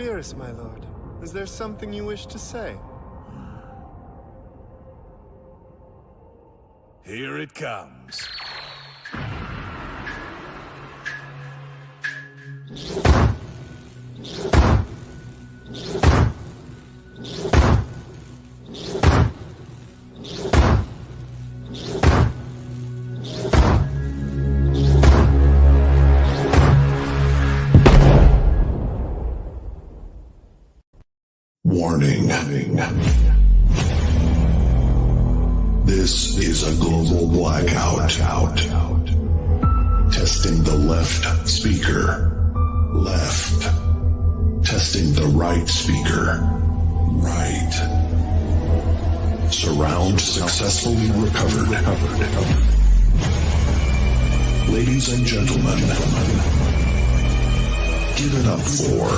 Beerus, my lord. Is there something you wish to say? Here it comes. Warning. This is a global blackout. Testing the left speaker. Left. Testing the right speaker. Right. Surround successfully recovered. Ladies and gentlemen, give it up for...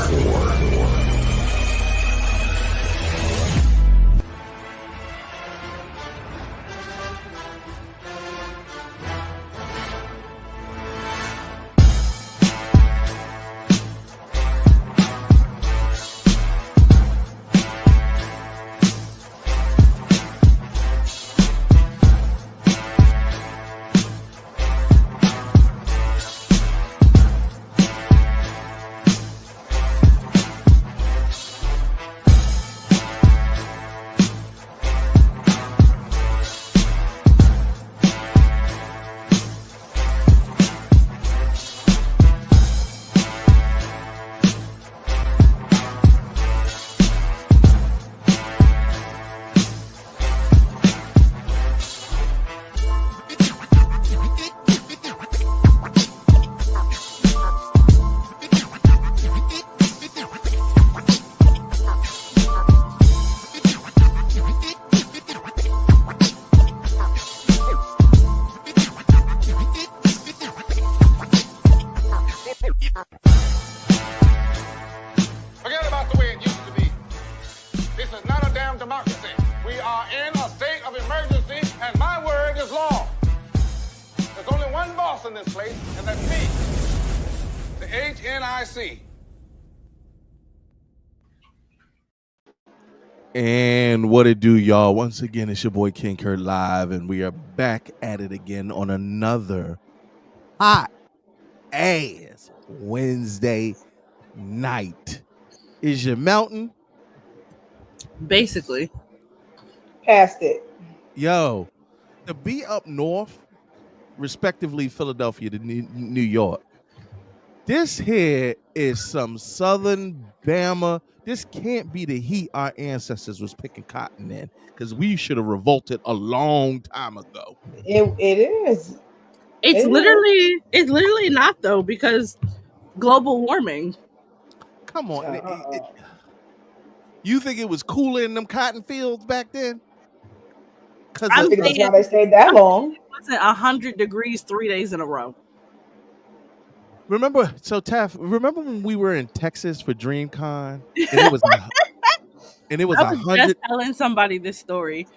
Forget about the way it used to be. This is not a damn democracy. We are in a state of emergency, and my word is law. There's only one boss in this place, and that's me, the HNIC. And what it do, y'all? Once again, it's your boy King Kurt live, and we are back at it again on another hot ass Wednesday night. Is your mountain? Basically. Past it. Yo, to be up north, respectively Philadelphia to New York, this here is some southern Bama. This can't be the heat our ancestors was picking cotton in, because we should have revolted a long time ago. It is. It's literally not though, because global warming. Come on. You think it was cooler in them cotton fields back then? I think that's why they stayed that long. It wasn't 100 degrees 3 days in a row. Remember, so Taff, remember when we were in Texas for DreamCon? And it was I was 100. just telling somebody this story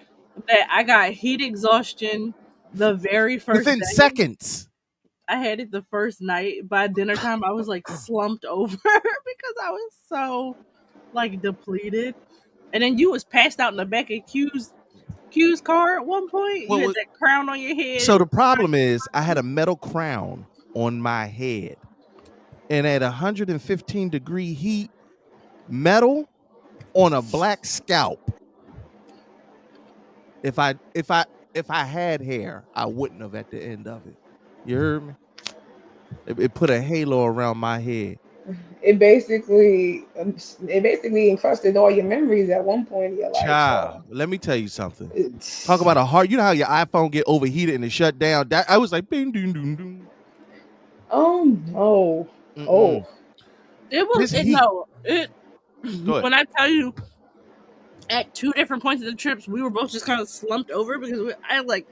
that I got heat exhaustion the very first within day. Seconds. I had it the first night. By dinner time, I was like slumped over because I was so like depleted. And then you was passed out in the back of Q's car at one point. Well, you had that crown on your head. So the problem is I had a metal crown on my head. And at 115 degree heat, metal on a black scalp. If I had hair, I wouldn't have at the end of it. You heard me? It put a halo around my head. It basically encrusted all your memories at one point in your life. Child, let me tell you something. Talk about a hard. You know how your iPhone get overheated and it shut down? That I was like, bing, doom, doom, doom. Oh no! Mm-mm. Oh, It was This it, heat- no. It Go ahead. when I tell you, at two different points of the trips, we were both just kind of slumped over because I was like,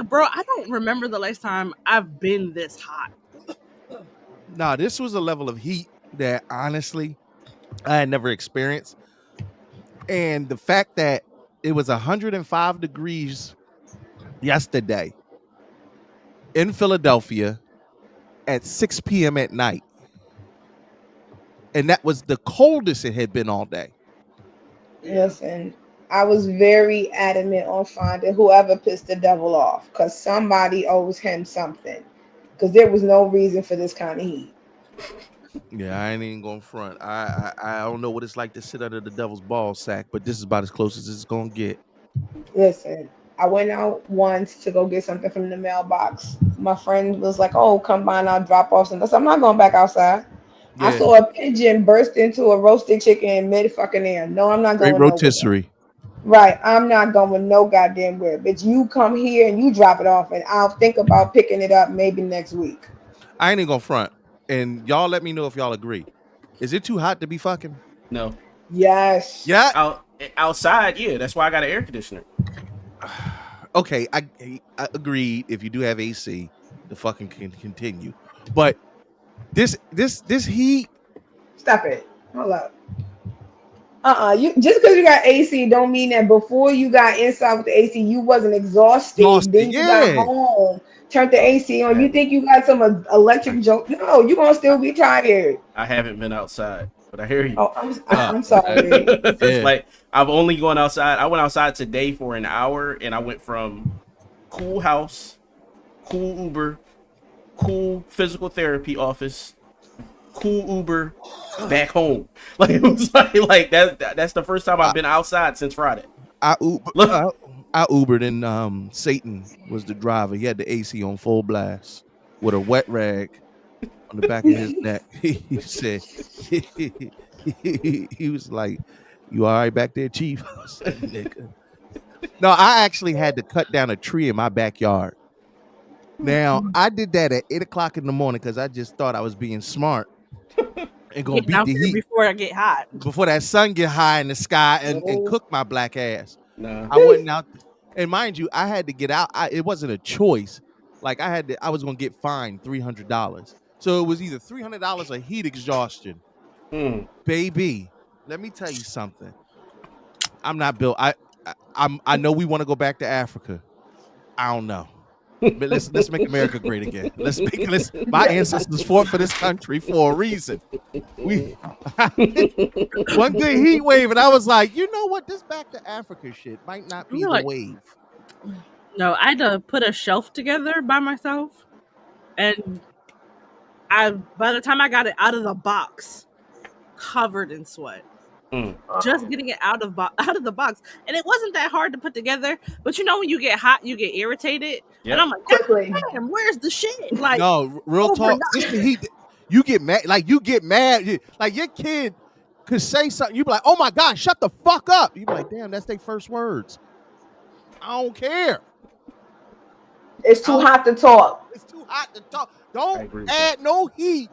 bro, I don't remember the last time I've been this hot. Nah, this was a level of heat that honestly I had never experienced. And the fact that it was 105 degrees yesterday in Philadelphia at 6 p.m. at night. and that was the coldest it had been all day. Listen, I was very adamant on finding whoever pissed the devil off because somebody owes him something. Because there was no reason for this kind of heat. Yeah, I ain't even going front. I don't know what it's like to sit under the devil's ball sack, but this is about as close as it's gonna get. Listen, I went out once to go get something from the mailbox. My friend was like, "Oh, come by and I'll drop off something." I said, "I'm not going back outside." I Yeah, saw a pigeon burst into a roasted chicken mid fucking air. No, I'm not straight going nowhere. rotisserie. Right, I'm not going no goddamn where. Bitch, you come here and you drop it off, and I'll think about picking it up maybe next week. I ain't even gonna front, and y'all let me know if y'all agree. Is it too hot to be fucking? No. Yes. Yeah. Outside, yeah. That's why I got an air conditioner. Okay, I agreed. If you do have AC, the fucking can continue. But this heat. Stop it. Hold up. You just because you got AC don't mean that before you got inside with the AC you wasn't exhausted. Then you got Yeah. home, turned the AC on. You haven't. think you got some electric joke? No, you gonna still be tired. I haven't been outside, but I hear you. Oh, I'm sorry. It's Yeah. like I've only gone outside. I went outside today for an hour, and I went from cool house, cool Uber, cool physical therapy office, cool Uber, back home. Like it was like that's the first time I've been outside since Friday. I Ubered, and Satan was the driver. He had the AC on full blast with a wet rag on the back of his neck. He said, he was like, "You all right back there, Chief?" I was like, "Nigga." No, I actually had to cut down a tree in my backyard. Now, I did that at 8:00 in the morning because I just thought I was being smart and gonna Getting out beat the there heat before I get hot. before that sun get high in the sky and Oh. cook my black ass. Nah. I wasn't out, and mind you, I had to get out. It wasn't a choice. Like I was gonna get fined $300. So it was either $300 or heat exhaustion. Baby, let me tell you something. I'm not built. I know we want to go back to Africa. I don't know. But let's make America great again. My ancestors fought for this country for a reason. We one good heat wave, and I was like, you know what? This back to Africa shit might not be You're the like- wave. No, I had to put a shelf together by myself, and by the time I got it out of the box, covered in sweat. Just getting it out of the box, and it wasn't that hard to put together. But you know, when you get hot, you get irritated, and I'm like, Quickly. damn, where's the shit? Like, No, real talk. This the heat. You get mad. Like you get mad. Like your kid could say something. You be like, "Oh my god, shut the fuck up." You be like, "Damn, that's their first words." I don't care. It's too hot to talk. It's too hot to talk. I Don't agree with add no heat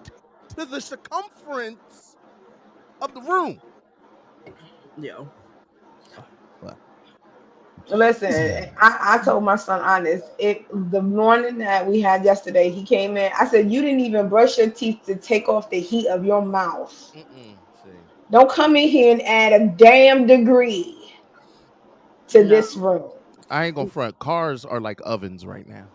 to the circumference of the room. yo, Listen, I told my son honest. The morning that we had yesterday, he came in. I said, "You didn't even brush your teeth to take off the heat of your mouth. See. Don't come in here and add a damn degree to No. this room." I ain't gonna front. Cars are like ovens right now.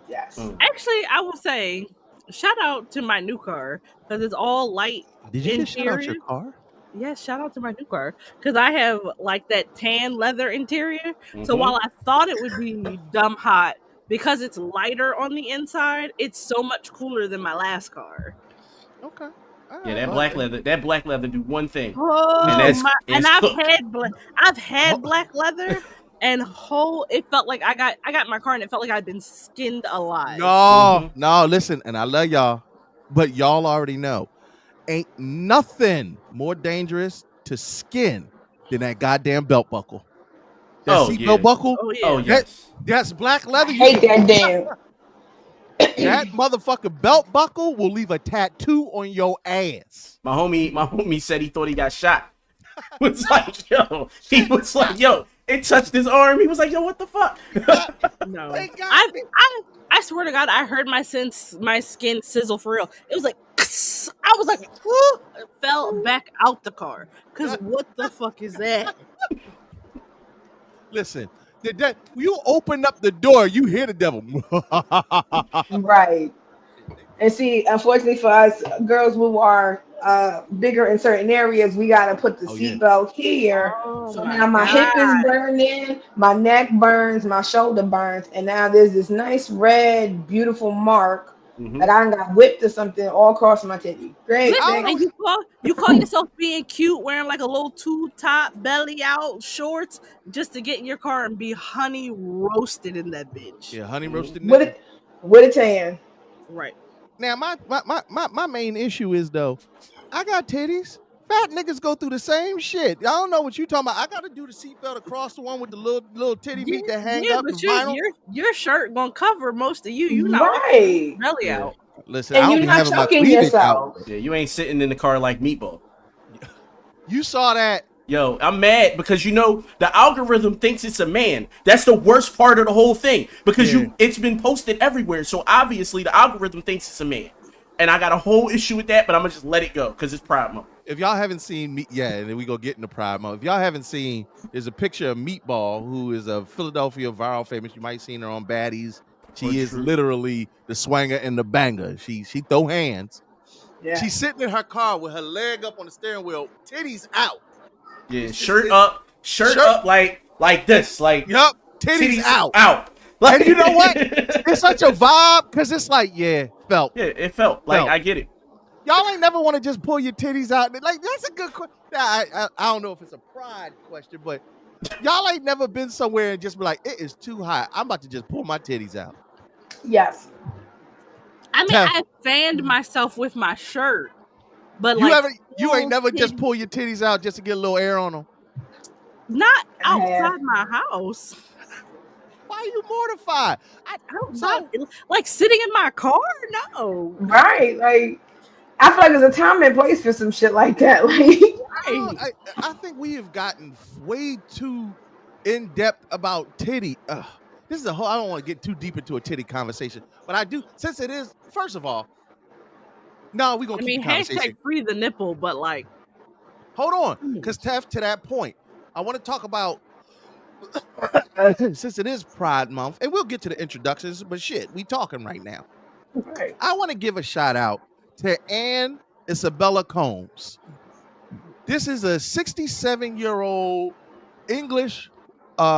Yes. actually, I will say, shout out to my new car because it's all light. Did you just shout out your Interior? car? Yes, shout out to my new car because I have like that tan leather interior. So while I thought it would be dumb hot because it's lighter on the inside, it's so much cooler than my last car. Okay. Yeah, that black leather do one thing. Oh, And and I've I've had black leather, and it felt like I got my car and it felt like I'd been skinned alive. No, listen, and I love y'all, but y'all already know. Ain't nothing more dangerous to skin than that goddamn belt buckle. That seatbelt buckle? Oh yeah. Oh yes. That's black leather. Hate that damn. That motherfucking belt buckle will leave a tattoo on your ass. My homie said he thought he got shot. He was like, yo, it touched his arm. He was like, yo, what the fuck? No, Thank God. I swear to God, I heard my skin sizzle for real. It was like, I was like, whoo, it fell back out the car. Cause what the fuck is that? Listen, you open up the door, you hear the devil. Right. And see, unfortunately for us girls who are bigger in certain areas, we got to put the Oh yeah. seatbelt here. Oh So my now my hip is god. burning, my neck burns, my shoulder burns, and now there's this nice red, beautiful mark that I got whipped or something all across my titty. Great, Listen, I don't thanks. and know. you call yourself being cute, wearing like a little tube top, belly out, shorts, just to get in your car and be honey roasted in that bitch. Yeah, honey roasted With nipple. it, with a tan. Right. Now my main issue is though, I got titties. Fat niggas go through the same shit. I don't know what you talking about. I gotta do the seatbelt across the one with the little titty Yeah, meat that hang yeah, up, but the vinyl. your shirt gonna cover most of you. You not walking with Right. your belly Yeah. out. Listen, I And don't you're be not having my choking cleavage out. yourself. Yeah, you ain't sitting in the car like Meatball. You saw that. Yo, I'm mad because you know the algorithm thinks it's a man. That's the worst part of the whole thing because Yeah. it's been posted everywhere. So obviously the algorithm thinks it's a man, and I got a whole issue with that. But I'm gonna just let it go because it's Pride Month. If y'all haven't seen me, yeah, and then we go get into Pride Month. If y'all haven't seen, there's a picture of Meatball, who is a Philadelphia viral famous. You might seen her on Baddies. She is True. literally the swanger and the banger. She throw hands. Yeah. She's sitting in her car with her leg up on the steering wheel, titties out. Yeah, It's- shirt it's- shirt up like this, like Yup, titties out. Like, And you know what? It's such a vibe because it's like, yeah, felt. Yeah, it felt like Felt. I get it. Y'all ain't never want to just pull your titties out. Like, that's a good question. I don't know if it's a pride question, but y'all ain't never been somewhere and just be like, it is too hot. I'm about to just pull my titties out. Yes. I mean, Tell- I fanned myself with my shirt, but You like ain't never full just titty- pull your titties out just to get a little air on them. not I have. outside my house. Why are you mortified? Outside, like sitting in my car. No, Right. Like, I feel like there's a time and place for some shit like that. Like, I think we have gotten way too in depth about titty. This is a whole. I don't want to get too deep into a titty conversation, but I do, since it is. First of all, no, we gonna I keep mean the conversation. hashtag free the nipple, but like Hold on, because Tef, to that point, I want to talk about since it is Pride Month, and we'll get to the introductions. But shit, we talking right now. right. I want to give a shout out to Ann Isabella Combs. This is a 67-year-old English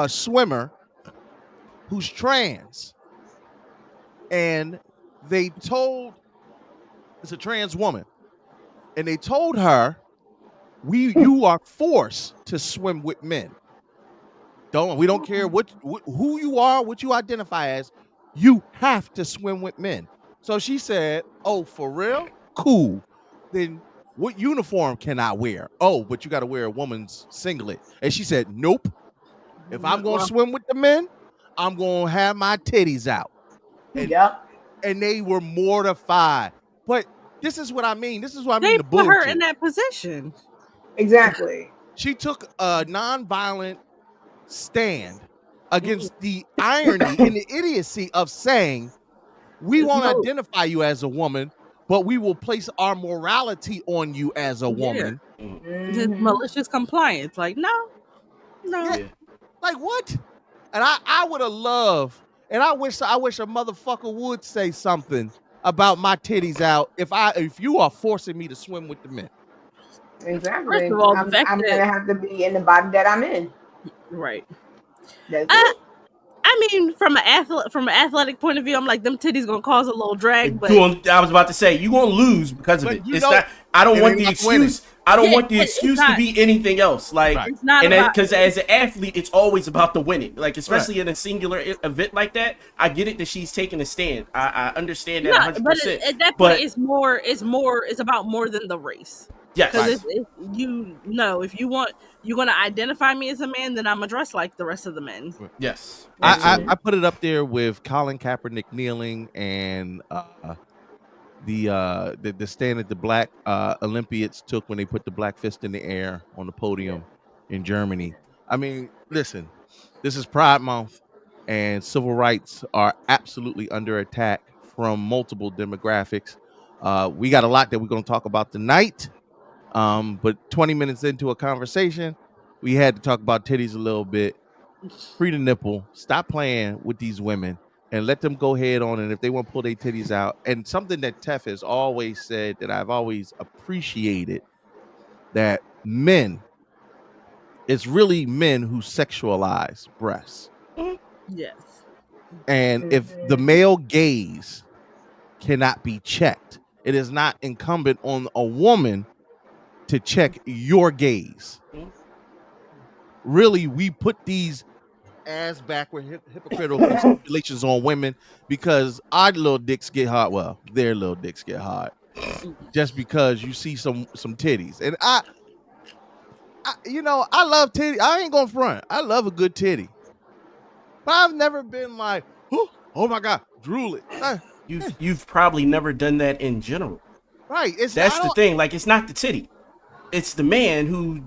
swimmer who's trans, and they told it's a trans woman, and they told her, you are forced to swim with men. We don't care who you are, what you identify as. You have to swim with men. So she said, "Oh, for real? Cool. Then what uniform can I wear? Oh, but you got to wear a woman's singlet." And she said, "Nope. If I'm going to swim with the men, I'm going to have my titties out." Yep. And they were mortified. But this is what I mean. This is what I mean. they The put her bullshit. in that position. Exactly. She took a nonviolent stand against the irony and the idiocy of saying, we won't identify you as a woman, but we will place our morality on you as a woman. Just malicious compliance. Like no. Yeah. Like what? And I would have loved, and I wish a motherfucker would say something about my titties out if you are forcing me to swim with the men. Exactly. First of all, I'm the fact gonna that have to be in the body that I'm in. right. That's it. I mean, from an athletic point of view, I'm like them titties gonna cause a little drag, but I was about to say you're gonna lose because of But it. you It's know, not. I don't it want ain't the like excuse. winning. I don't Yeah, want the it's excuse to not- be anything else. Like, Right. it's not and about because as an athlete, it's always about the winning. Like, especially in a singular event like that, I get it that she's taking a stand. I understand that no, 100%. but at that point, it's about more than the race. Yes. Because if you're gonna identify me as a man, then I'm dressed like the rest of the men. Yes. I put it up there with Colin Kaepernick kneeling and the stand that the black Olympians took when they put the black fist in the air on the podium in Germany. I mean, listen, this is Pride Month, and civil rights are absolutely under attack from multiple demographics. We got a lot that we're going to talk about tonight, but 20 minutes into a conversation, we had to talk about titties a little bit. Free the nipple. Stop playing with these women. and let them go head on. And if they want to pull their titties out, and something that Tef has always said that I've always appreciated, that men, it's really men who sexualize breasts. Yes. And if the male gaze cannot be checked, it is not incumbent on a woman to check your gaze. Really, we put these ass backward hypocritical stipulations on women because our little dicks get hard. Well, their little dicks get hard just because you see some titties. And I I love titty. I ain't gonna front. I love a good titty, but I've never been like, oh my god, drooling. You've probably never done that in general. Right. That's the thing. Like, it's not the titty. It's the man who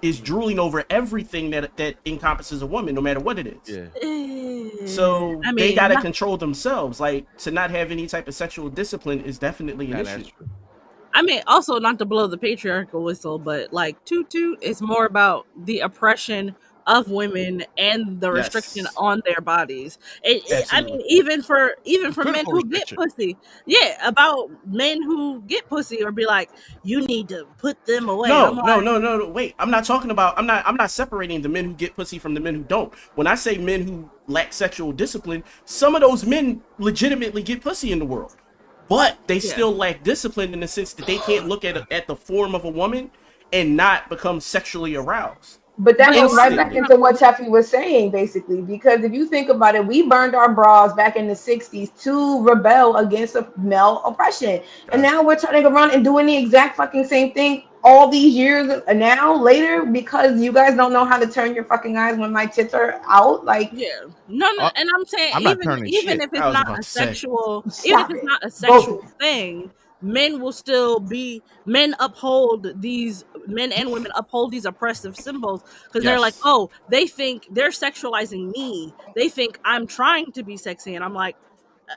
is drooling over everything that encompasses a woman, no matter what it is. Yeah. So they gotta control themselves. Like, to not have any type of sexual discipline is definitely an issue. I mean, also not to blow the patriarchal whistle, but like toot it's more about the oppression of women and the restriction on their bodies. I mean, even for men who get pussy, about men who get pussy or be like, you need to put them away. No. Wait, I'm not talking about. I'm not separating the men who get pussy from the men who don't. When I say men who lack sexual discipline, some of those men legitimately get pussy in the world. But they still lack discipline in the sense that they can't look at the form of a woman and not become sexually aroused. But that goes right back into what Teffy was saying, basically, because if you think about it, we burned our bras back in the 60s to rebel against male oppression. And now we're turning around and doing the exact fucking same thing all these years now later because you guys don't know how to turn your fucking eyes when my tits are out. Like, no, and I'm saying even if it's not a sexual, thing, men will still be men and women uphold these oppressive symbols because they're like, oh, they think they're sexualizing me, they think I'm trying to be sexy, and I'm like,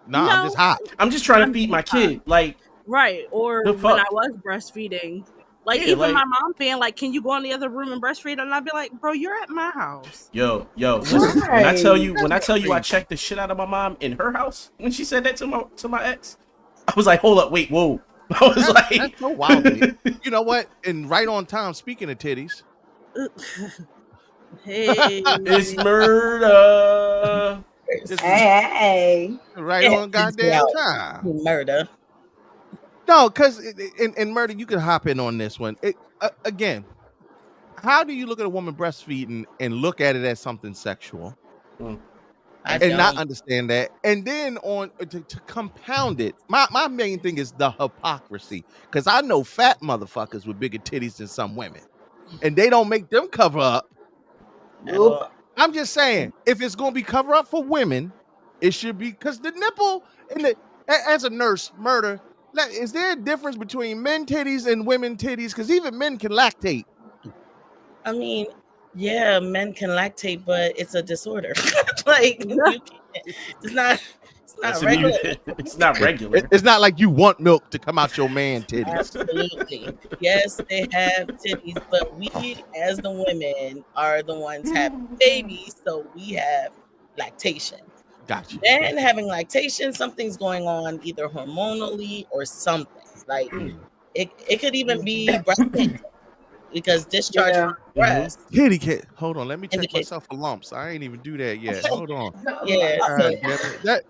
no, I'm just hot, I'm just trying to feed my kid, like, right. Or when I was breastfeeding, like, even my mom being like, can you go in the other room and breastfeed? And I'd be like, bro, you're at my house. Yo, listen, when I tell you I checked the shit out of my mom in her house when she said that to my ex, I was like, hold up, wait, whoa. I was that's so wild. You know what? And right on time, speaking of titties. Hey. It's murder. Hey. Right on goddamn time. Murder. No, because in murder, you can hop in on this one. Again, how do you look at a woman breastfeeding and look at it as something sexual? And not understand that, and then to compound it, my main thing is the hypocrisy, because I know fat motherfuckers with bigger titties than some women, and they don't make them cover up. I'm just saying, if it's going to be cover up for women, it should be, because the nipple as a nurse, murder. Is there a difference between men titties and women titties? Because even men can lactate. I mean, yeah, men can lactate, but it's a disorder. Like, it's not regular. It's not regular. It's not like you want milk to come out your man titties. Absolutely. Yes, they have titties, but we, as the women, are the ones having babies, so we have lactation. Gotcha. And having lactation, something's going on either hormonally or something. Like, it could even be breast cancer. Because discharge from breast. Kitty cat. Hold on, let me check myself for lumps. I ain't even do that yet. Hold on. Yeah.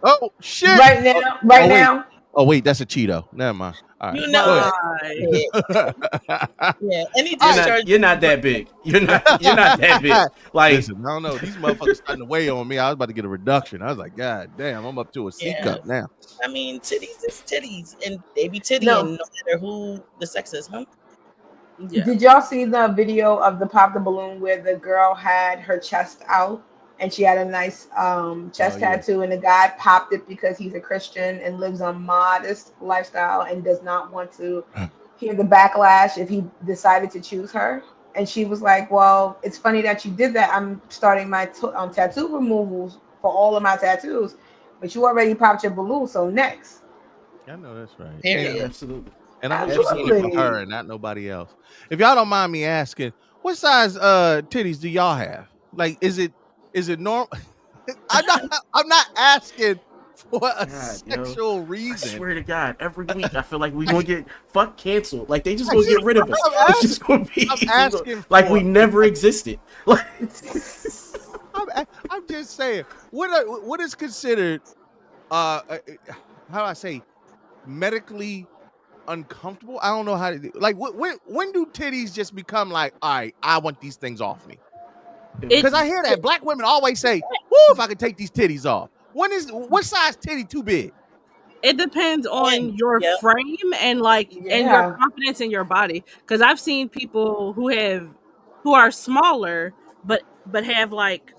Oh shit! Right now. Oh wait, that's a Cheeto. Never mind. All right. You know. Yeah. Any discharge. You're not that big. You're not that big. Like, listen, I don't know. These motherfuckers starting to weigh on me. I was about to get a reduction. I was like, God damn, I'm up to a C cup now. I mean, titties is titties, and they be tittying no matter who the sex is, huh? Yeah. Did y'all see the video of the pop the balloon where the girl had her chest out and she had a nice chest tattoo, and the guy popped it because he's a Christian and lives a modest lifestyle and does not want to hear the backlash if he decided to choose her? And she was like, well, it's funny that you did that. I'm starting my tattoo removals for all of my tattoos, but you already popped your balloon, so next. I know that's right. Yeah, absolutely. And I'm just saying for her and not nobody else. If y'all don't mind me asking, what size titties do y'all have? Like, is it normal? I'm not asking for a God, sexual I reason. swear to God, every week I feel like we're gonna get canceled. Like they just gonna get rid of us. It's just gonna be I'm asking like for we never existed. Like I'm just saying, what is considered how do I say medically uncomfortable? I don't know how to do. Like when do titties just become like, all right, I want these things off me? Because I hear that black women always say, "Whoo, if I could take these titties off." What size titty too big? It depends on your frame and and your confidence in your body. Because I've seen people who are smaller but have like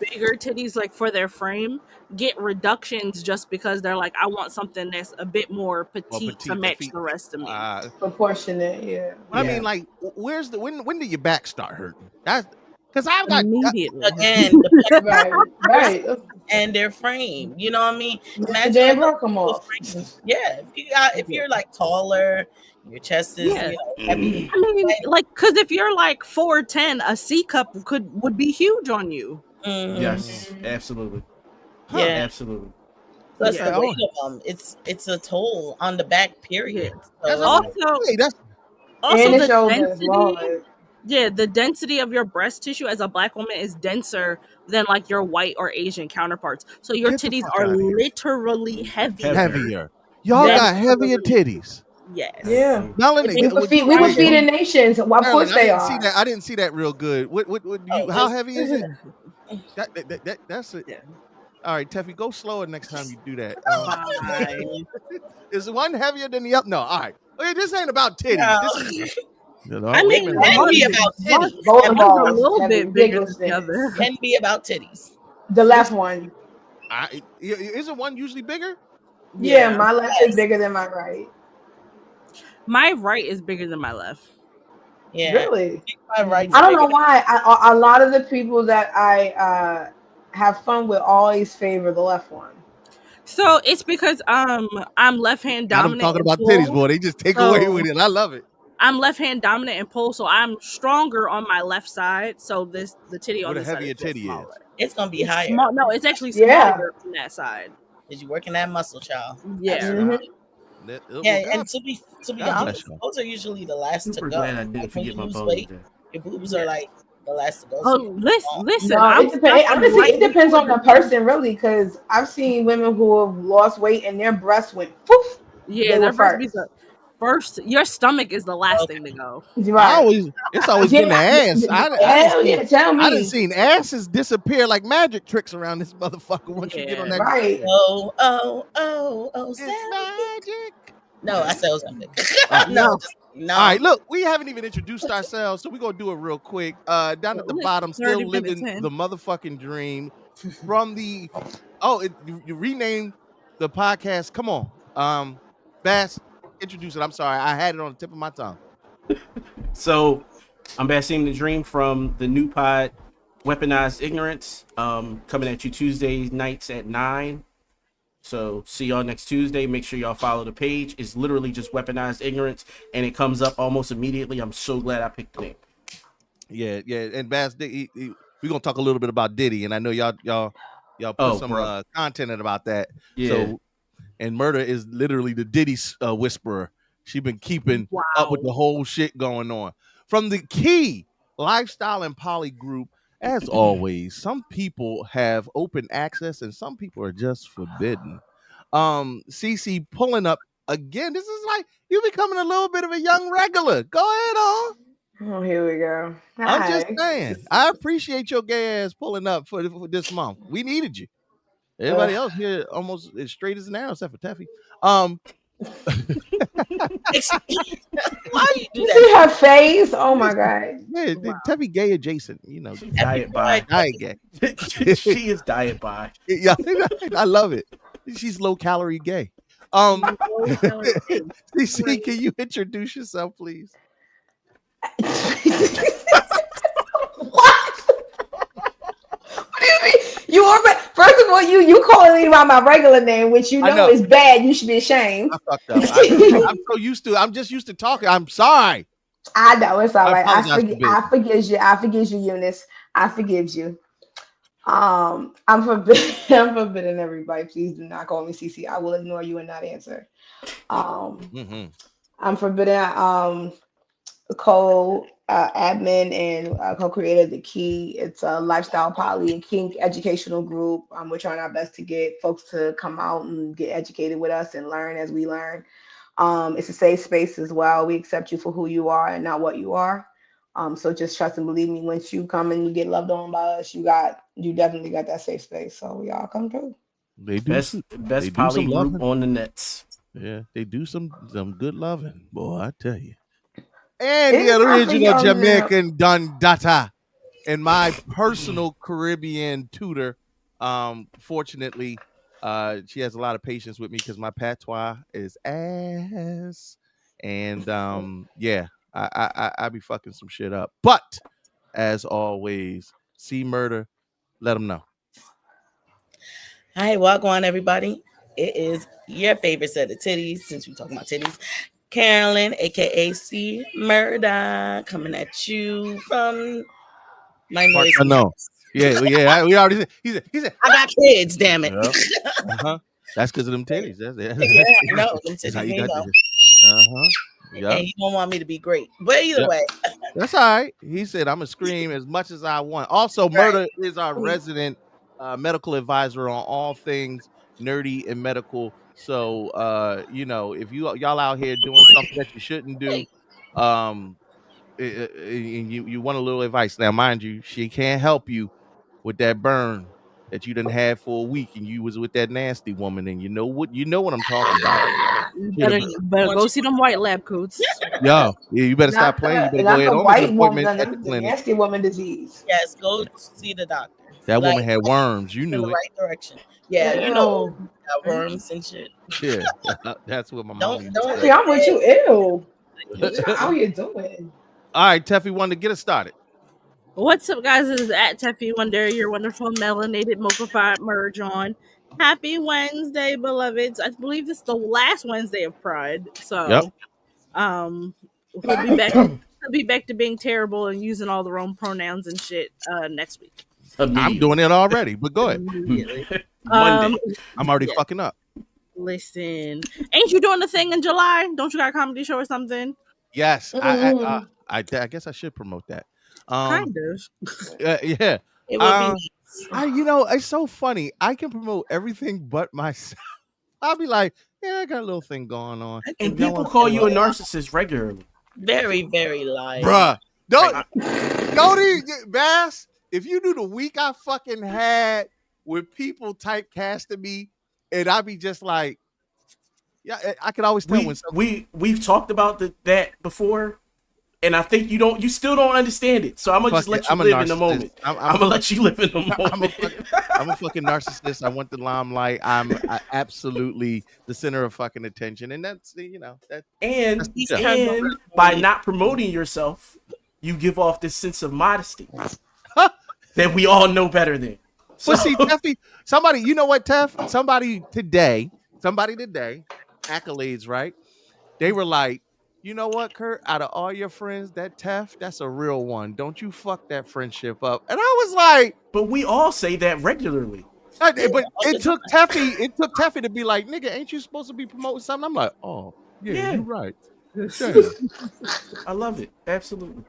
bigger titties like for their frame get reductions just because they're like, I want something that's a bit more petite to match the rest of me. Proportionate, yeah. I mean, like, where's when did your back start hurting? That's because I've got immediately again, right, and their frame. You know what I mean? Imagine Dan broke them off. Yeah, if you're like taller, your chest is heavy. I mean, like, because if you're like 4'10", a C cup would be huge on you. Mm-hmm. Yes, absolutely. Yeah, absolutely. Plus the weight of them, it's a toll on the back. Period. Yeah. So, also and the the shoulders as well. density. Yeah, the density of your breast tissue as a black woman is denser than like your white or Asian counterparts. So your titties are literally heavier. Y'all got heavier titties. Yes. Yeah. Melanie, we were feeding nations. Of course they are. I didn't see that real good. How heavy is it? That's it. Yeah. All right, Teffy, go slower next time you do that. Is one heavier than the other? No. All right. Okay, this ain't about titties. No. This is, I mean, it can be about titties. One's a little bit bigger than the other. Can be about titties. The left one. Isn't one usually bigger? Yeah, my left is bigger than my right. My right is bigger than my left. Yeah. Really? My right. I don't know why. A lot of the people that I have fun with always favor the left one. So it's because I'm left hand dominant. I'm talking about titties, boy. They just take away with it. I love it. I'm left hand dominant and pull, so I'm stronger on my left side. So the titty on the this heavier side titty smaller. It's gonna be higher. No, it's actually smaller on that side. Is you working that muscle, child? Yeah. Mm-hmm. Yeah, and to be honest, those are usually the last to go. Glad I didn't forget my bones. Your boobs are like the last to go. Oh, listen. No, honestly, it depends on the person, really, because I've seen women who have lost weight and their breasts went poof. Yeah, their breasts be first. Your stomach is the last thing to go. Right. It's always been the ass. I done seen asses disappear like magic tricks around this motherfucker once you get on that. Right. Oh, it's magic. No, I said something. No. All right, look, we haven't even introduced ourselves, so we're gonna do it real quick. Down at the bottom, still living the motherfucking dream from the you renamed the podcast. Come on. Bass, introduce it. I'm sorry, I had it on the tip of my tongue. So I'm Basim the Dream from the new pod Weaponized Ignorance. Coming at you Tuesday nights at 9. So see y'all next Tuesday. Make sure y'all follow the page. It's literally just Weaponized Ignorance, and it comes up almost immediately. I'm so glad I picked the name. Yeah. And Bass, we're gonna talk a little bit about Diddy, and I know y'all put some content about that. Yeah. So, and Murder is literally the Diddy whisperer. She been keeping up with the whole shit going on. From the Key Lifestyle and Poly Group, as always, some people have open access and some people are just forbidden. CC pulling up again. This is like you becoming a little bit of a young regular. Go ahead on. Oh, here we go. Hi. I'm just saying. I appreciate your gay ass pulling up for this month. We needed you. Everybody else here almost as straight as an arrow except for Teffy. Why you do you that? see her face? Oh my god. Yeah, Teffy gay adjacent, you know. Diet by. Diet gay. She is diet by. Yeah, I love it. She's low calorie gay. CC, can you introduce yourself, please? What do you mean? You already, first of all, you calling me by my regular name, which you know is bad. You should be ashamed. I fucked up. I'm so used to. I'm just used to talking. I'm sorry. I know it's all right. I forgive you. I forgive you, Eunice. I forgive you. I'm forbidden. I'm forbidden everybody. Please do not call me CC. I will ignore you and not answer. Um, Mm-hmm. I'm forbidden. Co-admin and co-creator of the Key. It's a lifestyle poly and kink educational group. We're trying our best to get folks to come out and get educated with us and learn as we learn. It's a safe space as well. We accept you for who you are and not what you are. So just trust and believe me. Once you come and you get loved on by us, you definitely got that safe space. So y'all come through. They do Best they do poly some group loving. on the nets. Yeah, they do some good loving, boy. I tell you. And It the is time for original y'all now. Jamaican Don Data and my personal Caribbean tutor. Fortunately, she has a lot of patience with me because my patois is ass. And yeah, I be fucking some shit up. But as always, see murder, let them know. Hi, welcome on everybody. It is your favorite set of titties, since we're talking about titties. Carolyn, aka C Murder, coming at you from my Part noisy unknown. house. Yeah, we already said. He said. I got kids, damn it. Yeah. Uh-huh. That's because of them titties. That's Yeah, I know. Them that's how titties you ain't got know. this. Uh-huh. Yeah. And you don't want me to be great. But either Yep. way. That's all right. He said, I'm going to scream as much as I want. Also, Murder is our resident medical advisor on all things nerdy and medical. So, if y'all out here doing something that you shouldn't do, um, and you want a little advice. Now, mind you, she can't help you with that burn that you done had for a week and you was with that nasty woman and you know what I'm talking about. You better go see them white lab coats. Yeah, you better stop Not playing. You the better go not ahead the on this white appointment woman, at the the clinic. nasty woman disease. Yes, go see the doctor. That woman had worms. You in knew the it. right direction. Yeah, you know, Ew. got worms and shit. Yeah, that's what my mom used to Don't. say. See, I'm with you. Ew. What you out here doing? All right, Teffy wanted to get us started. What's up, guys? This is at Teffy Wonder, your wonderful melanated mocha merge on. Happy Wednesday, beloveds. I believe this is the last Wednesday of Pride. So Yep. we'll be back. We'll be back to being terrible and using all the wrong pronouns and shit next week. I'm doing it already, but go ahead. Immediately. Monday. I'm already fucking up. Listen, ain't you doing the thing in July? Don't you got a comedy show or something? Yes, Mm-hmm. I guess I should promote that. Kind of. Yeah. It would be It's so funny. I can promote everything but myself. I'll be like, yeah, I got a little thing going on. And If y'all people wanna call see you a it. narcissist regularly. very, very light. Bruh. Don't Bass, if you knew the week I fucking had with people typecasting me, and I'd be just like, yeah, I could always tell when We've talked about that before, and I think you still don't understand it. So I'm gonna just let you live in the moment. I'm gonna let you live in the moment. I'm a fucking narcissist. I want the limelight. I'm absolutely the center of fucking attention, and that's that. And by not promoting yourself, you give off this sense of modesty that we all know better than. So, But see, Teffy, somebody, you know what, Teff? Somebody today, accolades, right? They were like, you know what, Kurt? Out of all your friends, that Teff, that's a real one. Don't you fuck that friendship up. And I was like, but we all say that regularly. But it took Teffy to be like, nigga, ain't you supposed to be promoting something? I'm like, oh, yeah. You're right. I love it. Absolutely.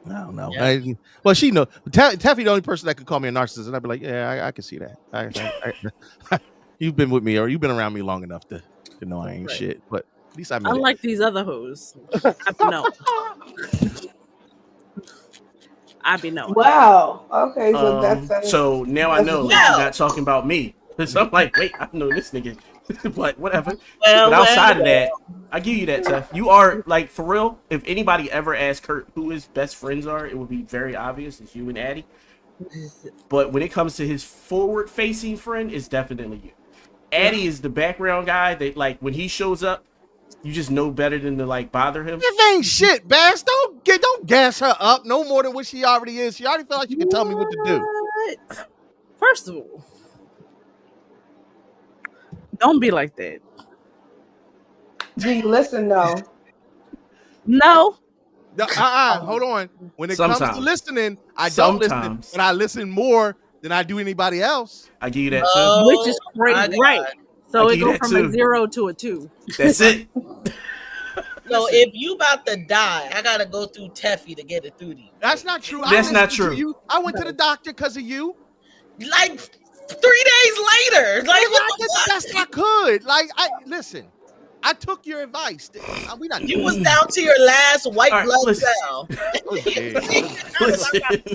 No. Yeah. Well, she know Teffy, the only person that could call me a narcissist, and I'd be like, yeah, I can see that. You've been with me, or you've been around me long enough to know I ain't shit. But at least I mean, unlike these other hoes, I be knowing. Wow. Okay, so that's so now I know you're not talking about me. So I'm like, wait, I know this nigga. But whatever. But outside of that, I give you that, Tef. You are like, for real. If anybody ever asked Kurt who his best friends are, it would be very obvious. It's you and Addie. But when it comes to his forward-facing friend, it's definitely you. Addie is the background guy that, like, when he shows up, you just know better than to like bother him. This ain't shit, Bass. Don't gas her up no more than what she already is. She already felt like she can tell me what to do. First of all, don't be like that. Do you listen though? No. Hold on. When it comes to listening, I don't listen, but I listen more than I do anybody else. I give you that too. Oh, Which is my crazy, God. right? So I it give you go that from a too. 0 to a 2. That's it. So if you about to die, I gotta go through Teffy to get it through to you. That's not true. That's I not listened to true. you. I went to the doctor because of you. Like 3 days later. Like what I the did the fuck? best I could. Like, listen. I took your advice. We not. You was down to your last white All right, blood listen. cell. Listen.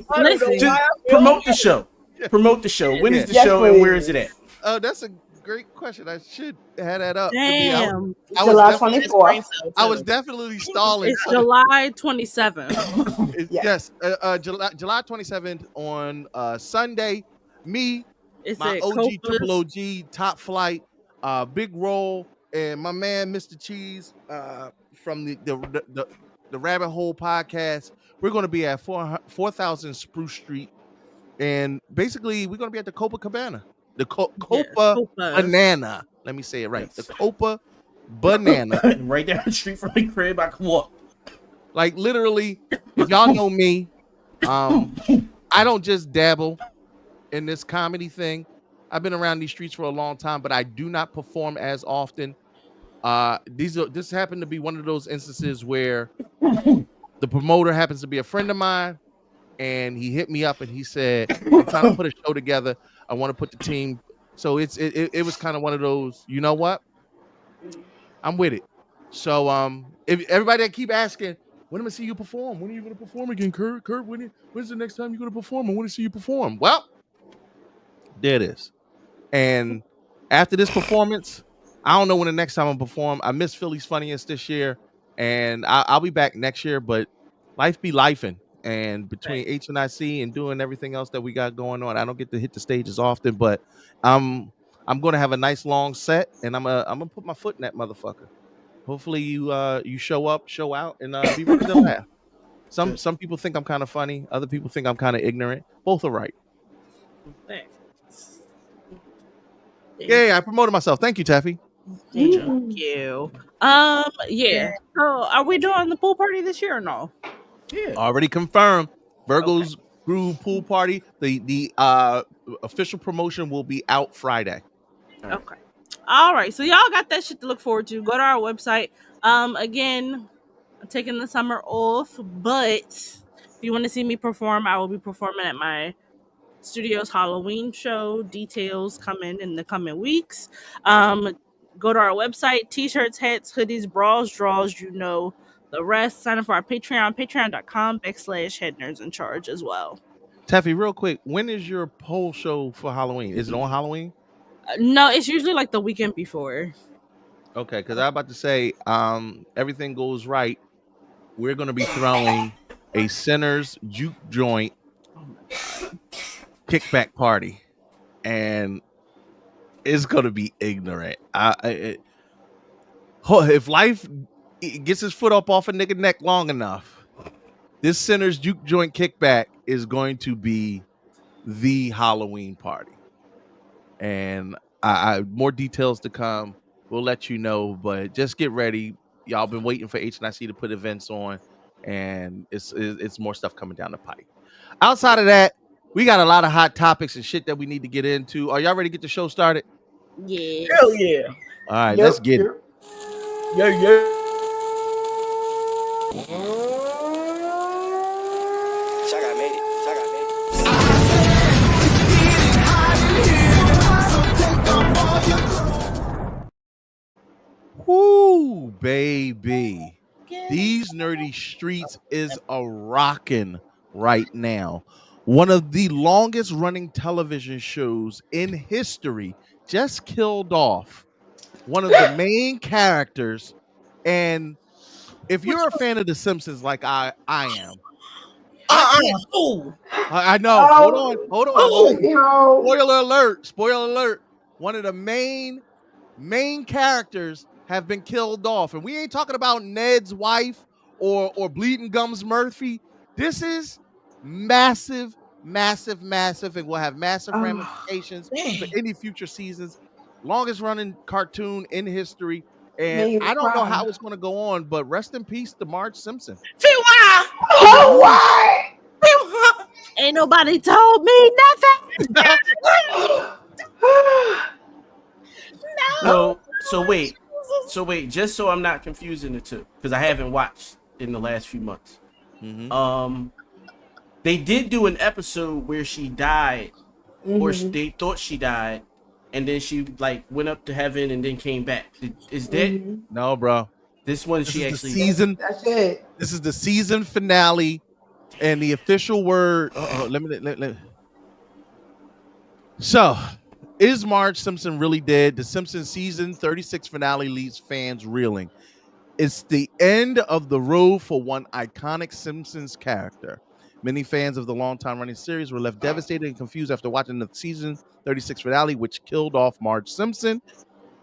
I don't know Listen. why I feel Promote the show. Promote the show. When is the Yes, show and where please. is it at? Oh, that's a great question. I should have that up. Damn. I was July definitely- 24th. I was definitely stalling. It's July 27th. Yes, July 27th on Sunday. Me, It's my at OG Triple Copa's. OG Top Flight, Big Roll, and my man Mr. Cheese from the Rabbit Hole podcast. We're going to be at 4000 Spruce Street, and basically we're going to be at the Copacabana, the Copa Banana. Let me say it right. The Copa Banana. Right down the street from the crib. I can walk. Like literally, if y'all know me, I don't just dabble in this comedy thing. I've been around these streets for a long time, but I do not perform as often. This happened to be one of those instances where the promoter happens to be a friend of mine, and he hit me up and he said, "I'm trying to put a show together. I want to put the team." So it was kind of one of those. You know what? I'm with it. So if everybody that keep asking, when am I see you perform? When are you going to perform again, Kurt? Kurt, when's the next time you're going to perform? I want to see you perform. Well, there it is. And after this performance, I don't know when the next time I perform. I missed Philly's Funniest this year, and I'll be back next year. But life be lifing, and between HNIC and doing everything else that we got going on, I don't get to hit the stage as often. But I'm going to have a nice long set, and I'm gonna put my foot in that motherfucker. Hopefully you show up, show out, and be ready to laugh. Some people think I'm kind of funny. Other people think I'm kind of ignorant. Both are right. Yeah, I promoted myself. Thank you, Taffy. Thank you. Yeah. So are we doing the pool party this year or no? Yeah. Already confirmed. Virgo's Groove Pool Party. The official promotion will be out Friday. Okay. All right. So y'all got that shit to look forward to. Go to our website. Again, I'm taking the summer off, but if you want to see me perform, I will be performing at my studio's Halloween show. Details coming in the coming weeks. Go to our website, t-shirts, hats, hoodies, bras, draws, you know the rest. Sign up for our Patreon, patreon.com/Head Nerds in Charge as well. Taffy, real quick, when is your pole show for Halloween? Is it on Halloween? No, it's usually like the weekend before. Okay, because I'm about to say, everything goes right. We're going to be throwing a Sinners juke joint kickback party, and it's going to be ignorant. If life gets his foot up off a nigga neck long enough, this Sinners juke joint kickback is going to be the Halloween party. And I more details to come. We'll let you know, but just get ready. Y'all been waiting for HNIC to put events on, and it's more stuff coming down the pipe. Outside of that, we got a lot of hot topics and shit that we need to get into. Are y'all ready to get the show started? Yeah. Hell yeah. All right, let's get it. Yeah. Woo, baby. These nerdy streets is a rockin' right now. One of the longest running television shows in history just killed off one of the main characters. And if you're a fan of The Simpsons like I am, I know. Hold on. Spoiler alert. One of the main characters have been killed off. And we ain't talking about Ned's wife or Bleeding Gums Murphy. This is massive, and will have massive ramifications for any future seasons. Longest running cartoon in history. And I don't know how it's going to go on, but rest in peace to Marge Simpson. Oh, why? Ain't nobody told me nothing. No. So wait. Just so I'm not confusing the two, because I haven't watched in the last few months. They did do an episode where she died, or they thought she died, and then she like went up to heaven and then came back. Is that no, bro? This one This she is actually the season. That's it. This is the season finale, and the official word. Let me. So, is Marge Simpson really dead? The Simpsons season 36 finale leaves fans reeling. It's the end of the road for one iconic Simpsons character. Many fans of the long-time running series were left devastated and confused after watching the season 36 finale, which killed off Marge Simpson.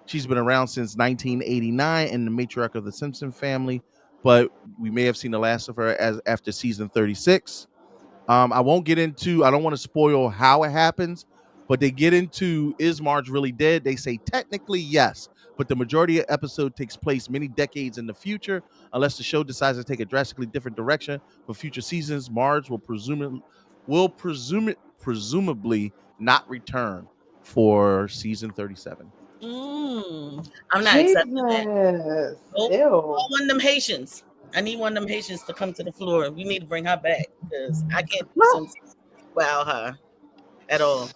She's been around since 1989 and the matriarch of the Simpson family, but we may have seen the last of her after season 36. I won't get into, I don't want to spoil how it happens, but they get into, is Marge really dead? They say technically yes, but the majority of the episode takes place many decades in the future. Unless the show decides to take a drastically different direction for future seasons, Marge will presumably not return for season 37. I'm not accepting that. Ew. Call one of them Haitians. I need one of them Haitians to come to the floor. We need to bring her back because I can't do something without her at all.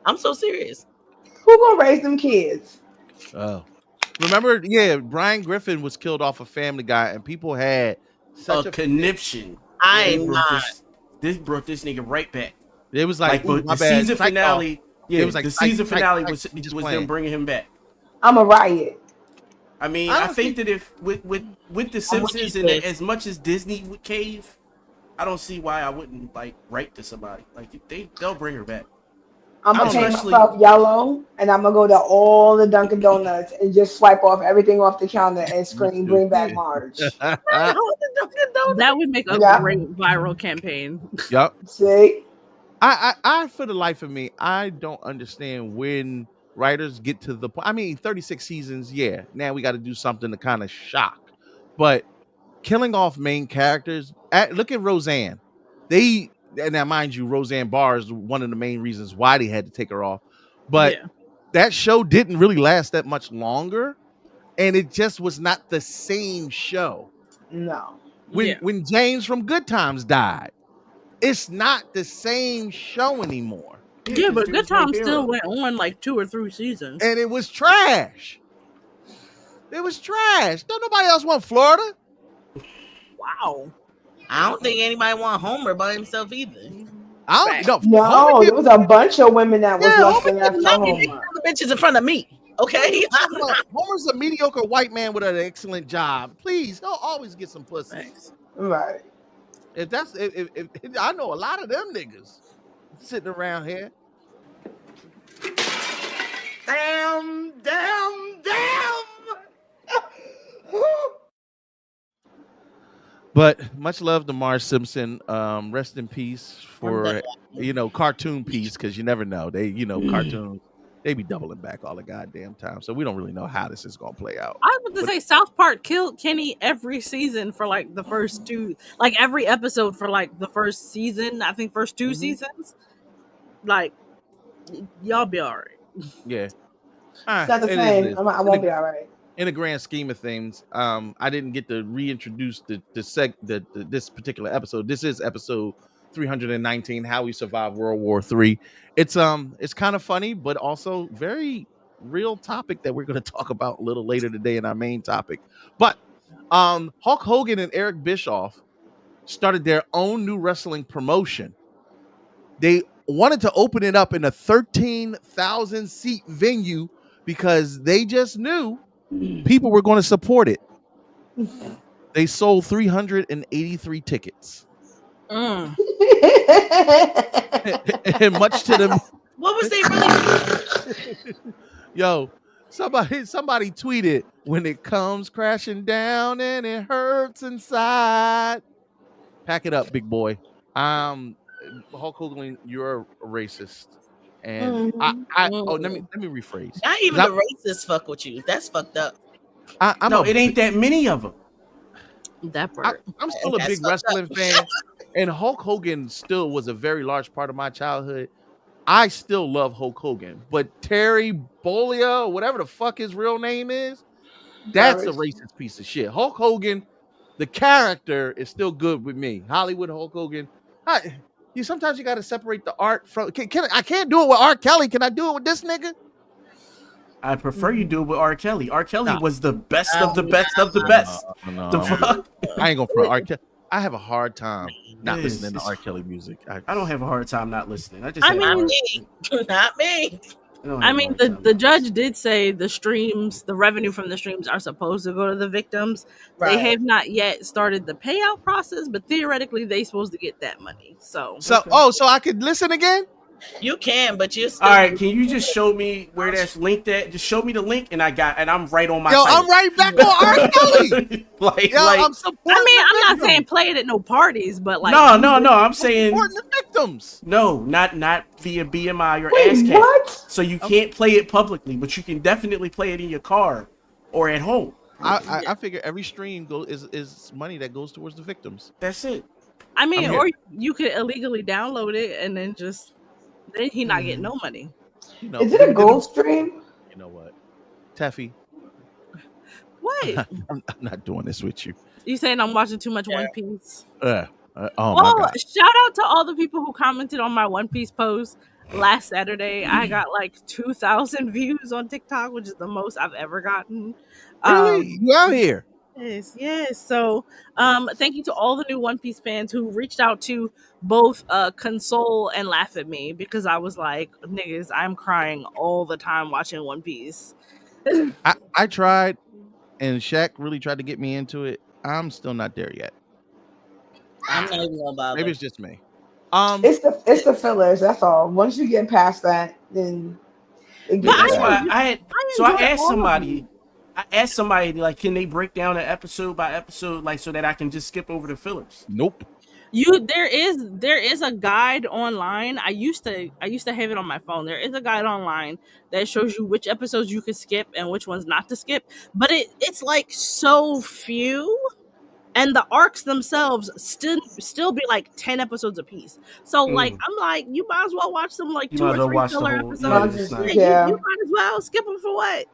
I'm so serious. Who gonna raise them kids? Oh, remember? Yeah, Brian Griffin was killed off of Family Guy, and people had such a conniption. This brought this nigga right back. It was like but the season finale. Yeah, it was like the season finale was them bringing him back. I'm a riot. I mean, I think that if with the Simpsons and as much as Disney would cave, I don't see why I wouldn't like write to somebody. Like they'll bring her back. I'm gonna paint myself yellow, and I'm gonna go to all the Dunkin' Donuts and just swipe off everything off the counter and scream, "Bring back Marge." That would make a great viral campaign. Yep. See, I for the life of me, I don't understand when writers get to the point. I mean, 36 seasons, yeah. Now we got to do something to kind of shock, but killing off main characters. Look at Roseanne. And now, mind you, Roseanne Barr is one of the main reasons why they had to take her off. But that show didn't really last that much longer, and it just was not the same show. No. When James from Good Times died, it's not the same show anymore. Yeah, but Good Times still went on like 2 or 3 seasons. And it was trash. It was trash. Don't nobody else want Florida? Wow. I don't think anybody want Homer by himself either. I don't know. There was a bunch of women that was lusting after Homer. The bitches in front of me. Okay. Homer's a mediocre white man with an excellent job. Please, he'll always get some pussy. Thanks. Right. If I know a lot of them niggas sitting around here. Damn. But much love to Marge Simpson. Rest in peace for cartoon piece, because you never know. They cartoons, they be doubling back all the goddamn time. So we don't really know how this is gonna play out. I was about to say South Park killed Kenny every season for like the first 2, like every episode for like the first season. I think first 2 seasons. Like y'all be all right. Yeah. It's not the same. I won't be all right. In the grand scheme of things, I didn't get to reintroduce this particular episode. This is episode 319, How We Survived World War III. It's kind of funny, but also very real topic that we're going to talk about a little later today in our main topic. But Hulk Hogan and Eric Bischoff started their own new wrestling promotion. They wanted to open it up in a 13,000 seat venue because they just knew people were going to support it. They sold 383 tickets. And much to them. What was they really? Yo, somebody tweeted, when it comes crashing down and it hurts inside. Pack it up, big boy. Hulk Hogan, you're a racist. And let me rephrase. Not even the racists fuck with you. That's fucked up. It ain't that many of them. That part. I'm still a big wrestling fan. And Hulk Hogan still was a very large part of my childhood. I still love Hulk Hogan, but Terry Bollea, or whatever the fuck his real name is, that's a racist piece of shit. Hulk Hogan, the character, is still good with me. Hollywood Hulk Hogan. Sometimes you got to separate the art from. I can't do it with R. Kelly. Can I do it with this nigga? I prefer you do it with R. Kelly. R. Kelly was the best of the Oh, best of the best. No, The fuck? I ain't gonna front R. Kelly. I have a hard time not listening to R. Kelly music. I don't have a hard time not listening. I just not me. Not me. I mean, the judge did say the streams, the revenue from the streams are supposed to go to the victims. Right. They have not yet started the payout process, but theoretically they supposed to get that money. So so I could listen again? You can, but you're still. All right, can you just show me where that's linked at? Just show me the link, and I'm right on my. Yo, site. I'm right back on R. Kelly. I'm supporting. I'm not saying play it at no parties, but like no. I'm saying supporting the victims. No, not via BMI or ASCAP. What? So you can't play it publicly, but you can definitely play it in your car or at home. I figure every stream is money that goes towards the victims. That's it. I mean, or you could illegally download it and then he not getting no money. Is it a gold stream? You know what, Teffy? What? I'm not doing this with you. You saying I'm watching too much One Piece? Oh my God! Shout out to all the people who commented on my One Piece post last Saturday. I got like 2,000 views on TikTok, which is the most I've ever gotten. Really? You out here? Yes. So, thank you to all the new One Piece fans who reached out to both console and laugh at me because I was like, niggas, I'm crying all the time watching One Piece. I tried, and Shaq really tried to get me into it. I'm still not there yet. I'm not even gonna bother. Maybe it's just me. It's the fillers. That's all. Once you get past that, then it gets That's better. why I asked somebody like, can they break down an episode by episode, like so that I can just skip over the fillers? Nope. There is a guide online. I used to have it on my phone. There is a guide online that shows you which episodes you can skip and which ones not to skip. But it's like so few, and the arcs themselves still be like 10 episodes a piece. So like I'm like, you might as well watch some like 2 or 3 filler episodes. Yeah. You might as well skip them for what?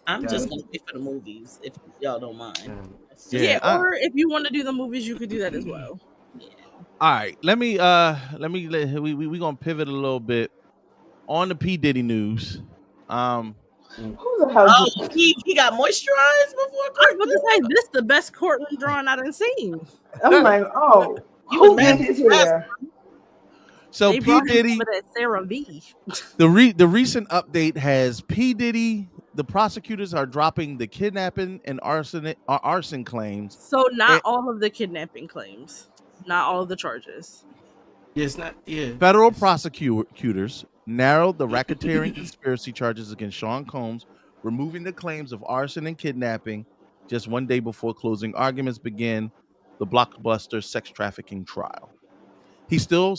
I'm just gonna wait for the movies if y'all don't mind. Or if you want to do the movies, you could do that as well. All right, we gonna pivot a little bit on the P. Diddy news. Who the hell? He got moisturized before. I was about to say this the best courtroom drawing I done seen. I'm like, who did his hair? So they P. Diddy, that Sarah V. the recent update has P. Diddy. The prosecutors are dropping the kidnapping and arson claims. So not all of the kidnapping claims, not all of the charges. It's not. Yeah. Federal prosecutors narrowed the racketeering conspiracy charges against Sean Combs, removing the claims of arson and kidnapping just one day before closing arguments began the blockbuster sex trafficking trial. He still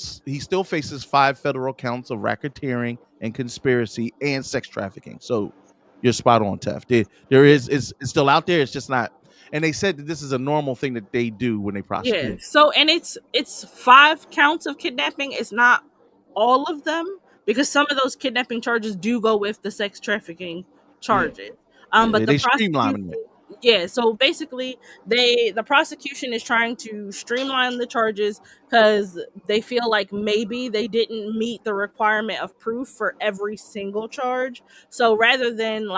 faces 5 federal counts of racketeering and conspiracy and sex trafficking. So you're spot on, Tef. It's still out there. It's just not. And they said that this is a normal thing that they do when they prosecute. Yeah. So and it's 5 counts of kidnapping. It's not all of them because some of those kidnapping charges do go with the sex trafficking charges. But they the streamlining it. Yeah, so basically the prosecution is trying to streamline the charges because they feel like maybe they didn't meet the requirement of proof for every single charge. So rather than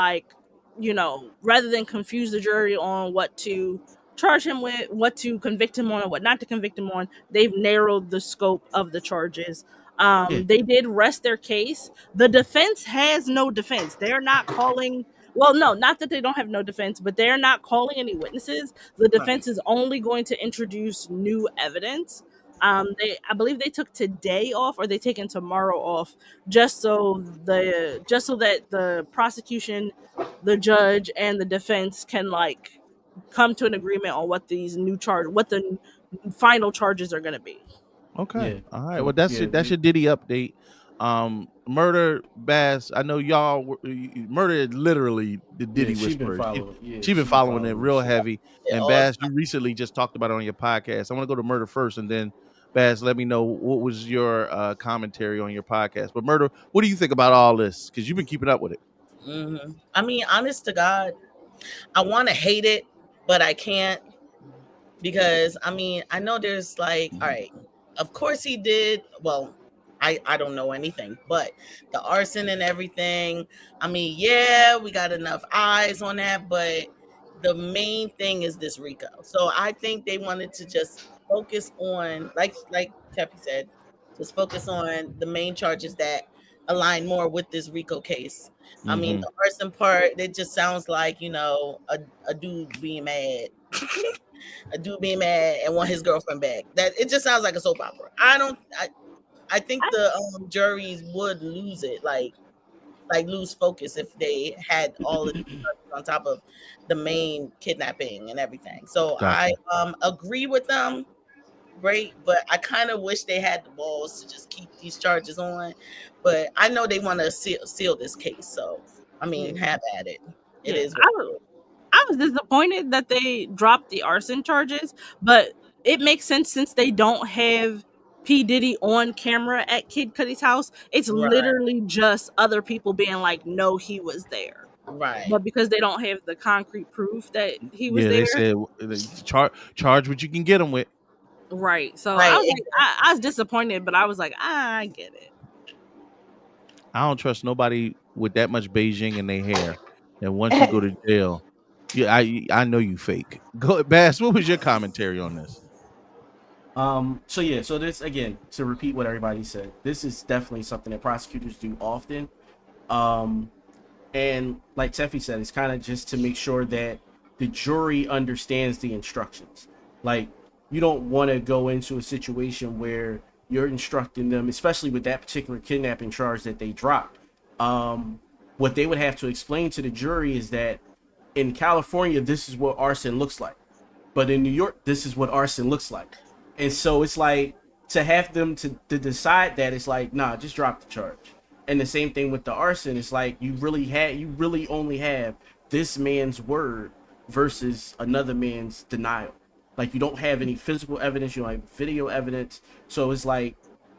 confuse the jury on what to charge him with, what to convict him on, and what not to convict him on, they've narrowed the scope of the charges. They did rest their case. The defense has no defense. They're not calling. Well, no, not that they don't have no defense, but they're not calling any witnesses. The defense is only going to introduce new evidence. I believe they took today off, or they taken tomorrow off, just so that the prosecution, the judge, and the defense can come to an agreement on what the final charges are going to be. Okay, all right. Well, that's your Diddy update. Murder Bass. I know y'all. Murder is literally the Diddy She been whisperer. following. She been following it real shit. heavy. Yeah, And all the Bass, you recently just talked about it on your podcast. I want to go to Murder first, and then Bass, let me know what was your commentary on your podcast. But Murder, what do you think about all this? Because you've been keeping up with it. I mean, honest to God, I want to hate it, but I can't because I mean, I know there's like, all right, of course he did. Well, I don't know anything, but the arson and everything. I mean, yeah, we got enough eyes on that, but the main thing is this Rico. So I think they wanted to just focus on, like Teffy said, just focus on the main charges that align more with this Rico case. I mean, the arson part, it just sounds like, you know, a dude being mad. A dude being mad and want his girlfriend back. That it just sounds like a soap opera. I think the juries would lose it, like lose focus if they had all of these charges on top of the main kidnapping and everything. So Gotcha. I agree with them. Great, but I kind of wish they had the balls to just keep these charges on. But I know they want to seal this case, so I mean, have at it. It is. I was disappointed that they dropped the arson charges, but it makes sense since they don't have P. Diddy on camera at Kid Cudi's house. It's literally just other people being like, no, he was there. Right. But because they don't have the concrete proof that he was there. They said charge what you can get him with. Right. So I was like, I was disappointed, but I was like, I get it. I don't trust nobody with that much Beijing in their hair. And once you go to jail, yeah, I know you fake. Go, Bass. What was your commentary on this? So this, again, to repeat what everybody said, this is definitely something that prosecutors do often. And like Teffy said, it's kind of just to make sure that the jury understands the instructions. Like, you don't want to go into a situation where you're instructing them, especially with that particular kidnapping charge that they dropped. What they would have to explain to the jury is that in California, this is what arson looks like. But in New York, this is what arson looks like. And so it's like, to have them to decide that, it's like, nah, just drop the charge. And the same thing with the arson. It's like, you really only have this man's word versus another man's denial. Like, you don't have any physical evidence, you don't have video evidence. So it's like,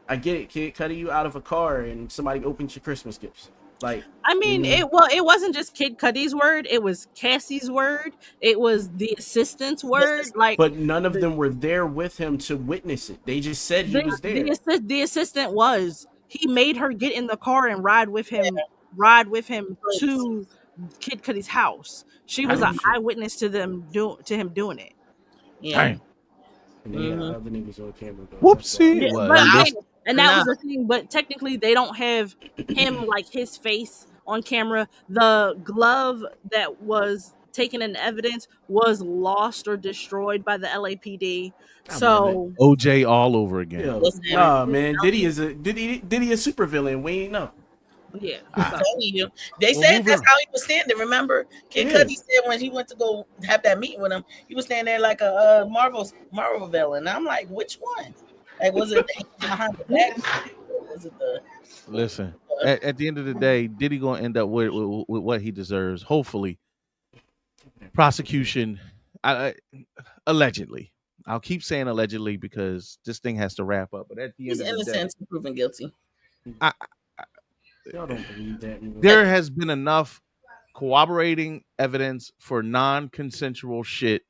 I get it, kid, cutting you out of a car and somebody opens your Christmas gifts. Like, I mean, it wasn't just Kid Cudi's word, it was Cassie's word, it was the assistant's word. Like, but none of them were there with him to witness it. They just said he was there. The assistant was. He made her get in the car and ride with him to Kid Cudi's house. She was an eyewitness to him doing it. Yeah. And then other niggas on camera. Whoopsie. And that was the thing, but technically they don't have him, like, his face on camera. The glove that was taken in evidence was lost or destroyed by the LAPD. So OJ all over again. Nah, man, Diddy is a supervillain. We ain't know. Yeah, I'm telling you. They said that's how he was standing. Remember, Kid Cudi said when he went to go have that meeting with him, he was standing there like a Marvel villain. I'm like, which one? Like, was it behind the back? Was it the? Listen, at the end of the day, Diddy gonna end up with what he deserves. Hopefully, prosecution, allegedly. I'll keep saying allegedly because this thing has to wrap up. But at the end of the day, he's innocent and proven guilty. Y'all don't believe that anymore. There has been enough corroborating evidence for non-consensual shit.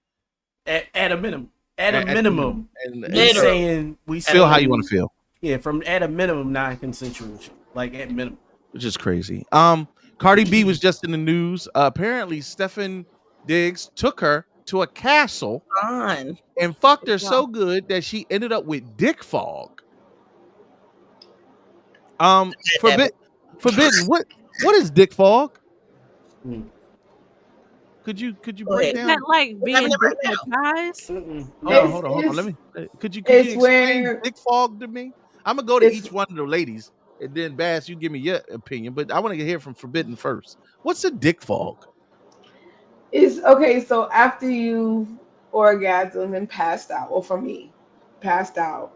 At a minimum. At a minimum. And saying we feel how you want to feel. Yeah, from at a minimum, non-consensual shit. Like, at minimum. Which is crazy. Cardi B was just in the news. Apparently, Stefan Diggs took her to a castle and fucked her so good that she ended up with dick fog. Forbidden. What is dick fog? Could you break down? Is that like being hypnotized? No, hold on. Let me. Could you explain dick fog to me? I'm gonna go to each one of the ladies, and then Bass, you give me your opinion. But I want to hear from Forbidden first. What's a dick fog? Is okay. So after you orgasm and passed out, or for me, passed out,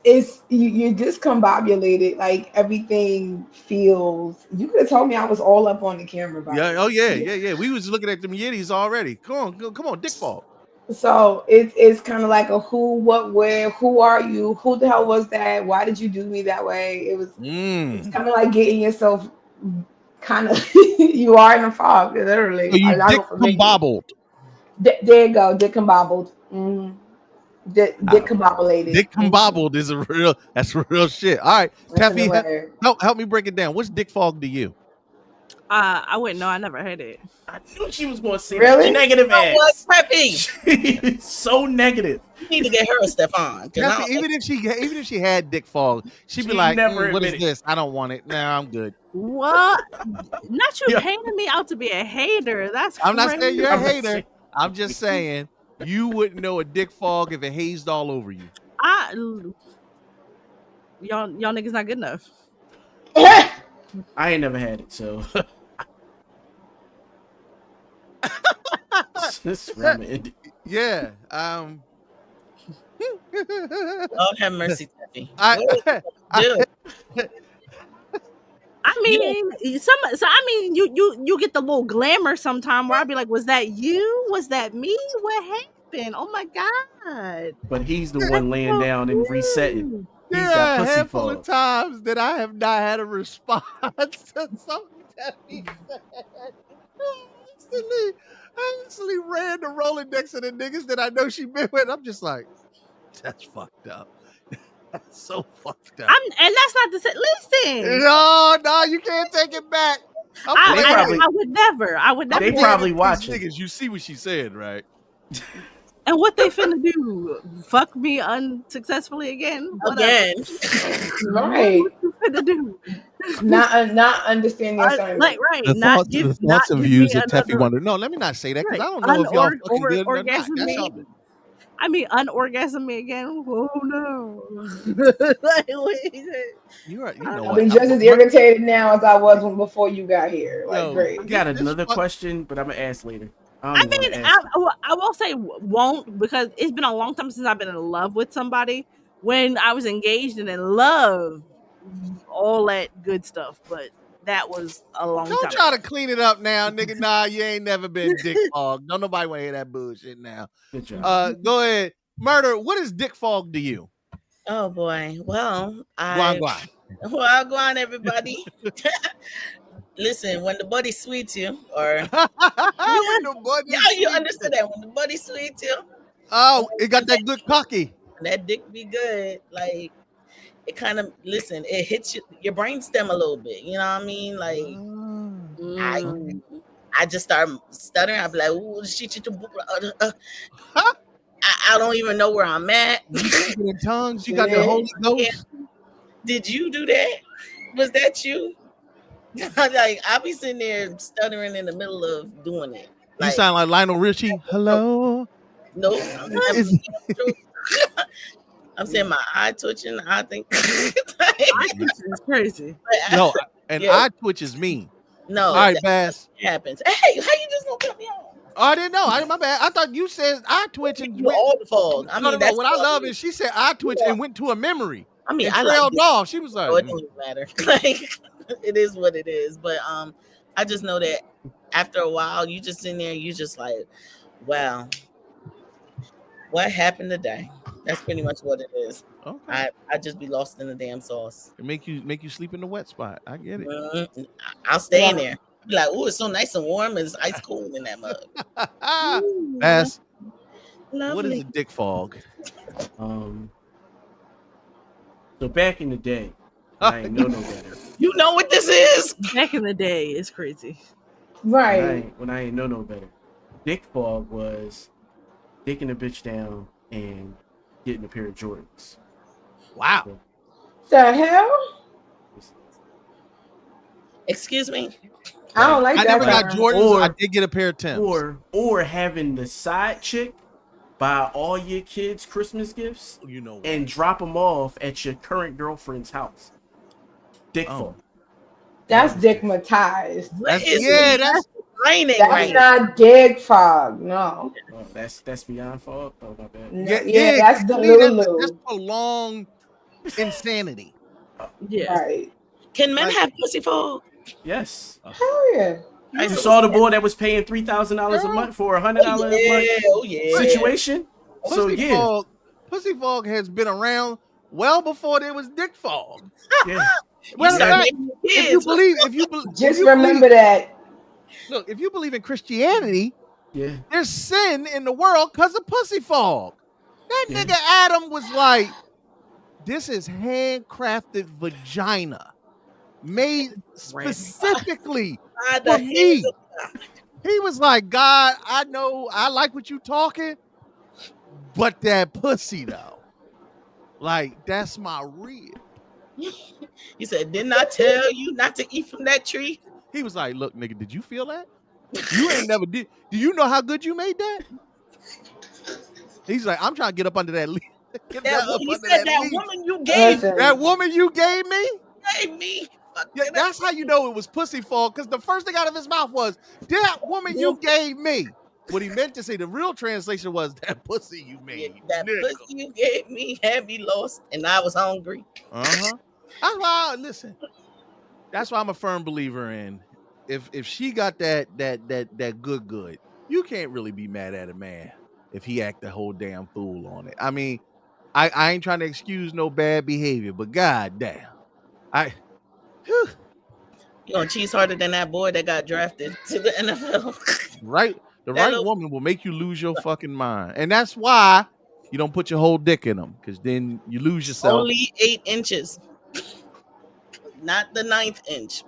It's you're discombobulated. Like everything feels. You could have told me I was all up on the camera. By Yeah. the Oh way. yeah. We was looking at them Yetis already. Come on, Dick Fog. So it's kind of like a who, what, where, who are you? Who the hell was that? Why did you do me that way? It's kind of like getting yourself kind of you are in a fog, literally. So you I dick know for me. combobbled. There you go, dick combobbled. Dick combobulated. Dick combobbled is that's real shit. All right, That's in the Taffy, word. help me break it down. What's Dick Fog to you? I wouldn't know. I never had it. I knew she was going to say Really? that. Negative What's ass. Peppy? So negative. You need to get her a Stefan. Taffy, even if she had Dick Fog, she'd be She'd like, never "What is admit it. this? I don't want it. Nah, I'm good." What? Not you Yeah. painting me out to be a hater. That's I'm not crazy. saying you're a I'm not hater. saying- I'm just saying you wouldn't know a Dick Fog if it hazed all over you. Y'all niggas not good enough. I ain't never had it, so. This ramen. Yeah. Lord have mercy, Taffy. I mean, you get the little glamour sometime where I'd be like, was that you? Was that me? What happened? Oh my god! But he's the one laying down and resetting. He's There got are a pussy handful of fog. times that I have not had a response to something that he said. I instantly ran the Rolodex of the niggas that I know she been with. I'm just like, that's fucked up. That's so fucked up. And that's not the listen. No, you can't take it back. I would never. I would never. They probably watching. Niggas, you see what she said, right? And what they finna do? Fuck me unsuccessfully again? Again. Right. What you finna do? Not understand the assignment. Right. The Not thoughts and give views me that Teffy another- wonder. No, let me not say that because Right. I don't know if y'all fucking good or not. Orgasm That's me. y'all business. I mean, unorgasm me again. Oh no! You're right. You know I've what? been just as irritated now as I was before you got here. Like, Yo, great. I got another question, but I'm gonna ask later. I will say won't because it's been a long time since I've been in love with somebody. When I was engaged and in love, all that good stuff, but that was a long time. Don't try to clean it up now, nigga. Nah, you ain't never been Dick Fog. Don't nobody want to hear that bullshit now. Good job. Go ahead. Murder, what is Dick Fog to you? Oh boy. Well, Guan. go on, everybody. Listen, when the body sweets you, or you understand that when the body sweets you. Oh, it got that good cocky. That dick be good. Like it kind of it hits your brain stem a little bit. You know what I mean? Like I just start stuttering. I'll be like, ooh, I don't even know where I'm at. In tongues, you got the Holy Ghost. Yeah. Did you do that? Was that you? Like I'll be sitting there stuttering in the middle of doing it. You sound like Lionel Richie. Hello. Nope. I'm saying my eye twitching. I think eye twitching is crazy. No, and eye twitch is mean. No, all right, Bass. Happens. Hey, how you just gonna cut me off? Oh, I didn't know. My bad. I thought you said eye twitch and you all the fault. I mean, what I love is she said eye twitch and went to a memory. I mean, I trailed off. She was like, it doesn't matter. Like it is what it is. But I just know that after a while, you just in there, you just like, wow, what happened today? That's pretty much what it is. Okay. I just be lost in the damn sauce. It make you sleep in the wet spot. I get it. Mm-hmm. I'll stay in there. Be like, oh, it's so nice and warm. And it's ice cold in that mug. Bass, Lovely. what is a dick fog? So back in the day, I ain't know no better. You know what this is? Back in the day, it's crazy. Right. When I ain't know no better. Dick fog was dicking a bitch down and getting a pair of Jordans. Wow. So, the hell? Excuse me? I don't like I that. never got Jordans. I did get a pair of Timbs. Or having the side chick buy all your kids Christmas gifts, and drop them off at your current girlfriend's house. Dick fog. That's dickmatized. That's raining That's right. not dick fog. No. Oh, that's beyond fog. Oh my bad. Yeah, that's the to me, that's Lulu. prolonged insanity. Yeah. Right. Can men Like- have pussy fog? Yes. Hell yeah. You saw the boy that was paying $3,000 a month for $100 a month Oh yeah. situation. So Pussy yeah, fog, pussy fog has been around well before there was dick fog. yeah. Well, You start if making you kids. believe, Just remember that. look, if you believe in Christianity, Yeah. there's sin in the world because of pussy fog. That Yeah. nigga Adam was like, this is handcrafted vagina made specifically By for the me. hands of God. He was like, God, I know I like what you talking, but that pussy though, like that's my rib. He said, "Didn't I tell you not to eat from that tree?" He was like, look, nigga, did you feel that? You ain't never did. Do you know how good you made that? He's like, I'm trying to get up under that leaf. Get That, up he under said that leaf. woman you gave Listen, That woman you gave me? me. Yeah, that's how you know it was pussy fog, because the first thing out of his mouth was, that woman you gave me. What he meant to say, the real translation was, that pussy you made. That nigga. pussy you gave me had me lost, and I was hungry. Uh-huh. That's why, listen, that's why I'm a firm believer in, if she got that good, you can't really be mad at a man if he act the whole damn fool on it. I mean, I ain't trying to excuse no bad behavior, but god damn. Whew. You gonna cheese harder than that boy that got drafted to the NFL. Right, the That right little- woman will make you lose your fucking mind, and that's why you don't put your whole dick in them, because then you lose yourself. Only 8 inches, not the 9th inch.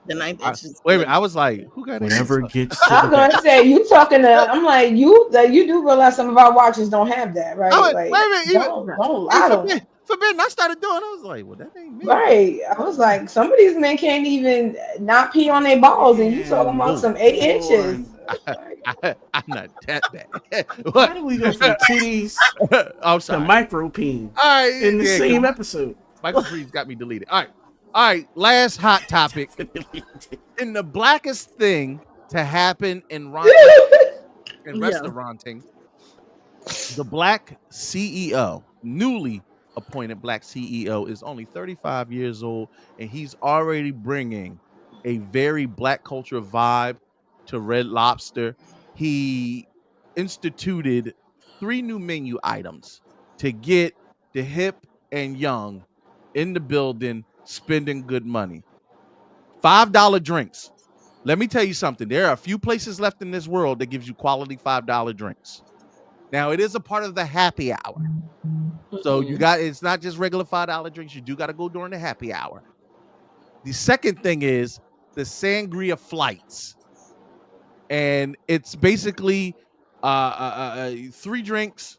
The 9th inch is Wait a minute, I was like, who got Whatever it? gets I was gonna say you talking to. I'm like you do realize some of our watches don't have that, right? Oh, like, wait a minute, don't lie to them. Forbidden. I started doing. I was like, well, that ain't me. Right. I was like, some of these men can't even not pee on their balls, and you talking about some 8 inches. I'm not that bad. Why do we go from titties I'm to sorry. micropene All right, in the yeah, same episode? Michael Freeze got me deleted. All right. Last hot topic. In the blackest thing to happen in restauranting, the black CEO, newly appointed black CEO, is only 35 years old, and he's already bringing a very black culture vibe to Red Lobster. He instituted 3 new menu items to get the hip and young in the building spending good money. $5 drinks. Let me tell you something. There are a few places left in this world that gives you quality $5 drinks. Now, it is a part of the happy hour. So it's not just regular $5 drinks. You do got to go during the happy hour. The second thing is the sangria flights. And it's basically 3 drinks,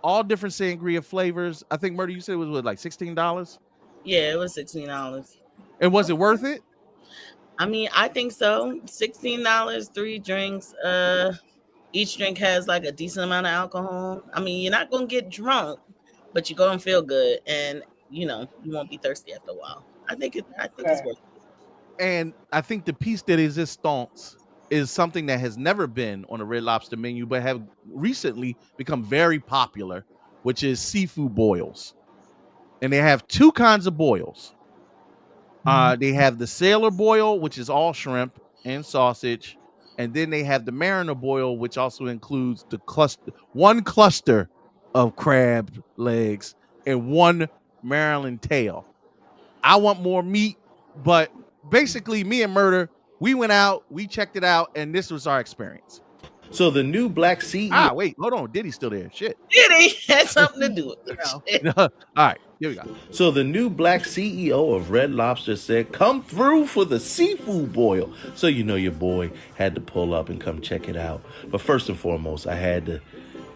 all different sangria flavors. I think, Murder, you said it was like $16? Yeah, it was $16. And was it worth it? I mean, I think so. $16, 3 drinks. Each drink has like a decent amount of alcohol. I mean, you're not gonna get drunk, but you're gonna feel good, and you won't be thirsty after a while. I think it's worth it. And I think the piece de resistance is something that has never been on a Red Lobster menu, but have recently become very popular, which is seafood boils. And they have 2 kinds of boils. They have the sailor boil, which is all shrimp and sausage. And then they have the mariner boil, which also includes one cluster of crab legs and 1 Maryland tail. I want more meat, but basically me and Murder, we went out, we checked it out, and this was our experience. So the new black CEO. Wait, hold on. Diddy's still there. Shit. Diddy had something to do with it. All right, here we go. So the new black CEO of Red Lobster said, come through for the seafood boil. So your boy had to pull up and come check it out. But first and foremost, I had to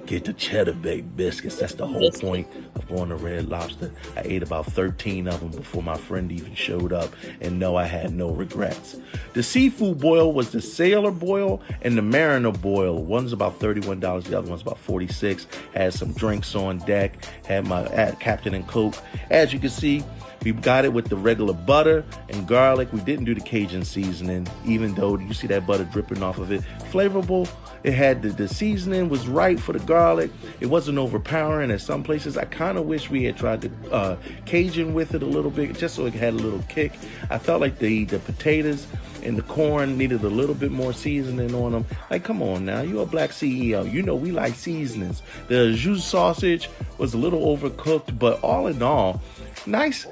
get the cheddar baked biscuits. That's the whole point of going to Red Lobster. I ate about 13 of them before my friend even showed up, and no, I had no regrets. The seafood boil was the sailor boil and the mariner boil. One's about $31, the other one's about $46. Had some drinks on deck, had my Captain and Coke. As you can see, We got it with the regular butter and garlic. We didn't do the Cajun seasoning, even though you see that butter dripping off of it. Flavorful. It had the seasoning was right for the garlic. It wasn't overpowering. At some places, I kind of wish we had tried the Cajun with it a little bit, just so it had a little kick. I felt like the potatoes and the corn needed a little bit more seasoning on them. Like, come on now, you're a black CEO. You know we like seasonings. The jus sausage was a little overcooked, but all in all, nice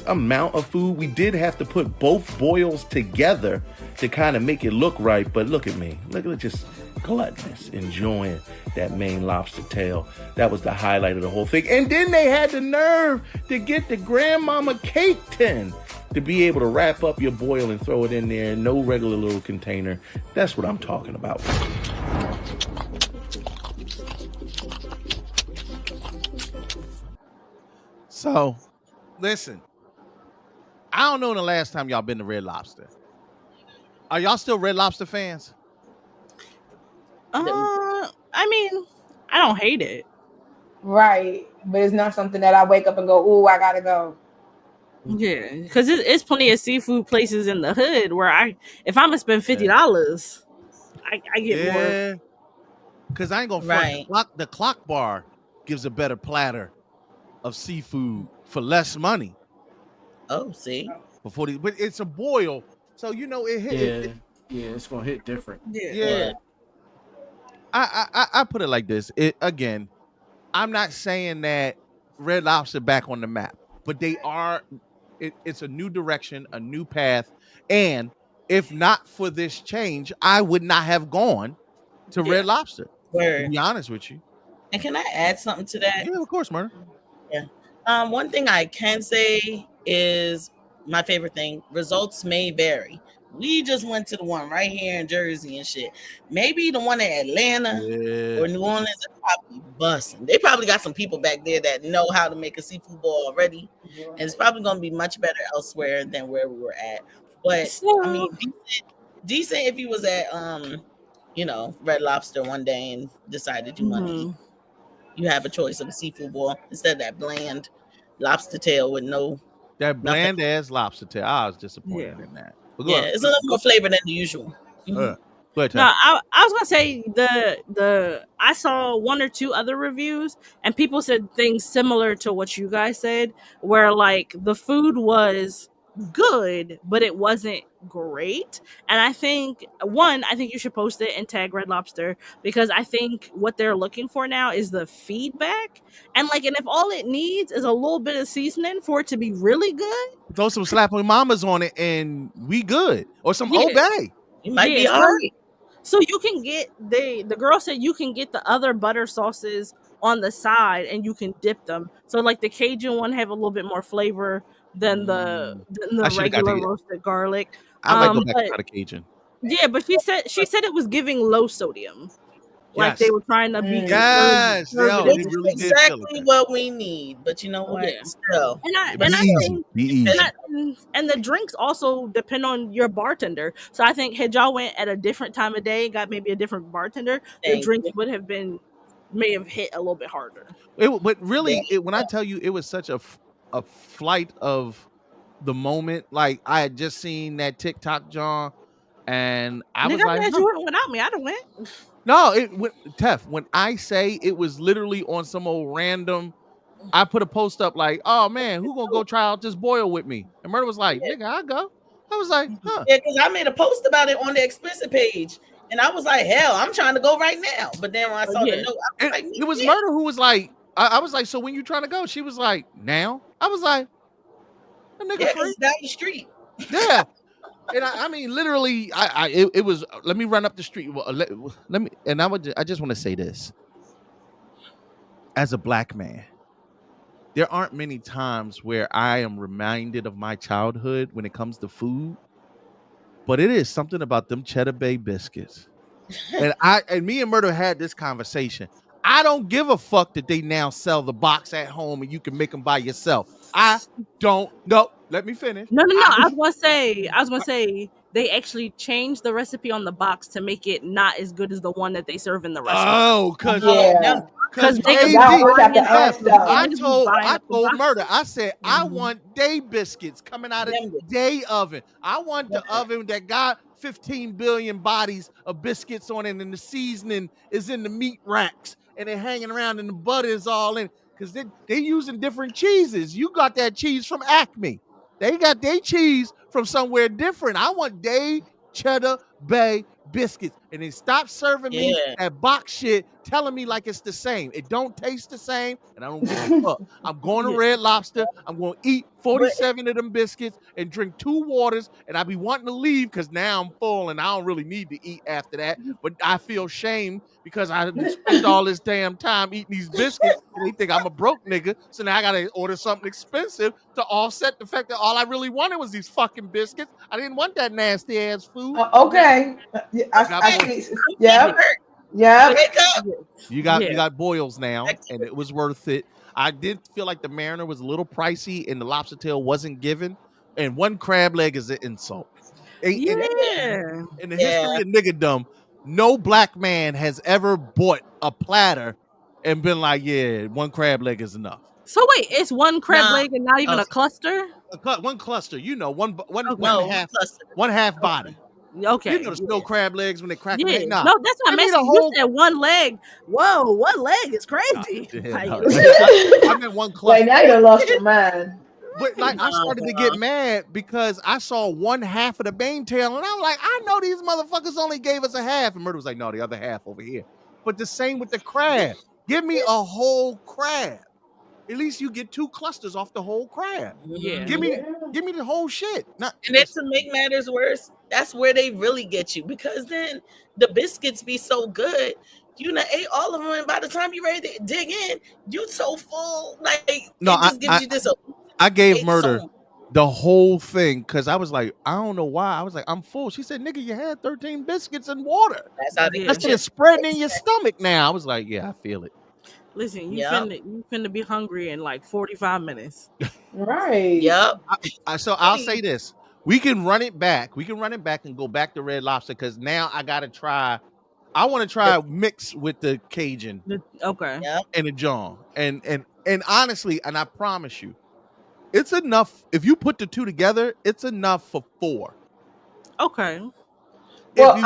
amount of food. We did have to put both boils together to kind of make it look right, but look at me. Look at just gluttonous, enjoying that Maine lobster tail. That was the highlight of the whole thing. And then they had the nerve to get the grandmama cake tin to be able to wrap up your boil and throw it in there. No regular little container. That's what I'm talking about. So, listen. I don't know the last time y'all been to Red Lobster. Are y'all still Red Lobster fans? I mean, I don't hate it. Right, but it's not something that I wake up and go, "Ooh, I gotta go." Yeah, because it's plenty of seafood places in the hood where if I'm gonna spend $50, I get more. Because I ain't gonna front. The clock bar gives a better platter of seafood for less money. Oh, see, but it's a boil, so you know it hit. Yeah, it's gonna hit different. Yeah. I put it like this. Again, I'm not saying that Red Lobster back on the map, but they are. It's a new direction, a new path, and if not for this change, I would not have gone to Red Lobster. To be honest with you. And can I add something to that? Yeah, of course, Murder. Yeah. One thing I can say is my favorite thing. Results may vary. We just went to the one right here in Jersey and shit. Maybe the one in Atlanta or New Orleans is probably busting. They probably got some people back there that know how to make a seafood boil already. And it's probably going to be much better elsewhere than where we were at. But, I mean, decent if you was at, Red Lobster one day and decided you want to eat. You have a choice of a seafood boil instead of that bland lobster tail with no... That bland-ass lobster tail. I was disappointed in that. It's a little more flavor than the usual. No, I was gonna say I saw one or two other reviews and people said things similar to what you guys said, where like the food was good, but it wasn't great. And I think you should post it and tag Red Lobster, because I think what they're looking for now is the feedback. And if all it needs is a little bit of seasoning for it to be really good, throw some slapping mamas on it and we good. Or some Old Bay. You might be all right. So you can get the girl said you can get the other butter sauces on the side and you can dip them. So the Cajun one have a little bit more flavor than the regular roasted garlic. I might go back to the Cajun. Yeah, but she said it was giving low sodium. Like they were trying to be exactly what we need. But you know what? Still. And the drinks also depend on your bartender. So I think had y'all went at a different time of day, got maybe a different bartender, the drinks would have may have hit a little bit harder. But really, when I tell you, it was such a flight of the moment. Like I had just seen that TikTok, John, and I was like, you went without me. I'd have went. No, Tef, when I say it was literally on some old random, I put a post up like, oh man, who gonna go try out this boil with me? And Murder was like, nigga, I'll go. I was like, huh. Yeah, because I made a post about it on the explicit page. And I was like, hell, I'm trying to go right now. But then when I saw the note, I was like, it was Murder who was like, I was like, so when you trying to go? She was like, now? I was like, a nigga free. Down the street. Yeah. And I mean, literally, it was. Let me run up the street. Let me. And I just want to say this. As a black man, there aren't many times where I am reminded of my childhood when it comes to food. But it is something about them Cheddar Bay biscuits. And me and Murder had this conversation. I don't give a fuck that they now sell the box at home and you can make them by yourself. I don't know. Let me finish. No. I was gonna say they actually changed the recipe on the box to make it not as good as the one that they serve in the restaurant. Oh, because Yeah. Because Y'all always have to add stuff. I told box. Murder, I said, I want day biscuits coming out of Them day oven. I want the oven that got 15 billion bodies of biscuits on it, and the seasoning is in the meat racks, and they're hanging around, and the butter is all in. Because they using different cheeses. You got that cheese from Acme. They got their cheese from somewhere different. I want day cheddar bay biscuits, and they stop serving me that box shit, telling me like it's the same. It don't taste the same, and I don't give a fuck. I'm going to Red Lobster. I'm going to eat 47 of them biscuits and drink 2 waters, and I be wanting to leave because now I'm full and I don't really need to eat after that. But I feel shame because I spent all this damn time eating these biscuits, and they think I'm a broke nigga. So now I gotta order something expensive to offset the fact that all I really wanted was these fucking biscuits. I didn't want that nasty ass food. Okay. I see. Yep. Yep. You got boils now, and it was worth it. I did feel like the Mariner was a little pricey, and the lobster tail wasn't given. And 1 crab leg is an insult. In the history of niggerdom, no black man has ever bought a platter and been like, "Yeah, 1 crab leg is enough." So wait, it's 1 crab leg and not even a cluster? 1 cluster, one cluster. one half body. Okay. You know the snow crab legs when they crack them. Yeah. Nah. No, that's what I'm asking. You said 1 leg. Whoa, 1 leg is crazy. I meant 1 cluster. Wait, now you lost your mind. But like I started to get mad because I saw 1 half of the bane tail, and I'm like, I know these motherfuckers only gave us a half. And Murder was like, no, the other half over here. But the same with the crab. Give me a whole crab. At least you get 2 clusters off the whole crab. Yeah. Give me the whole shit. And then to make matters worse, that's where they really get you, because then the biscuits be so good. You done ate all of them, and by the time you ready to dig in, you so full. Like, no, it just gives you this. I gave Murder the whole thing because I was like, I don't know why. I was like, I'm full. She said, nigga, you had 13 biscuits and water. That's how they That's just spreading in your stomach now. I was like, yeah, I feel it. Listen, you finna be hungry in like 45 minutes. Right. Yep. So I'll say this. We can run it back. We can run it back and go back to Red Lobster because now I got to try. I want to try mix with the Cajun. Okay. Yep. And the John. And honestly, and I promise you, it's enough. If you put the 2 together, it's enough for 4. Okay. Well,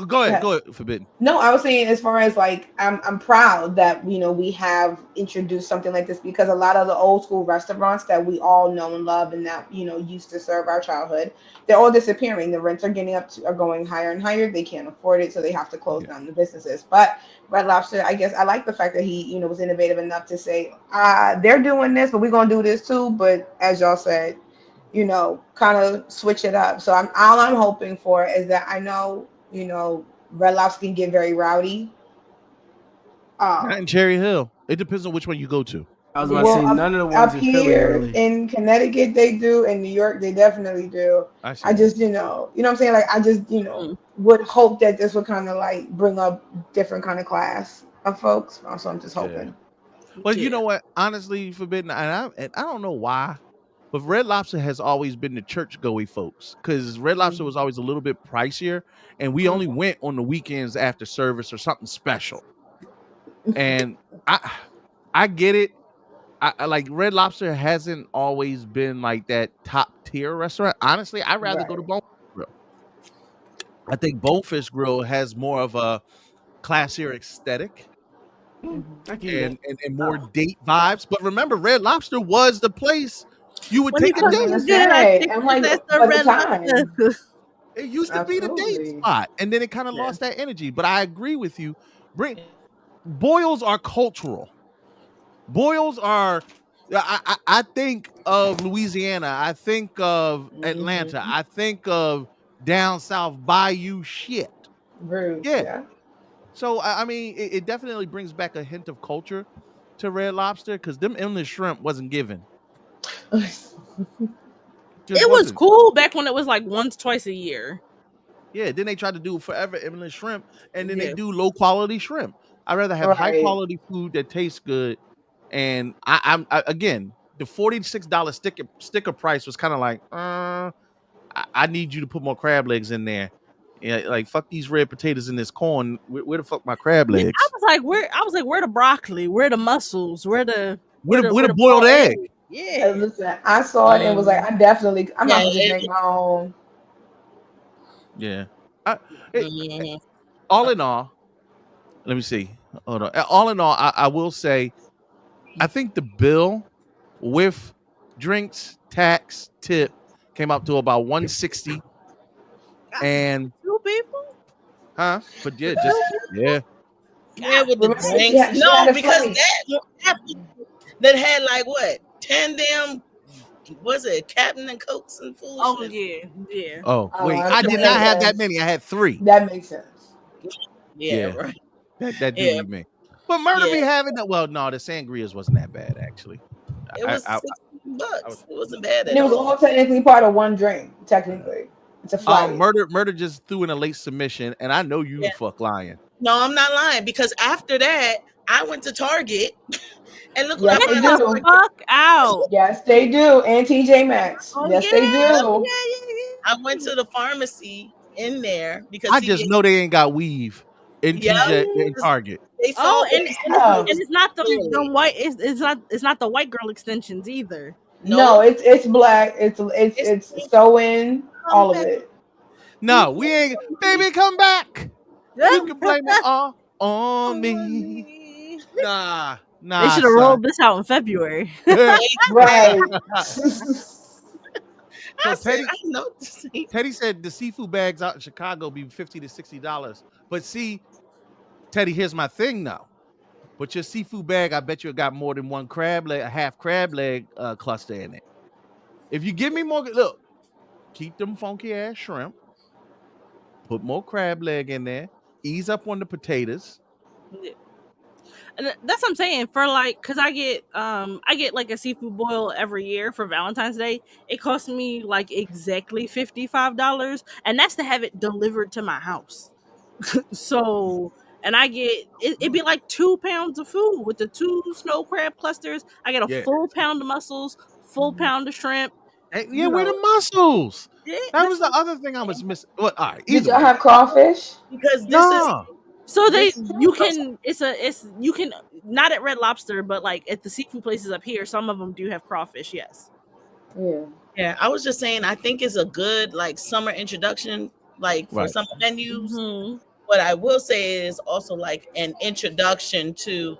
Go ahead. Go ahead, Forbidden. No, I was saying as far as like I'm proud that we have introduced something like this, because a lot of the old school restaurants that we all know and love and that used to serve our childhood, they're all disappearing. The rents are are going higher and higher. They can't afford it, so they have to close down the businesses. But Red Lobster, I guess I like the fact that he was innovative enough to say they're doing this, but we're gonna do this too. But as y'all said, kind of switch it up. So all I'm hoping for is that I know, Red Lobster can get very rowdy. Not in Cherry Hill. It depends on which one you go to. I was about to say none of the ones up in Philly here really. In Connecticut they do, in New York they definitely do. I just you know what I'm saying, like I just would hope that this would kind of like bring up different kind of class of folks. So I'm just hoping. But you know what? Honestly, Forbidden, and I don't know why, but Red Lobster has always been the church-goey folks, because Red Lobster was always a little bit pricier, and we only went on the weekends after service or something special. And I get it. I like Red Lobster hasn't always been like that top tier restaurant. Honestly, I'd rather go to Bonefish Grill. I think Bonefish Grill has more of a classier aesthetic. And more date vibes. But remember, Red Lobster was the place you would take a date. I'm like, Red Lobster. It used to be the date spot, and then it kind of lost that energy. But I agree with you. Boils are cultural. Boils are. I think of Louisiana. I think of Atlanta. I think of down south Bayou shit. Yeah. So I mean, it definitely brings back a hint of culture to Red Lobster, because them endless shrimp wasn't given. It was cool back when it was like once, twice a year. Yeah. Then they tried to do forever endless shrimp, and then they do low quality shrimp. I'd rather have high Right. quality food that tastes good. And I again, the $46 sticker price was kind of like, I need you to put more crab legs in there. Yeah, like fuck these red potatoes and this corn. Where the fuck my crab Yeah, legs? I was like, where the broccoli? Where the mussels? Where the Where the boiled boiled egg? egg? Yeah. Listen, I saw it and was like, I'm about Yeah, to just make my own. Yeah. mhm. All in all, let me see. Hold on. All in all, I will say, I think the bill with drinks, tax, tip came up to about 160. And 2 people? but yeah, just yeah. Yeah, with the Right. drinks. She had No, a because flight. that had like what 10 damn was it Captain and Cokes and Oh foolishness. yeah. Oh, Oh, wait. that I did makes not have that sense. many. I had 3. That makes sense. Yeah, Yeah. right. That do Yeah, eat me. But murder yeah. be having that. Well, no, the sangrias wasn't that bad actually. It was I $16. It wasn't bad And at it was all. all technically part of one drink. Technically, it's a flight. murder just threw in a late submission, and I know you Yeah. the fuck lying. No, I'm not lying because after that, I went to Target and look Yes, what I they found. do. Fuck out. Yes, they do. And TJ Maxx. Oh Yes, they yeah. do. I went to the pharmacy in there because I just know they ain't got weave in yeah, TJ in Target. they Oh, sold and it. it's not the Clearly. white. It's not the white girl extensions either. No, No, it's black. It's sewing. All of it. No, we ain't. Baby, come back. You can blame it all on me. Nah, They should have son. rolled this out in February. Right. So I know what to say. Teddy said the seafood bags out in Chicago be $50 to $60. But see, Teddy, here's my thing now. But your seafood bag, I bet you got more than one crab leg, a half crab leg cluster in it. If you give me more, look, keep them funky ass shrimp. Put more crab leg in there. Ease up on the potatoes. And that's what I'm saying. For like, cause I get like a seafood boil every year for Valentine's Day. It costs me like exactly $55, and that's to have it delivered to my house. So, and I get it'd be like 2 pounds of food with the 2 snow crab clusters. I get a Yeah. full pound of mussels, full pound of shrimp. Yeah, where the mussels? Yeah, That was the other thing I was missing. Well, all right. Did Either y'all way. have crawfish? Because this No. So you can not at Red Lobster, but like at the seafood places up here, some of them do have crawfish. Yes. Yeah. Yeah, I was just saying I think it's a good like summer introduction, like for Right. some menus. Mhm. What I will say is also like an introduction to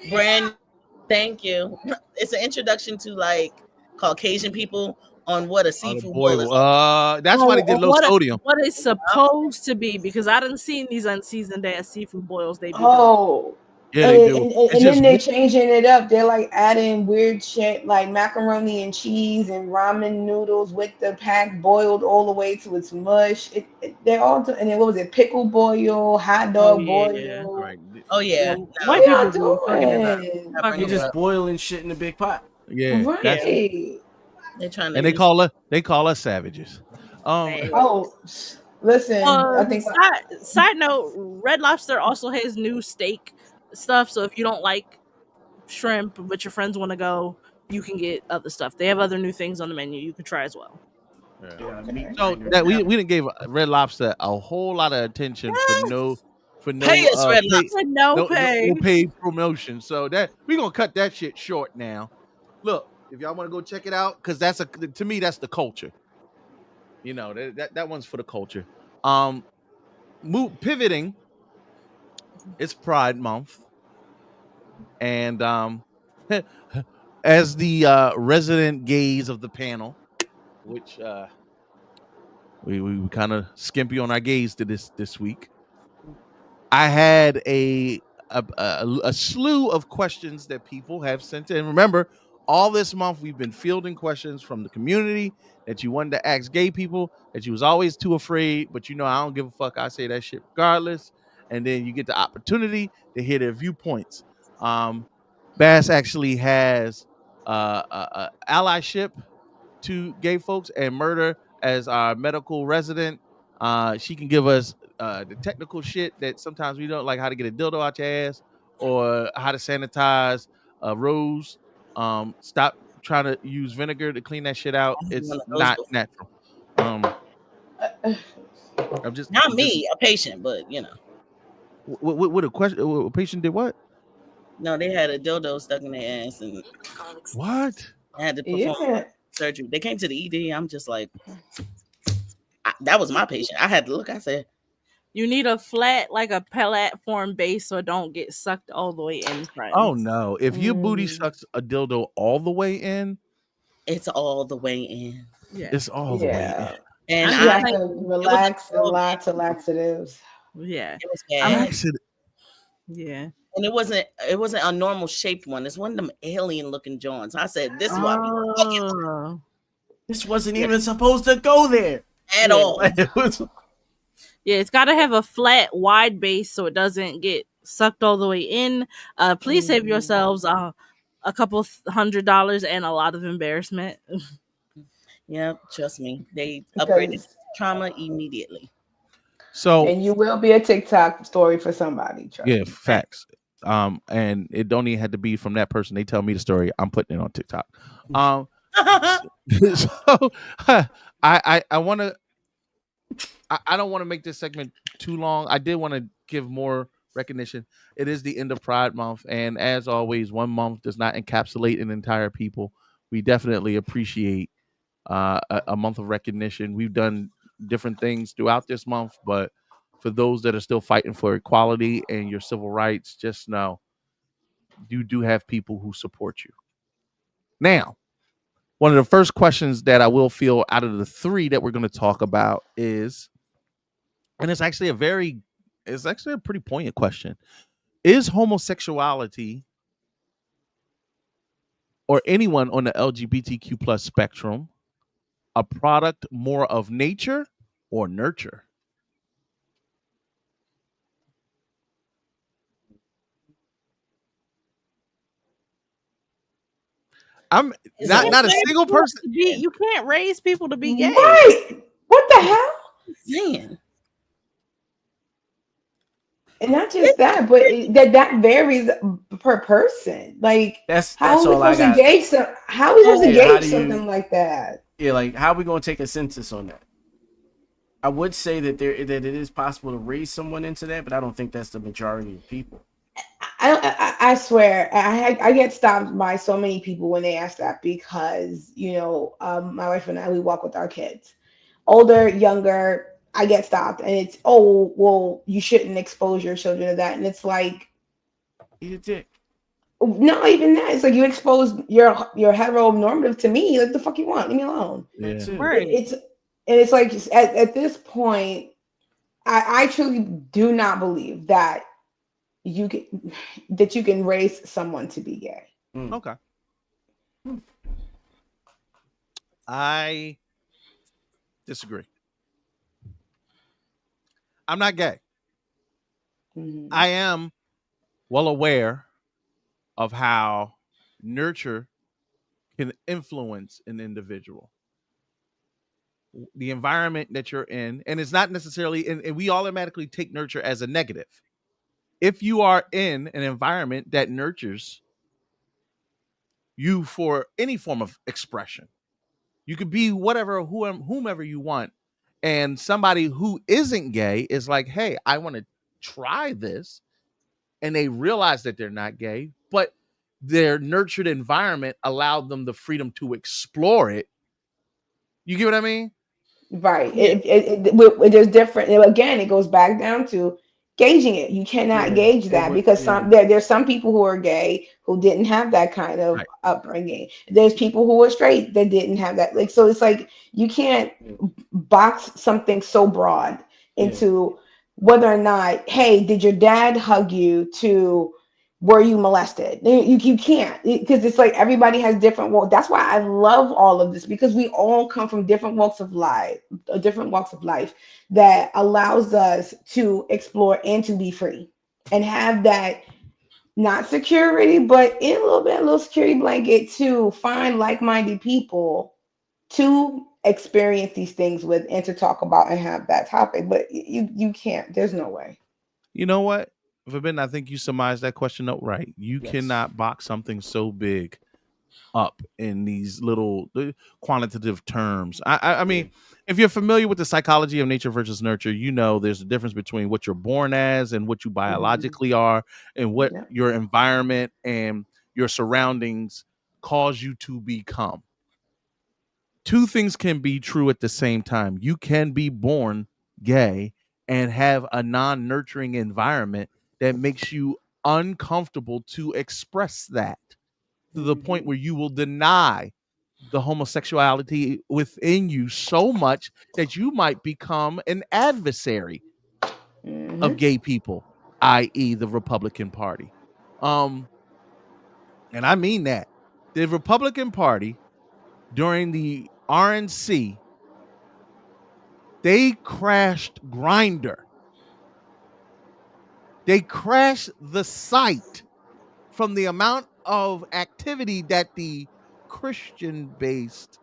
brand. Thank you. It's an introduction to like Caucasian people on what a seafood boil is. That's why they did low sodium. What it's supposed to be, because I done seen these unseasoned ass seafood boils they be doing. Oh. Yeah, they do. And then they're changing it up. They're like adding weird shit like macaroni and cheese and ramen noodles with the pack boiled all the way to its mush. They're all and then what was it? Pickle boil, hot dog boil. Right. Oh yeah. White What people y'all be fucking it up. doing? Fucking You're it just up. boiling shit in a big pot. Yeah. That's, Right. They're trying to and they call us savages. Oh, listen. I think Side note, Red Lobster also has new steak stuff. So if you don't like shrimp, but your friends want to go, you can get other stuff. They have other new things on the menu you can try as well. So that we didn't give Red Lobster a whole lot of attention for no pay us, Red Lobster. No pay. no paid promotion. So that we're gonna cut that shit short now. Look, if y'all want to go check it out, because to me that's the culture. You know, that one's for the culture. Pivoting. It's Pride Month, and as the resident gays of the panel, which we kind of skimpy on our gays to this week, I had a slew of questions that people have sent in. Remember, all this month we've been fielding questions from the community that you wanted to ask gay people, that you was always too afraid, but you know I don't give a fuck. I say that shit regardless. And then you get the opportunity to hear their viewpoints. Bass actually has allyship to gay folks, and Murder as our medical resident. She can give us the technical shit that sometimes we don't, like how to get a dildo out your ass, or how to sanitize a rose. Stop trying to use vinegar to clean that shit out. I had It's one of those not before. natural. Not me, a patient, but you know. What a question? A patient did what? No, they had a dildo stuck in their ass and What? I had to perform Yeah. surgery. They came to the ED. I'm just like, that was my patient. I had to look. I said, You need a flat, like a platform base, so don't get sucked all the way in front. Oh no! If your booty sucks a dildo all the way in, it's all the way in. Yeah. it's all the way in. Yeah. And I'm You just have like, to relax and lots of laxatives. yeah. it was I'm bad. Accident. Yeah. And it wasn't a normal shaped one. It's one of them alien looking joints. I said, this is why we fucking Oh. This wasn't even supposed to go there at all. It was- Yeah, it's got to have a flat, wide base so it doesn't get sucked all the way in. Please save yourselves a couple $100 and a lot of embarrassment. Yeah, trust me. They upgraded trauma immediately. So And you will be a TikTok story for somebody. Trust yeah, me. facts. And it don't even have to be from that person. They tell me the story. I'm putting it on TikTok. So I want to. I don't want to make this segment too long. I did want to give more recognition. It is the end of Pride Month, and as always, one month does not encapsulate an entire people. We definitely appreciate a month of recognition. We've done different things throughout this month, but for those that are still fighting for equality and your civil rights, just know you do have people who support you. Now, one of the first questions that I will feel out of the three that we're going to talk about is, and it's actually a pretty poignant question. Is homosexuality or anyone on the LGBTQ plus spectrum a product more of nature or nurture? I'm not a single person. You can't raise people to be gay. Right. What the hell? Man. And not just that, but that varies per person. Like, That's how are we all I supposed to got. gauge how are we supposed to Yeah, how gauge do you- something like that? Yeah, like how are we gonna take a census on that? I would say that it is possible to raise someone into that, but I don't think that's the majority of people. I swear, I get stopped by so many people when they ask that because, my wife and I, we walk with our kids, older, younger. I get stopped, and it's, oh, well, you shouldn't expose your children to that, and it's like, eat a dick. Not even that. It's like you expose your heteronormative to me. Like, the fuck you want? Leave me alone. Yeah. Right. It's like at this point, I truly do not believe that you can raise someone to be gay. Okay. I disagree. I'm not gay. I am well aware of how nurture can influence an individual. The environment that you're in, and it's not necessarily, and we automatically take nurture as a negative. If you are in an environment that nurtures you for any form of expression, you could be whomever you want. And somebody who isn't gay is like, hey, I want to try this. And they realize that they're not gay, but their nurtured environment allowed them the freedom to explore it. You get what I mean? Right. There's different. Again, it goes back down to gauging it. You cannot gauge that because there's some people who are gay who didn't have that kind of upbringing. There's people who are straight that didn't have that. Like, so it's like you can't box something so broad into whether or not, hey, did your dad hug you, to were you molested? You can't, because it's like everybody has different walks. That's why I love all of this, because we all come from different walks of life that allows us to explore and to be free and have that, not security, but in a little security blanket to find like-minded people to experience these things with and to talk about and have that topic. But you can't. There's no way. You know what? Forbidden, I think you surmised that question up right. You Yes. cannot box something so big up in these little quantitative terms. I mean, if you're familiar with the psychology of nature versus nurture, you know there's a difference between what you're born as and what you biologically are, and what your environment and your surroundings cause you to become. Two things can be true at the same time. You can be born gay and have a non-nurturing environment that makes you uncomfortable to express that, to the point where you will deny the homosexuality within you so much that you might become an adversary of gay people, i.e. the Republican Party. And I mean that. The Republican Party during the RNC, they crashed Grindr. They crashed the site from the amount of activity that the Christian-based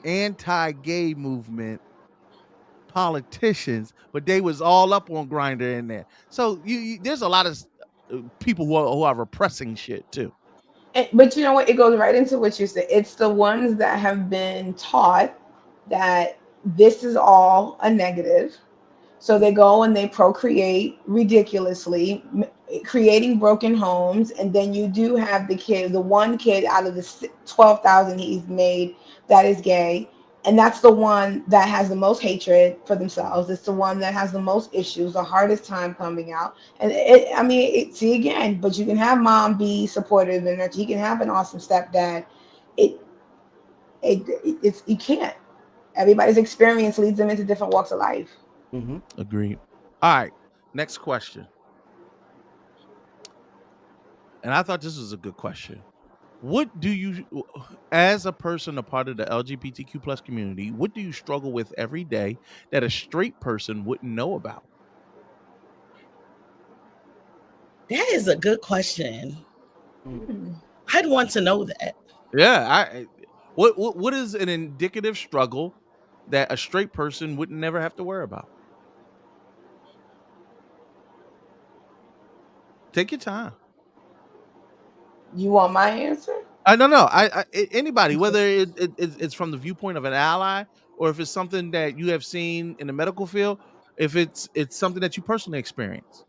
anti-gay movement politicians, but they was all up on Grindr in there. So there's a lot of people who are repressing shit too. But you know what? It goes right into what you said. It's the ones that have been taught that this is all a negative. So they go and they procreate ridiculously, creating broken homes. And then you do have the one kid out of the 12,000 he's made that is gay. And that's the one that has the most hatred for themselves. It's the one that has the most issues, the hardest time coming out. And see again, but you can have mom be supportive and he can have an awesome stepdad. It's you can't. Everybody's experience leads them into different walks of life. Agreed. All right, next question. And I thought this was a good question. What do you, as a person, a part of the LGBTQ plus community, what do you struggle with every day that a straight person wouldn't know about? That is a good question. I'd want to know that. Yeah, what is an indicative struggle that a straight person would never have to worry about? Take your time. You want my answer? I don't know. Anybody, whether it's from the viewpoint of an ally, or if it's something that you have seen in the medical field, if it's something that you personally experience.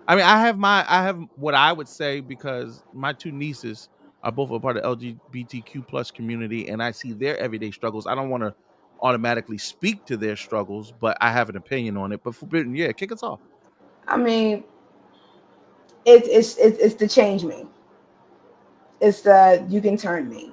I mean, I have what I would say, because my two nieces are both a part of LGBTQ plus community, and I see their everyday struggles. I don't want to automatically speak to their struggles, but I have an opinion on it. But Forbidden, yeah, kick us off. I mean, it's the change me. It's the you can turn me.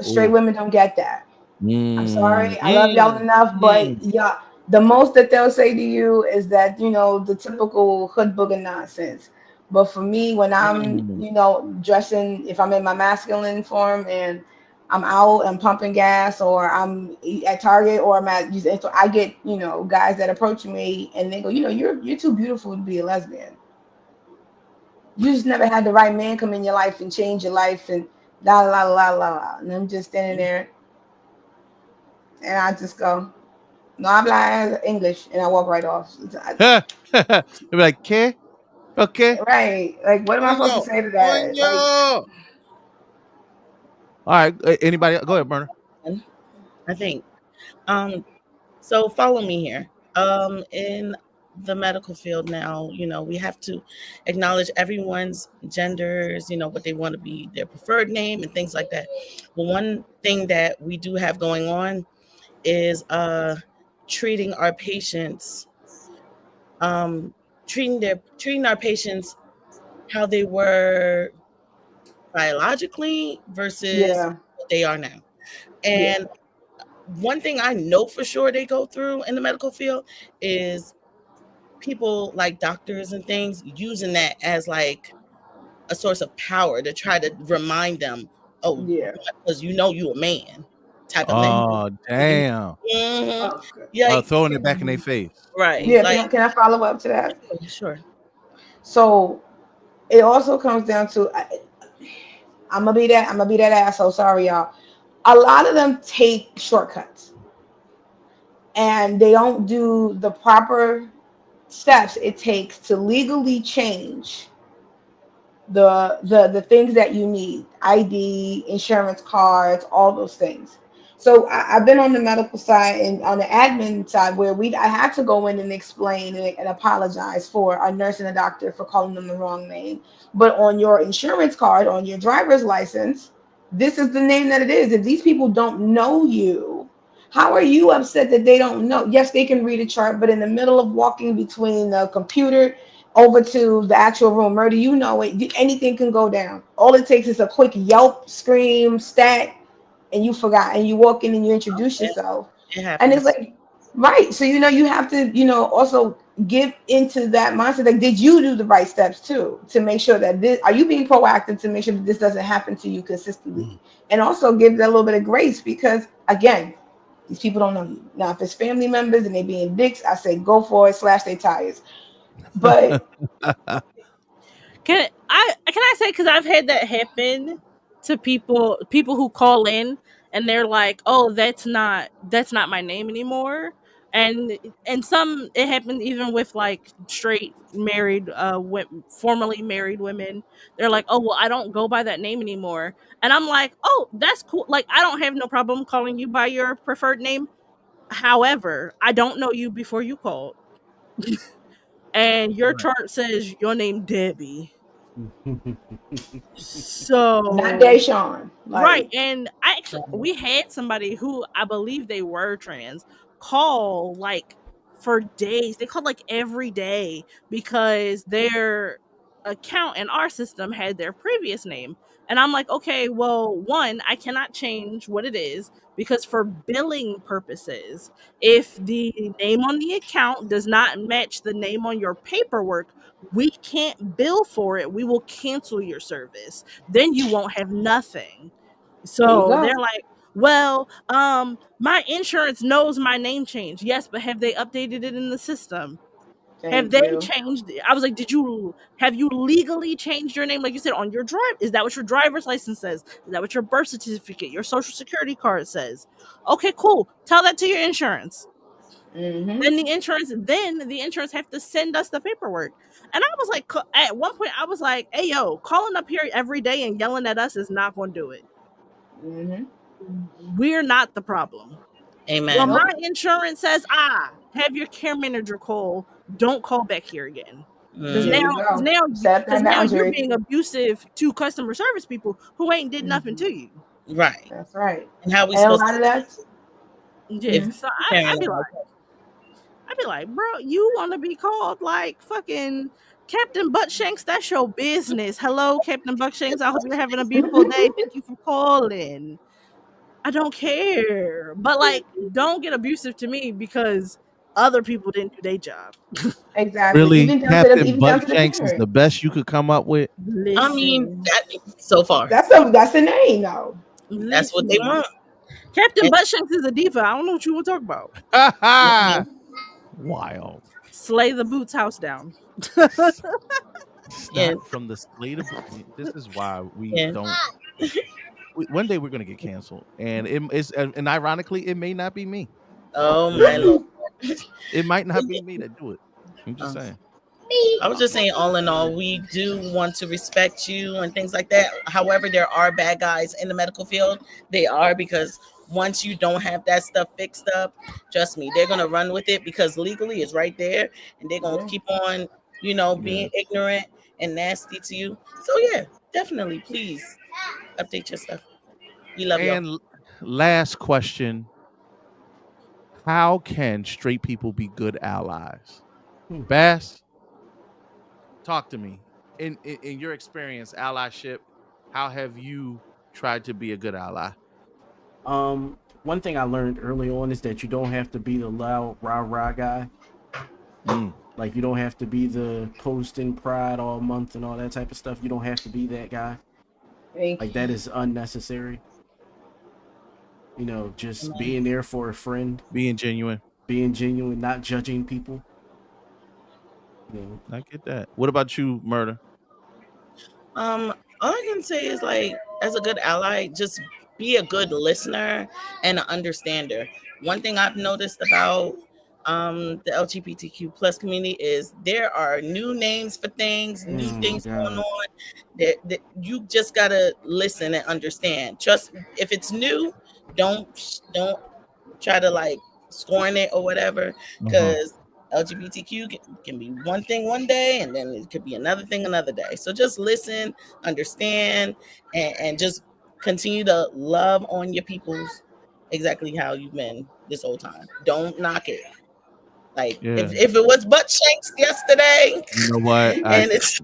Straight women don't get that. I'm sorry. I love y'all enough, but yeah, the most that they'll say to you is that, the typical hood booger nonsense. But for me, when I'm, dressing, if I'm in my masculine form and I'm out and pumping gas, or I'm at Target, or I'm at, so I get, guys that approach me and they go, you're too beautiful to be a lesbian. You just never had the right man come in your life and change your life and la la la la la. And I'm just standing there and I just go, no habla English, and I walk right off. You'll be like, okay, okay, right? Like, what am I supposed to say to that? Like, all right, anybody? Go ahead, Burner. I think. So follow me here. In the medical field now, we have to acknowledge everyone's genders, what they want to be, their preferred name, and things like that. But one thing that we do have going on is treating our patients, treating our patients how they were biologically versus what they are now. And one thing I know for sure they go through in the medical field is people like doctors and things using that as like a source of power to try to remind them, because you're a man, type of thing. Oh, damn. Yeah, throwing it back in their face. Right. Yeah, can I follow up to that? Sure. So it also comes down to, I'm gonna be that asshole. Sorry, y'all. A lot of them take shortcuts, and they don't do the proper steps it takes to legally change the things that you need, ID, insurance cards, all those things. So I've been on the medical side and on the admin side where I had to go in and explain and apologize for a nurse and a doctor for calling them the wrong name. But on your insurance card, on your driver's license, this is the name that it is. If these people don't know you, how are you upset that they don't know? Yes, they can read a chart, but in the middle of walking between the computer over to the actual room, murder, you know it. Anything can go down. All it takes is a quick yelp, scream, stat, and you forgot. And you walk in and you introduce yourself, It and it's happens. like, right. So you have to also give into that mindset. Like, did you do the right steps too to make sure that this? Are you being proactive to make sure that this doesn't happen to you consistently, and also give that little bit of grace because again. These people don't know you. Now, if it's family members and they being dicks, I say go for it, slash their tires. But Can I say, because I've had that happen to people who call in and they're like, oh, that's not my name anymore. And some, it happened even with like straight married formerly married women. They're like, oh well, I don't go by that name anymore. And I'm like, oh, that's cool. Like, I don't have no problem calling you by your preferred name. However, I don't know you before you called. And your Right. chart says your name Debbie. not So Deshaun. right, Like, and we had somebody who I believe they were trans call like for days. They called like every day because their account in our system had their previous name. And I'm like, okay, well, one, I cannot change what it is because for billing purposes, if the name on the account does not match the name on your paperwork, we can't bill for it. We will cancel your service. Then you won't have nothing. there you So go. they're like, well, my insurance knows my name change. Yes, but have they updated it in the system? Have Thank they you. changed it? I was like, have you legally changed your name? Like you said, on your drive, is that what your driver's license says? Is that what your birth certificate, your social security card says? Okay, cool. Tell that to your insurance. Hmm. Then the insurance have to send us the paperwork. And I was like, at one point, I was like, hey, yo, calling up here every day and yelling at us is not going to do it. Hmm. We're not the problem. Well, Amen. my Nope. insurance says, have your care manager call. Don't call back here again. Because There now, Mm, you because go. now, Set because that now you're boundary. being abusive to customer service people who ain't did nothing Hmm. to you. right. That's right. And how we And a supposed lot to of that. Yeah. if Mhm. So I, caring I'd be about like, bro, you want to be called like fucking Captain Buttshanks? That's your business. Hello, Captain Buttshanks. I hope you're having a beautiful day. Thank you for calling. I don't care. But like, don't get abusive to me because other people didn't do their job. Exactly. Really, Even down to the Captain even down to the Buttshanks is the parent. best you could come up with. I mean, Listen, that so far, That's a name though. that's what they listen. want. Captain And, Buttshanks is a diva. I don't know what you want to talk about. mhm. Wild. Slay the Boots house down. It's Yeah, not from the slate of. This is why we yeah. don't. One day we're gonna get canceled, and and ironically, it may not be me. Oh It my may, lord. it might not be me that do it. I'm just Uh, saying. I was just saying, all in all, we do want to respect you and things like that. However, there are bad guys in the medical field. They are because once you don't have that stuff fixed up, trust me, they're gonna run with it because legally it's right there, and they're gonna Yeah. keep on, Yeah. being ignorant and nasty to you. So yeah, definitely, please update your stuff. We love y'all. And last question: how can straight people be good allies? Bass, talk to me. In your experience, allyship, how have you tried to be a good ally? One thing I learned early on is that you don't have to be the loud rah rah guy. Mm, Like you don't have to be the posting pride all month and all that type of stuff. You don't have to be that guy. Thank Like you. that is unnecessary. Just being there for a friend, being genuine. being genuine, not judging people. I get that. What about you, Murder? All I can say is like, as a good ally, just be a good listener and an understander. One thing I've noticed about the LGBTQ plus community is there are new names for things, new things going on. That you just gotta listen and understand. Just if it's new, don't try to like scorn it or whatever, because LGBTQ can be one thing one day and then it could be another thing another day. So just listen, understand, and just continue to love on your peoples exactly how you've been this whole time. Don't knock it. Like if it was butt shanks yesterday, You know what? and it's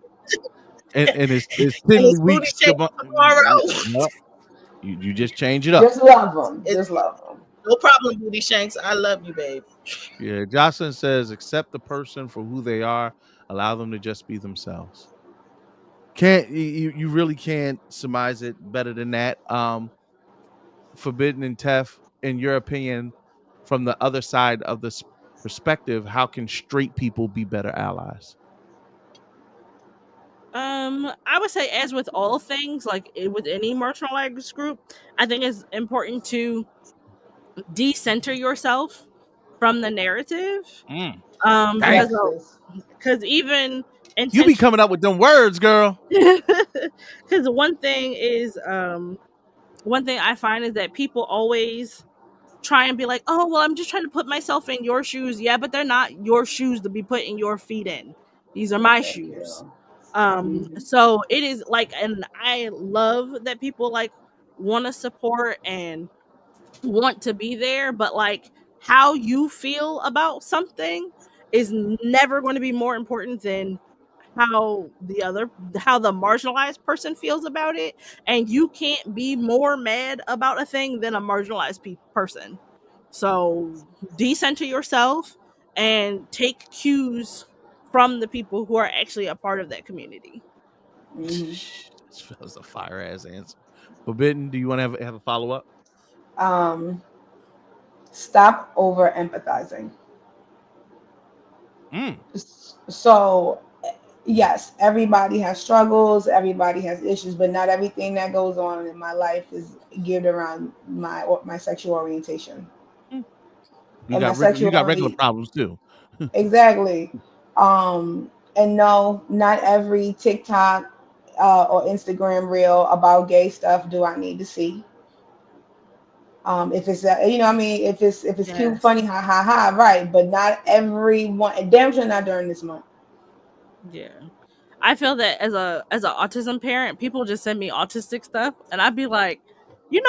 And it's and 10 it's booty weeks shanks tomorrow. You just change it up. Just love them. Just love them. No problem, booty shanks. I love you, babe. Yeah, Jocelyn says accept the person for who they are, allow them to just be themselves. You really can't surmise it better than that. Forbidden and Tef, in your opinion, from the other side of this perspective, how can straight people be better allies? I would say, as with all things, like with any marginalized group, I think it's important to decenter yourself from the narrative. Because even you be coming up with them words, girl. Because one thing I find is that people always try and be like, oh well, I'm just trying to put myself in your shoes. Yeah, but they're not your shoes to be putting your feet in. These are my shoes. So it is like, and I love that people like want to support and want to be there, but like how you feel about something is never going to be more important than how the marginalized person feels about it. And you can't be more mad about a thing than a marginalized person. So decenter yourself and take cues from the people who are actually a part of that community. This was a fire ass answer. Forbidden, do you want to have a follow up? Stop over empathizing. So yes, everybody has struggles, everybody has issues, but not everything that goes on in my life is geared around my sexual orientation. You got regular problems too. Exactly. And no, not every TikTok or Instagram reel about gay stuff do I need to see. If it's if it's cute, funny, ha ha ha, right? But not everyone, and damn sure not during this month. Yeah. I feel that as an autism parent, people just send me autistic stuff, and I'd be like, he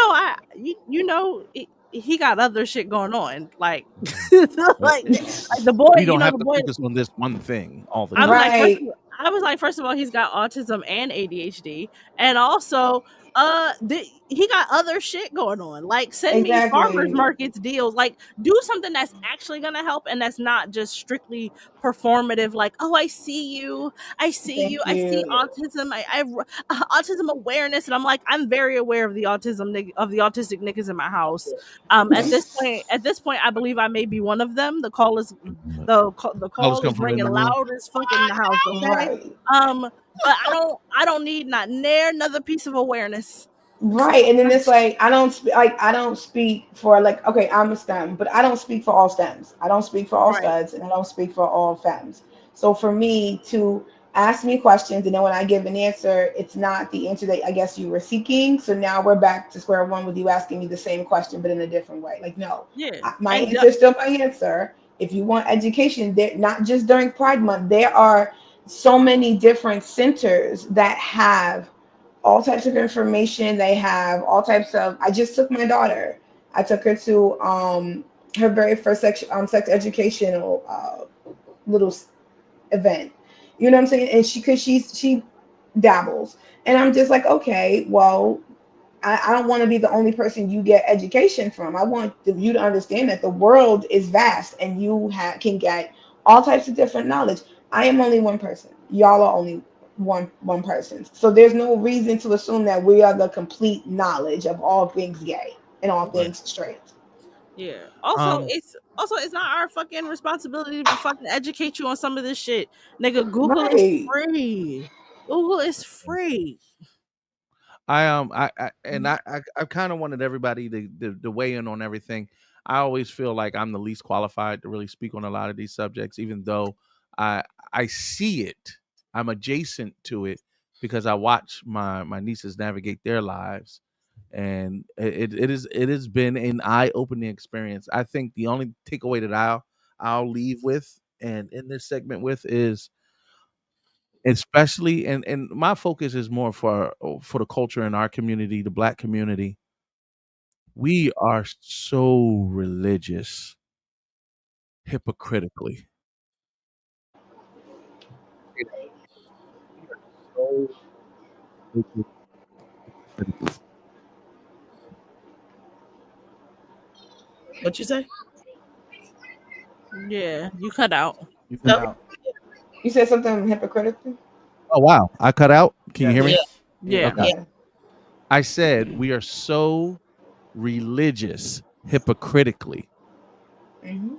got other shit going on, like like the boy. We don't have the to boy. focus on this one thing all the time. I was like, first of all, he's got autism and ADHD, and also, he got other shit going on. Like, send me farmers markets deals. Like, do something that's actually gonna help, and that's not just strictly performative. Like, oh, I see you, I see autism, I autism awareness, and I'm like, I'm very aware of the autistic niggas in my house. At this point, I believe I may be one of them. The call is ringing loud as fuck in the house. Okay, but I don't need not near another piece of awareness. Right, and then it's like I don't speak for, like, okay, I'm a STEM, but I don't speak for all STEMs. I don't speak for all studs, and I don't speak for all femmes. So for me to ask me questions, and then when I give an answer, it's not the answer that I guess you were seeking. So now we're back to square one with you asking me the same question, but in a different way. Like, no, my answer is still my answer. If you want education, there, not just during Pride Month, there are so many different centers that have all types of information. They have all types of. I just took my daughter. I took her to her very first sex educational little event. You know what I'm saying? And she dabbles, and I'm just like, okay, well, I don't want to be the only person you get education from. I want you to understand that the world is vast, and you can get all types of different knowledge. I am only one person. Y'all are only one person. So there's no reason to assume that we are the complete knowledge of all things gay and all things straight. Yeah. Also, it's not our fucking responsibility to fucking educate you on some of this shit. Nigga, Google is free. Google is free. I kind of wanted everybody to weigh in on everything. I always feel like I'm the least qualified to really speak on a lot of these subjects, even though I see it. I'm adjacent to it because I watch my nieces navigate their lives, and it has been an eye-opening experience. I think the only takeaway that I'll leave with and in this segment with is, especially, and my focus is more for the culture in our community, the Black community. We are so religious hypocritically. You know, we are so religious hypocritically. What you say? Yeah, you cut out. You cut No. out. You said something hypocritical? Oh wow, I cut out. Can you hear me? Yeah. Yeah. Okay. Yeah. I said we are so religious hypocritically. Hmm.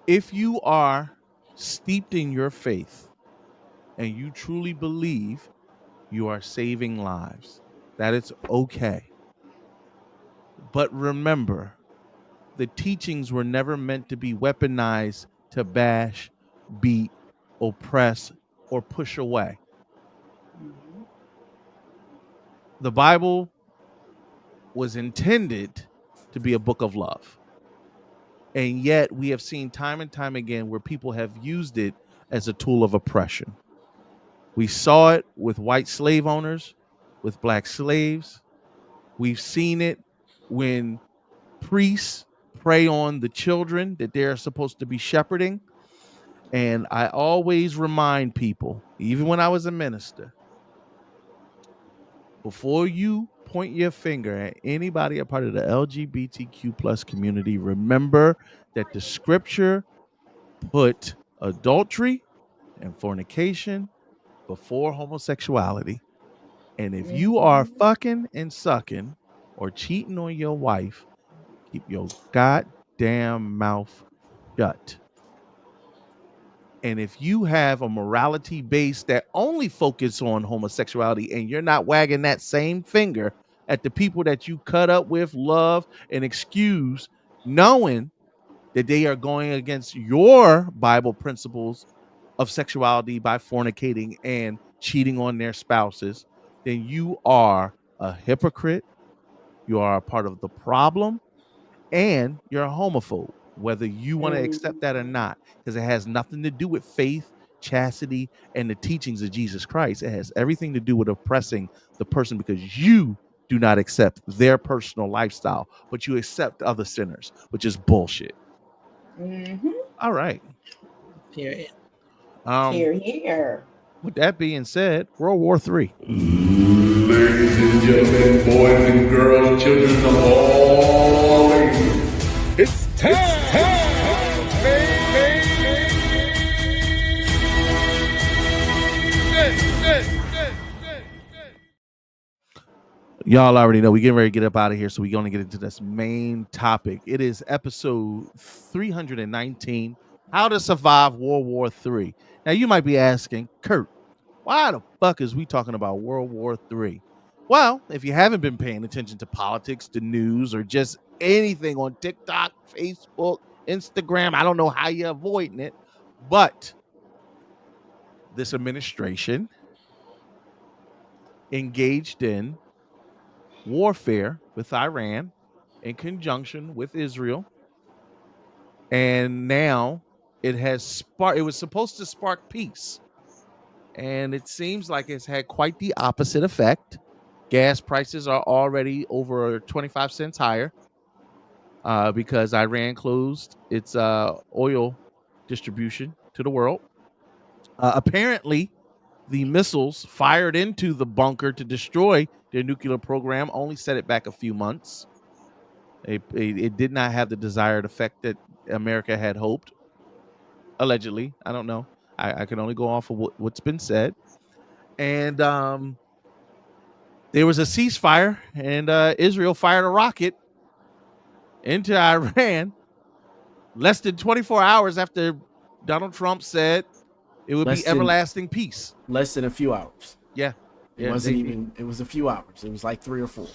If you are steeped in your faith and you truly believe you are saving lives, that it's okay. But remember, the teachings were never meant to be weaponized to bash, beat, oppress, or push away. The Bible was intended to be a book of love. And yet we have seen time and time again where people have used it as a tool of oppression. We saw it with white slave owners, with Black slaves. We've seen it when priests prey on the children that they're supposed to be shepherding. And I always remind people, even when I was a minister, before you point your finger at anybody a part of the LGBTQ plus community, remember that the scripture put adultery and fornication before homosexuality. And if you are fucking and sucking or cheating on your wife, keep your goddamn mouth shut. And if you have a morality base that only focus on homosexuality and you're not wagging that same finger at the people that you cut up with, love, and excuse, knowing that they are going against your Bible principles of sexuality by fornicating and cheating on their spouses, then you are a hypocrite. You are a part of the problem, and you're a homophobe, whether you want to accept that or not, because it has nothing to do with faith, chastity, and the teachings of Jesus Christ. It has everything to do with oppressing the person because you do not accept their personal lifestyle, but you accept other sinners, which is bullshit. All right. Period. Here, here. With that being said, World War III. Ladies and gentlemen, boys and girls, children of all ages, It's time. Y'all already know we getting ready to get up out of here, so we're going to get into this main topic. It is episode 319, How to Survive World War III. Now, you might be asking, Kurt, why the fuck is we talking about World War III? Well, if you haven't been paying attention to politics, the news, or just anything on TikTok, Facebook, Instagram, I don't know how you're avoiding it, but this administration engaged in warfare with Iran in conjunction with Israel. And now it was supposed to spark peace. And it seems like it's had quite the opposite effect. Gas prices are already over 25 cents higher because Iran closed its oil distribution to the world. Apparently, the missiles fired into the bunker to destroy their nuclear program only set it back a few months. It did not have the desired effect that America had hoped. Allegedly, I don't know. I can only go off of what's been said. And there was a ceasefire, and Israel fired a rocket into Iran less than 24 hours after Donald Trump said it would be everlasting peace. Less than a few hours. Yeah. It wasn't even. It was a few hours. It was like 3 or 4.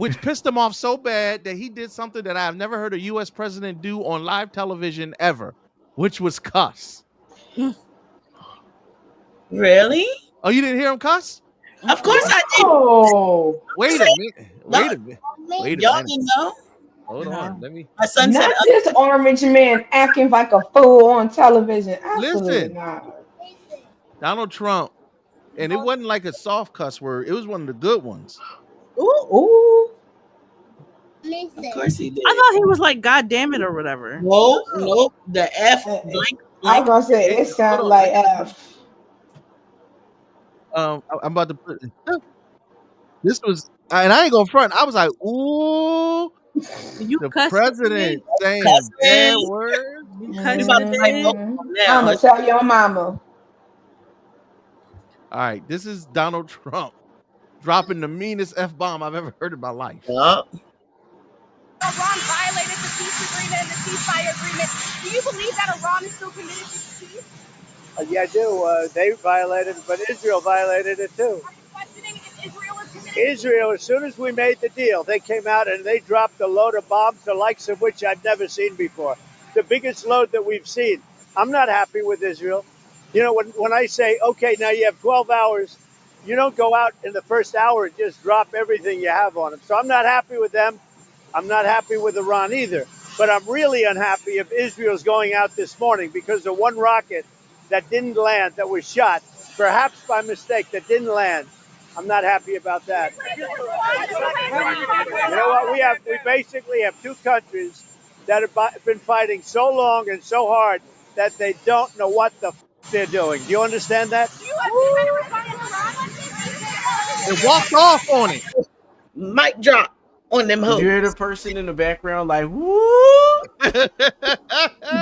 which pissed him off so bad that he did something that I've never heard a U.S. president do on live television ever, which was cuss. Really? Oh, you didn't hear him cuss? Of course I did. Oh, Wait a minute. Wait a minute. Wait a Y'all minute. didn't know? Hold on. Let me My son said, not this orange man acting like a fool on television. Absolutely listen. not. Donald Trump, and it wasn't like a soft cuss word. It was one of the good ones. Ooh. of course he did. I thought he was like, "God damn it" or whatever. Nope. The F I blank. was gonna say it sounds like F. I'm about to put this was, and I ain't gonna front. I was like, ooh, You the cussed president saying bad words. You You cussed about to like it. now. I'ma tell your mama. All right, this is Donald Trump dropping the meanest F-bomb I've ever heard in my life. Iran violated the peace agreement and the ceasefire agreement. Do you believe that Iran is still committed to peace? Yeah, I do. They violated it, but Israel violated it too. Are you questioning if Israel is committed? Israel, as soon as we made the deal, they came out and they dropped a load of bombs, the likes of which I've never seen before. The biggest load that we've seen. I'm not happy with Israel. You know, when I say, okay, now you have 12 hours, you don't go out in the first hour and just drop everything you have on them. So I'm not happy with them. I'm not happy with Iran either. But I'm really unhappy if Israel's going out this morning because the one rocket that didn't land, that was shot, perhaps by mistake, that didn't land. I'm not happy about that. You know what? We basically have two countries that have been fighting so long and so hard that they don't know what the they're doing. Do you understand that? It walked off on it. Mic drop on them hoes. You hear the person in the background like, woo!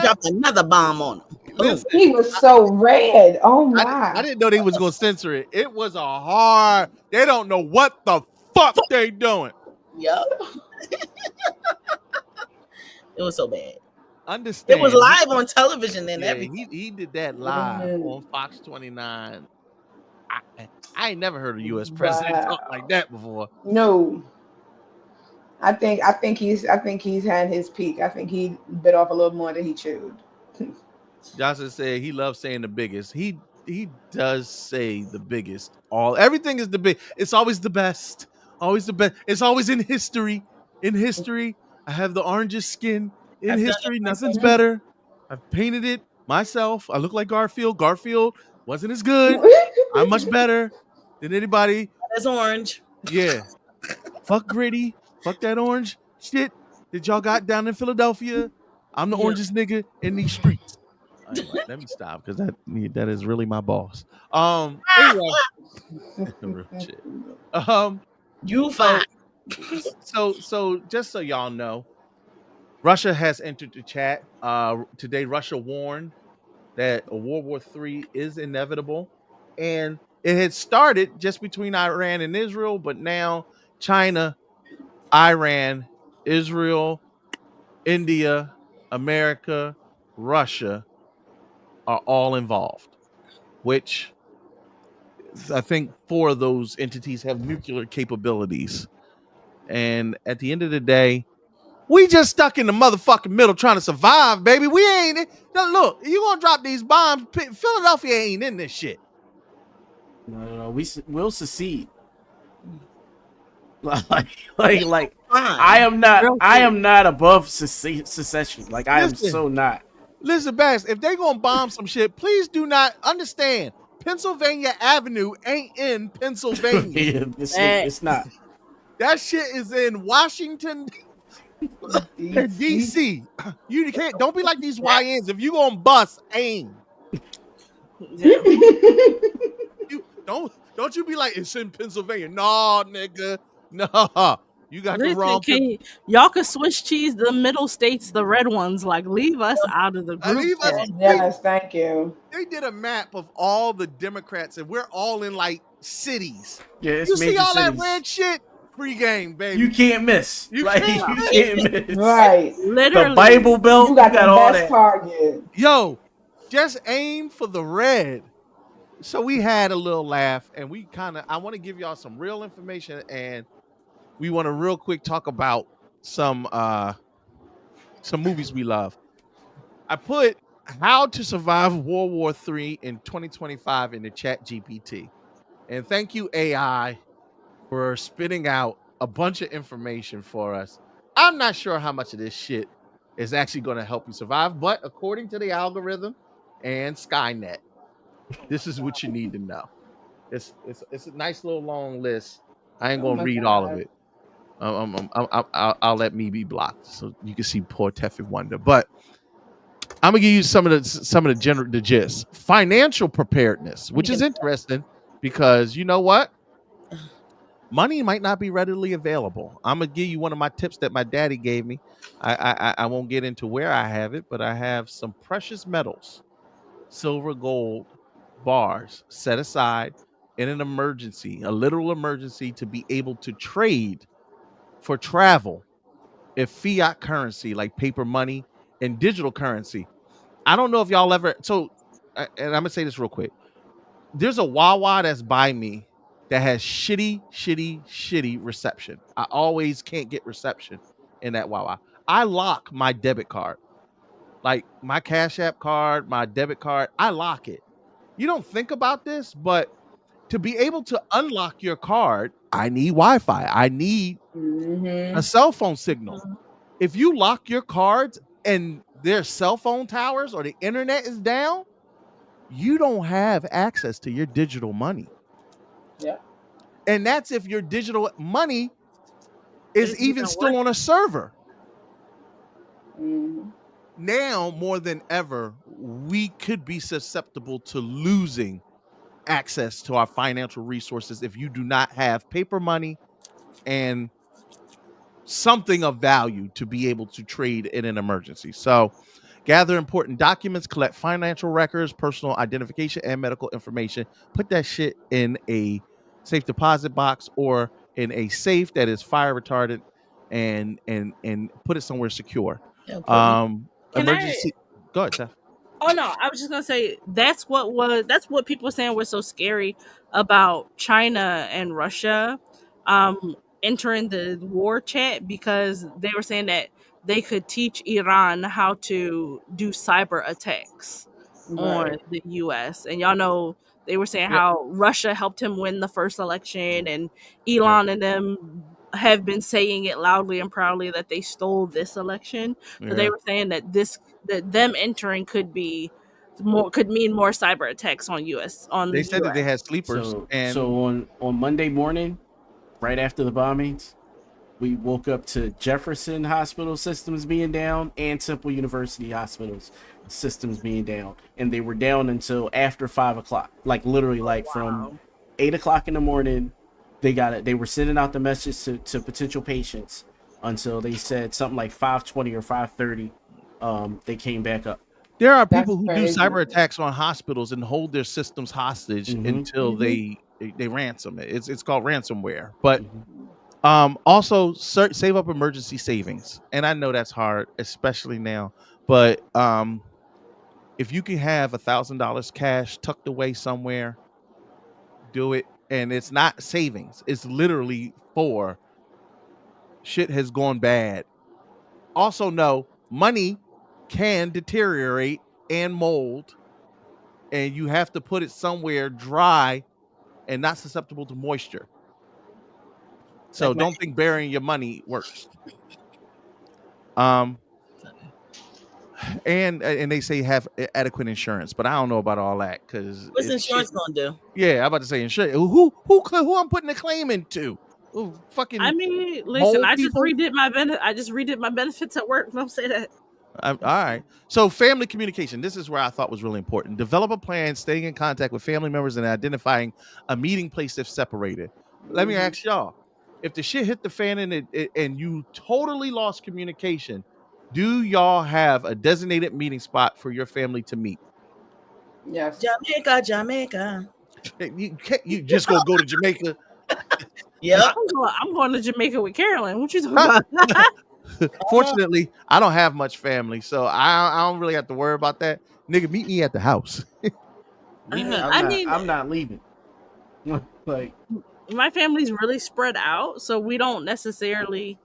Dropped another bomb on him. Listen, He was so red. Oh my. I didn't know they was gonna censor it. It was a hard. They don't know what the fuck they doing. Yup. It was so bad. Understand? It was live on television and Yeah, everything. he did that live on Fox 29. I ain't never heard a U.S. president talk like that before. No. I think he's had his peak. I think he bit off a little more than he chewed. Johnson said he loves saying the biggest. He does say the biggest. Everything is the big. It's always the best. Always the best. It's always in history. In history, I have the orangest skin. In history, nothing's better. I've painted it myself. I look like Garfield. Garfield wasn't as good. I'm much better than anybody. That's orange. Yeah. Fuck gritty. Fuck that orange shit that y'all got down in Philadelphia. I'm the orangest nigga in these streets. Anyway, let me stop because that is really my boss. Anyway, real shit. You fine. So just so y'all know, Russia has entered the chat. Today, Russia warned that a World War III is inevitable, and it had started just between Iran and Israel, but now China, Iran, Israel, India, America, Russia are all involved, which I think 4 of those entities have nuclear capabilities. And at the end of the day, we just stuck in the motherfucking middle trying to survive, baby. We ain't. Look, you gonna drop these bombs. Philadelphia ain't in this shit. No, we'll secede. like I am not above secession. Like I am so not. Listen, Bass, if they gonna bomb some shit, please do not understand. Pennsylvania Avenue ain't in Pennsylvania. It's not. That shit is in Washington, DC. You can't. Don't be like these YNs. If you gonna bust, aim. Don't you be like it's in Pennsylvania. No, nigga. No. You got the wrong. Y'all can Swiss cheese the middle states, the red ones. Like, leave us out of the group. Yes, thank you. They did a map of all the Democrats, and we're all in like cities. Yeah, it's you see all cities. that red shit? Pre-game, baby. You can't miss. You can't miss. Right. Literally. The Bible Belt. You got the all best that. target. Yo, just aim for the red. So we had a little laugh, and I want to give y'all some real information, and we want to real quick talk about some movies we love. I put How to Survive World War III in 2025 in the chat GPT. And thank you, AI, for spitting out a bunch of information for us. I'm not sure how much of this shit is actually going to help you survive, but according to the algorithm and Skynet, this is what you need to know. It's a nice little long list. I ain't gonna read all of it. I'll let me be blocked so you can see poor Teffy Wonder. But I'm gonna give you some of the gist. Financial preparedness, which is interesting because you know what? Money might not be readily available. I'm gonna give you one of my tips that my daddy gave me. I won't get into where I have it, but I have some precious metals, silver, gold bars set aside in an emergency, a literal emergency, to be able to trade for travel if fiat currency like paper money and digital currency. I don't know if y'all ever and I'm gonna say this real quick. There's a Wawa that's by me that has shitty reception. I always can't get reception in that Wawa. I lock my debit card, like my Cash App card, my debit card. I lock it. You don't think about this, but to be able to unlock your card, I need Wi-Fi. I need a cell phone signal. If you lock your cards and there's cell phone towers or the internet is down, you don't have access to your digital money. Yeah. And that's if your digital money is even still on a server. Now, more than ever, we could be susceptible to losing access to our financial resources if you do not have paper money and something of value to be able to trade in an emergency. So gather important documents, collect financial records, personal identification, and medical information. Put that shit in a safe deposit box or in a safe that is fire retardant, and put it somewhere secure. Emergency. Go ahead, Steph. Oh no, I was just gonna say that's what people were saying was so scary about China and Russia entering the war chat, because they were saying that they could teach Iran how to do cyber attacks on the US. And y'all know they were saying how Russia helped him win the first election, and Elon and them have been saying it loudly and proudly that they stole this election. So they were saying that them entering could mean more cyber attacks on US. They said that they had sleepers. So on Monday morning, right after the bombings, we woke up to Jefferson Hospital systems being down and Temple University hospitals systems being down, and they were down until after 5 o'clock. Like literally, from 8 o'clock in the morning, they were sending out the message to potential patients until they said something like 5:20 or 5:30. They came back up. There are people who do cyber attacks on hospitals and hold their systems hostage until they ransom it. It's called ransomware. But also save up emergency savings. And I know that's hard, especially now. But if you can have $1,000 cash tucked away somewhere, do it. And it's not savings. It's literally for shit has gone bad. Also know money can deteriorate and mold, and you have to put it somewhere dry and not susceptible to moisture. So don't think burying your money works. And they say have adequate insurance, but I don't know about all that because what's insurance gonna do? Yeah, I'm about to say insurance. Who I'm putting a claim into? Ooh, fucking. I mean, listen, I just redid my benefits at work. Don't say that. All right. So family communication. This is where I thought was really important. Develop a plan, staying in contact with family members, and identifying a meeting place if separated. Let me ask y'all, if the shit hit the fan and you totally lost communication, do y'all have a designated meeting spot for your family to meet? Yes. Jamaica. You just go to Jamaica. Yeah. I'm going to Jamaica with Carolyn. What you talking about? Fortunately, I don't have much family, so I don't really have to worry about that. Nigga, meet me at the house. I'm not leaving. Like, my family's really spread out, so we don't necessarily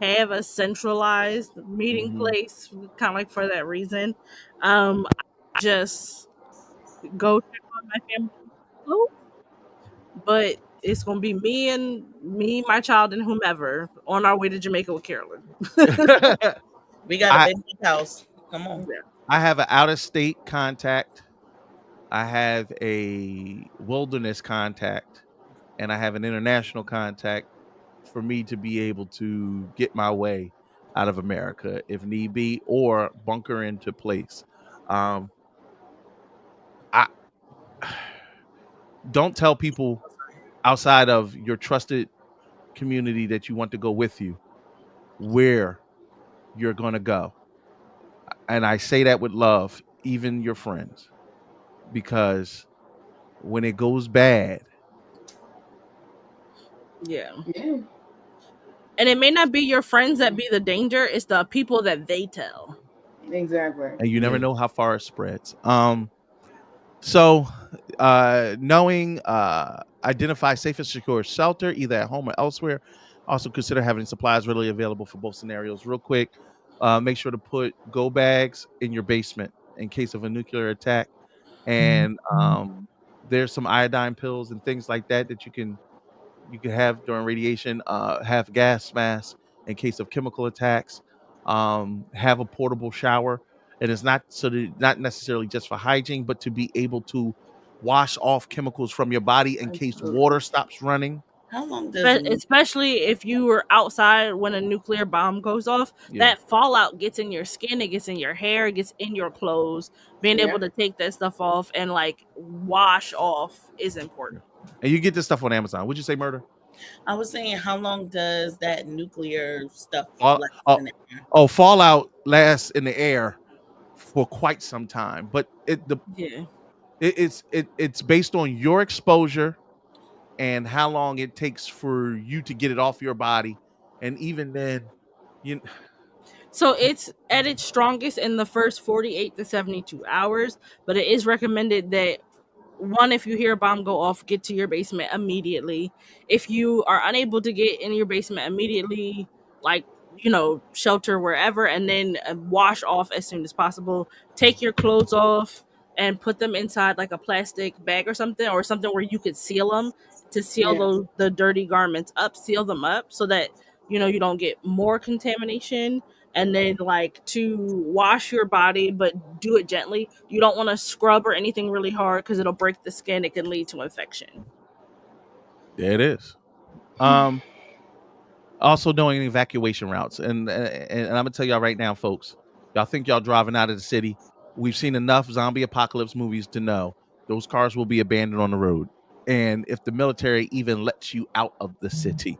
have a centralized meeting place, kind of like for that reason. I just go check on my family, close, but it's gonna be me, my child, and whomever on our way to Jamaica with Carolyn. We got a I big house. Come on. Yeah. I have an out of state contact. I have a wilderness contact, and I have an international contact for me to be able to get my way out of America if need be, or bunker into place. Um, I don't tell people outside of your trusted community that you want to go with you where you're going to go. And I say that with love, even your friends, because when it goes bad, Yeah. Yeah. And it may not be your friends that be the danger, it's the people that they tell. Exactly. and you never know how far it spreads. So knowing identify safe and secure shelter either at home or elsewhere. Also consider having supplies readily available for both scenarios. Real quick, make sure to put go bags in your basement in case of a nuclear attack. And there's some iodine pills and things like that that you can have during radiation. Have gas masks in case of chemical attacks. Have a portable shower. It is not necessarily just for hygiene, but to be able to wash off chemicals from your body in case water stops running. How long does Especially if you were outside when a nuclear bomb goes off, Yeah. that fallout gets in your skin, it gets in your hair, it gets in your clothes. Being Yeah. able to take that stuff off and like wash off is important. And you get this stuff on Amazon. Would you say murder? I was saying, how long does that nuclear stuff Fall- last oh, in the air? oh, fallout lasts in the air for quite some time, but Yeah. it's based on your exposure and how long it takes for you to get it off your body. And even then, you So it's at its strongest in the first 48 to 72 hours, but it is recommended that one, if you hear a bomb go off, get to your basement immediately. If you are unable to get in your basement immediately, like, shelter wherever, and then wash off as soon as possible. Take your clothes off and put them inside like a plastic bag or something where you could seal them to seal Yeah. the dirty garments up, seal them up so that you don't get more contamination. And then like to wash your body, but do it gently. You don't want to scrub or anything really hard because it'll break the skin. It can lead to infection. there it is. Also knowing evacuation routes, and I'm gonna tell y'all right now, folks. Y'all think y'all driving out of the city? We've seen enough zombie apocalypse movies to know those cars will be abandoned on the road, and if the military even lets you out of the city,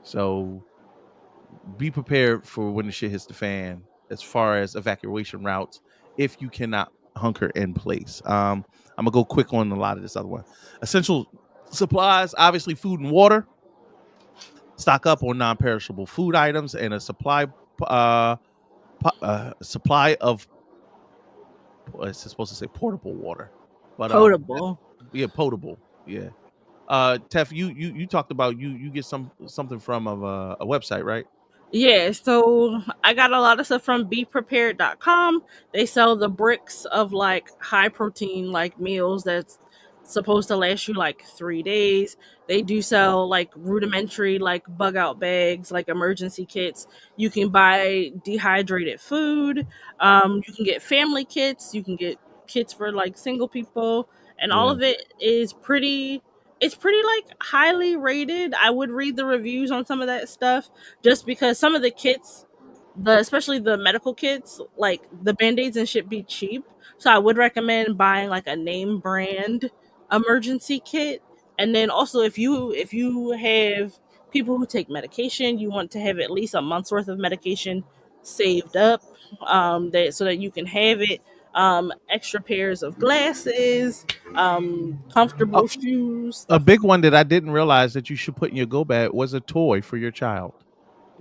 so be prepared for when the shit hits the fan as far as evacuation routes if you cannot hunker in place. I'm gonna go quick on a lot of this other one. Essential supplies, obviously food and water. Stock up on non-perishable food items and a supply of it's supposed to say portable water, but Potable. yeah, potable, yeah. Tef, you talked about you get something from a website, right? Yeah, so I got a lot of stuff from beprepared.com. They sell the bricks of like high protein like meals that's supposed to last you like 3 days. They do sell like rudimentary like bug out bags, like emergency kits. You can buy dehydrated food. You can get family kits. You can get kits for like single people, and all Yeah. of it is pretty. It's pretty like highly rated. I would read the reviews on some of that stuff just because some of the kits, especially the medical kits, like the band-aids and shit be cheap. So I would recommend buying like a name brand emergency kit. And then also if you have people who take medication, you want to have at least a month's worth of medication saved up, that so that you can have it. Extra pairs of glasses, comfortable shoes, A stuff. big one that I didn't realize that you should put in your go bag was a toy for your child.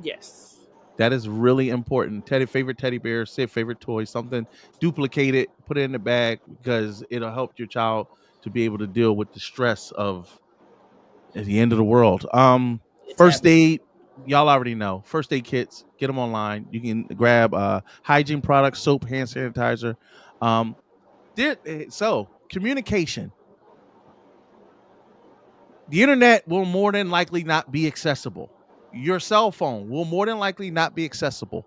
Yes. That is really important. Favorite teddy bear, say favorite toy, something, duplicate it, put it in the bag because it'll help your child to be able to deal with the stress of at the end of the world. First aid, y'all already know. First aid kits, get them online. You can grab hygiene products, soap, hand sanitizer. So communication. The internet will more than likely not be accessible. Your cell phone will more than likely not be accessible.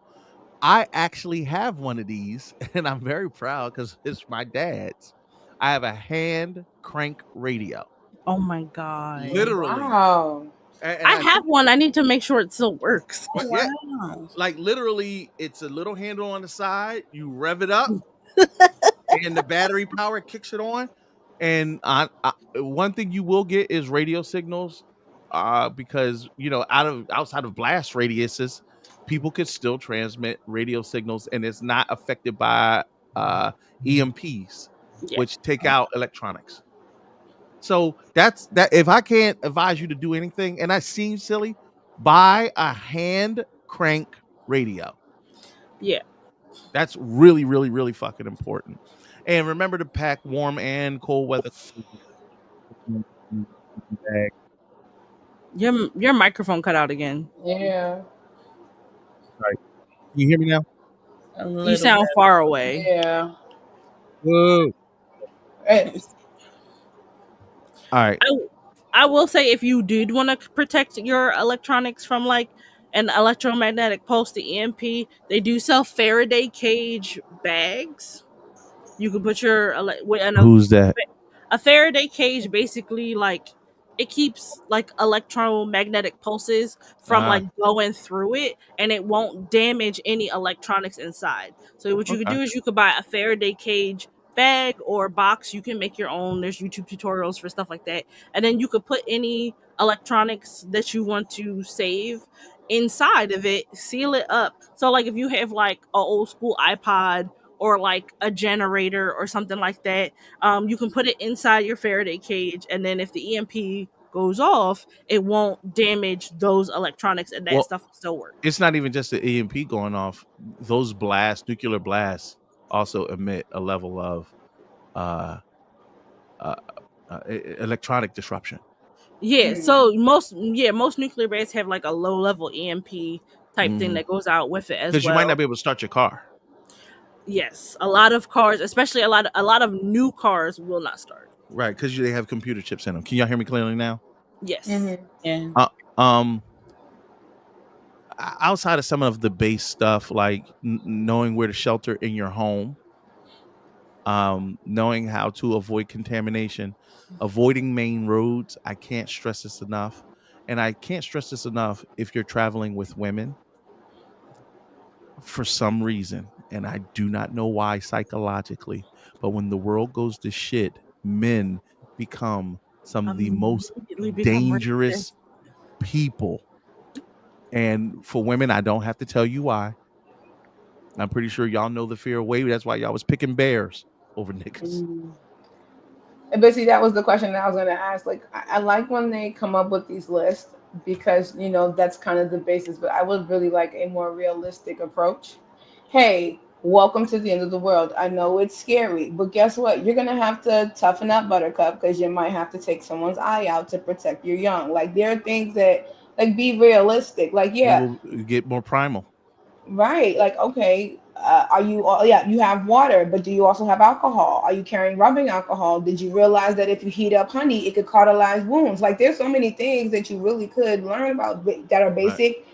I actually have one of these, and I'm very proud because it's my dad's. I have a hand crank radio. Oh my god. Literally. Wow. And I have one. I need to make sure it still works. Oh, yeah, wow. like literally, it's a little handle on the side. You rev it up, and the battery power kicks it on. And one thing you will get is radio signals, because outside of blast radiuses, people could still transmit radio signals, and it's not affected by EMPs, Yeah. which take out electronics. So that's that. If I can't advise you to do anything, and that seems silly, buy a hand crank radio. Yeah. That's really, really, really fucking important. And remember to pack warm and cold weather. Your microphone cut out again. Yeah. Right. Can you hear me now? You sound far away. Yeah. Whoa. All right. I will say, if you did want to protect your electronics from like an electromagnetic pulse, the EMP, they do sell Faraday cage bags. You can put your Who's that? A Faraday cage basically like it keeps like electromagnetic pulses from like going through it, and it won't damage any electronics inside. So what you could do is you could buy a Faraday cage bag or box. You can make your own. There's YouTube tutorials for stuff like that, and then you could put any electronics that you want to save inside of it, seal it up. So like if you have like an old school iPod or like a generator or something like that, you can put it inside your Faraday cage, and then if the EMP goes off, it won't damage those electronics, and that stuff will still work. It's not even just the EMP going off. Those nuclear blasts, also emit a level of electronic disruption. Yeah, so most nuclear blasts have like a low level EMP type thing that goes out with it as well. Because you might not be able to start your car. Yes, a lot of cars, especially a lot of new cars, will not start. Right, because they have computer chips in them. Can y'all hear me clearly now? Yes. Yeah. Outside of some of the base stuff, like knowing where to shelter in your home, knowing how to avoid contamination, avoiding main roads. I can't stress this enough. And I can't stress this enough if you're traveling with women. For some reason, and I do not know why psychologically, but when the world goes to shit, men become some of the most dangerous people. And for women, I don't have to tell you why. I'm pretty sure y'all know the fear of wave. That's why y'all was picking bears over niggas. But see, that was the question that I was going to ask. Like, I like when they come up with these lists because, that's kind of the basis. But I would really like a more realistic approach. Hey, welcome to the end of the world. I know it's scary, but guess what? You're going to have to toughen up, Buttercup, because you might have to take someone's eye out to protect your young. Like, there are things that, like, be realistic. Like, yeah. We'll get more primal. Right. Like, okay, you have water, but do you also have alcohol? Are you carrying rubbing alcohol? Did you realize that if you heat up honey, it could cauterize wounds? Like, there's so many things that you really could learn about that are basic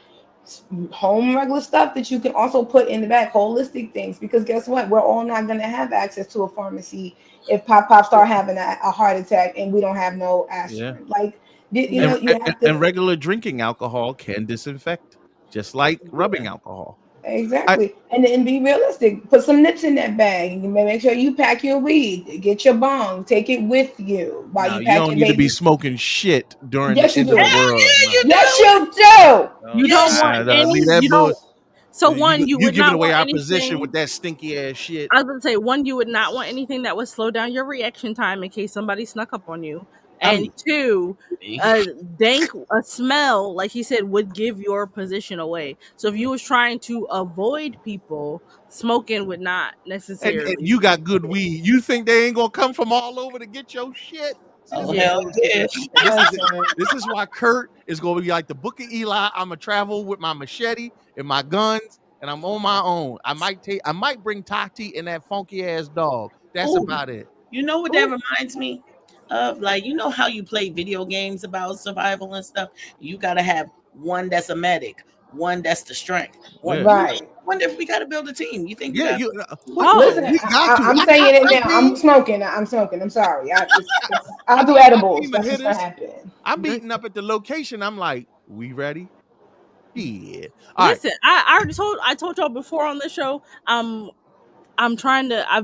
home regular stuff that you can also put in the back, holistic things, because guess what? We're all not going to have access to a pharmacy if Pop start having a heart attack and we don't have no aspirin. Like, you have to. And regular drinking alcohol can disinfect, just like rubbing alcohol. Exactly. And then be realistic. Put some nips in that bag. And make sure you pack your weed. Get your bong. Take it with you while you pack you don't your need baby. to be smoking shit during Yes, the you end do. of the world. Yes, you do. You don't want any. You don't. So one, you would giving not away want our anything, position with that stinky ass shit. I was going to say, one, you would not want anything that would slow down your reaction time in case somebody snuck up on you. And two, a smell, like he said, would give your position away. So if you was trying to avoid people, smoking would not necessarily. And you got good weed. You think they ain't gonna come from all over to get your shit? Oh, See, hell yeah. this is why Kurt is going to be like the Book of Eli. I'm gonna travel with my machete and my guns, and I'm on my own. I might bring Tati and that funky ass dog. That's Ooh, about it. you know what that reminds me of? Like, you know how you play video games about survival and stuff? You got to have one that's a medic, one that's the strength. One, Yeah. Right. I wonder if we got to build a team. You think we Yeah, got you. Listen, We got to. I'm I saying got it my now. I'm team. smoking. I'm smoking. I'm sorry. I I'll do got my edibles. team of That's what's gonna hitters. happen. I'm meeting up at the location. I'm like, we ready? Yeah. All right. Listen, I told y'all before on the show, I've